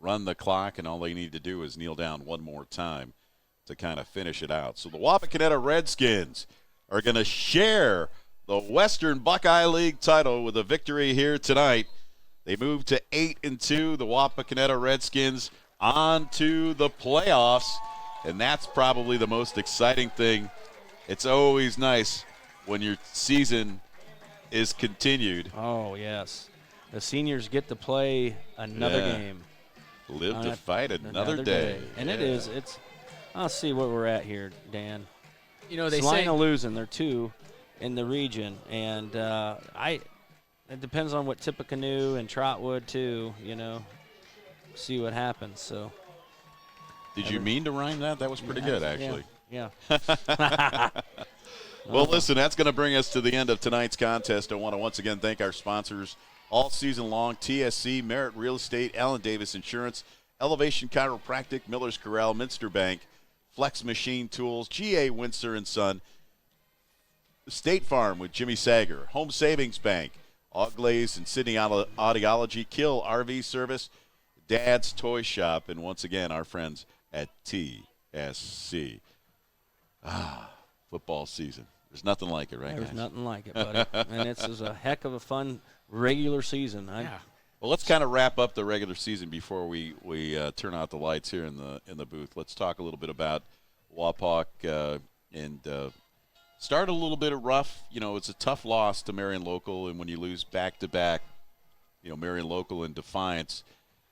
run the clock, and all they need to do is kneel down one more time to kind of finish it out. So the Wapakoneta Redskins are going to share the Western Buckeye League title with a victory here tonight. They move to 8-2. The Wapakoneta Redskins on to the playoffs, and that's probably the most exciting thing. It's always nice when your season is continued. Oh, yes. The seniors get to play another game. Live to fight another day. And I'll see where we're at here, Dan. They Celina losing. They're 2 in the region, and it depends on what Tippecanoe and Trotwood too. See what happens. So. Did you mean to rhyme that? That was pretty good, actually. Yeah. Well, listen, that's going to bring us to the end of tonight's contest. I want to once again thank our sponsors all season long: TSC, Merit Real Estate, Allen Davis Insurance, Elevation Chiropractic, Miller's Corral, Minster Bank, Flex Machine Tools, GA Windsor & Son, State Farm with Jimmy Sager, Home Savings Bank, Auglaze and Sydney Audiology, Kill RV Service, Dad's Toy Shop, and once again our friends at TSC. Football season. There's nothing like it, right, There's guys? nothing like it, buddy. And this is a heck of a fun regular season. Well, let's kind of wrap up the regular season before we turn out the lights here in the booth. Let's talk a little bit about Wapak and start a little bit of rough. It's a tough loss to Marion Local, and when you lose back-to-back, Marion Local and Defiance,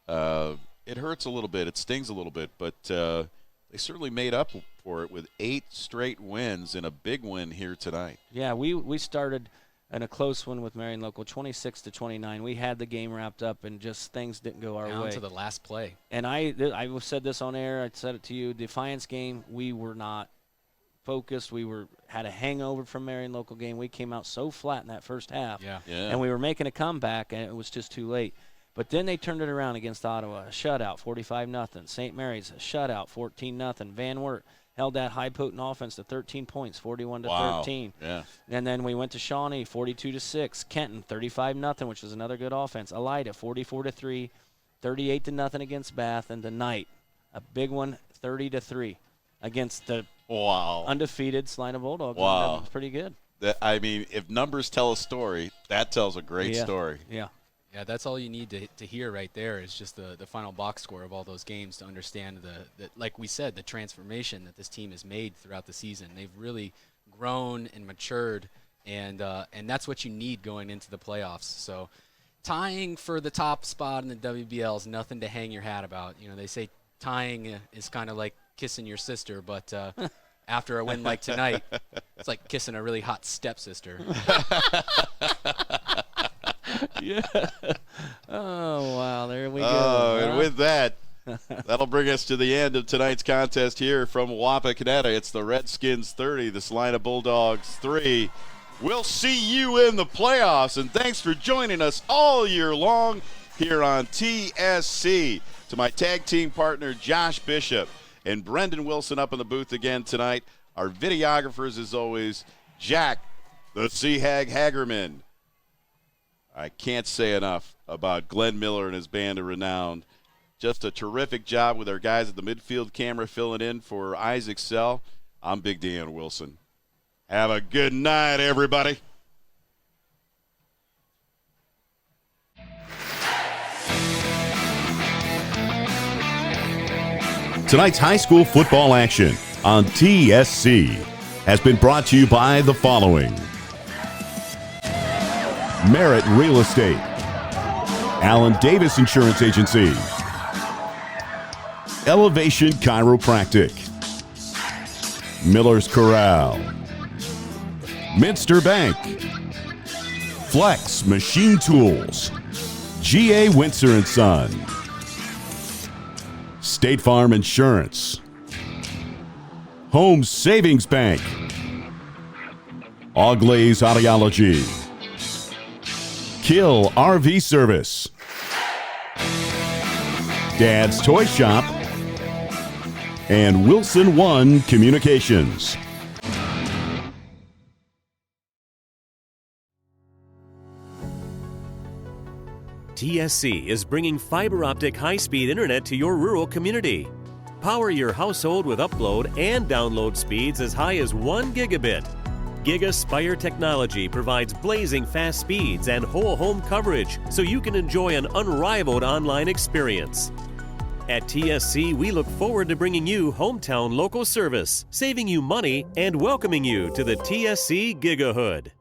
it hurts a little bit. It stings a little bit, but they certainly made up for it with 8 straight wins and a big win here tonight. Yeah, we started in a close one with Marion Local, 26-29. We had the game wrapped up, and just things didn't go our way. Down to the last play. And I said this on air. I said it to you. Defiance game, we were not focused. We had a hangover from Marion Local game. We came out so flat in that first half. Yeah. And we were making a comeback, and it was just too late. But then they turned it around against Ottawa, a shutout, 45-0. St. Mary's, a shutout, 14-0. Van Wert held that high potent offense to 13 points, 41-13. Yeah. And then we went to Shawnee, 42-6. Kenton, 35-0, which was another good offense. Elida, 44-3, 38-0 against Bath. And tonight, a big one, 30-3 against the undefeated Celina Bulldogs. Wow. That was pretty good. If numbers tell a story, that tells a great story. Yeah. Yeah, that's all you need to hear right there is just the final box score of all those games to understand the like we said, the transformation that this team has made throughout the season. They've really grown and matured, and that's what you need going into the playoffs. So tying for the top spot in the WBL is nothing to hang your hat about. They say tying is kind of like kissing your sister, but after a win like tonight, it's like kissing a really hot stepsister. Yeah. Oh, wow. There we go. And with that, that'll bring us to the end of tonight's contest here from Wapakoneta. It's the Redskins 30, the Celina Bulldogs 3. We'll see you in the playoffs, and thanks for joining us all year long here on TSC. To my tag team partner, Josh Bishop, and Brendan Wilson up in the booth again tonight. Our videographers, as always, Jack, the Sea Hag Hagerman. I can't say enough about Glenn Miller and his band of renown. Just a terrific job with our guys at the midfield camera filling in for Isaac Sell. I'm Big Dan Wilson. Have a good night, everybody. Tonight's high school football action on TSC has been brought to you by the following: Merit Real Estate, Allen Davis Insurance Agency, Elevation Chiropractic, Miller's Corral, Minster Bank, Flex Machine Tools, G.A. Windsor & Son, State Farm Insurance, Home Savings Bank, Auglaize Audiology, Kill RV Service, Dad's Toy Shop, and Wilson One Communications. TSC is bringing fiber optic high-speed internet to your rural community. Power your household with upload and download speeds as high as 1 gigabit. GigaSpire technology provides blazing fast speeds and whole home coverage so you can enjoy an unrivaled online experience. At TSC, we look forward to bringing you hometown local service, saving you money, and welcoming you to the TSC Gigahood.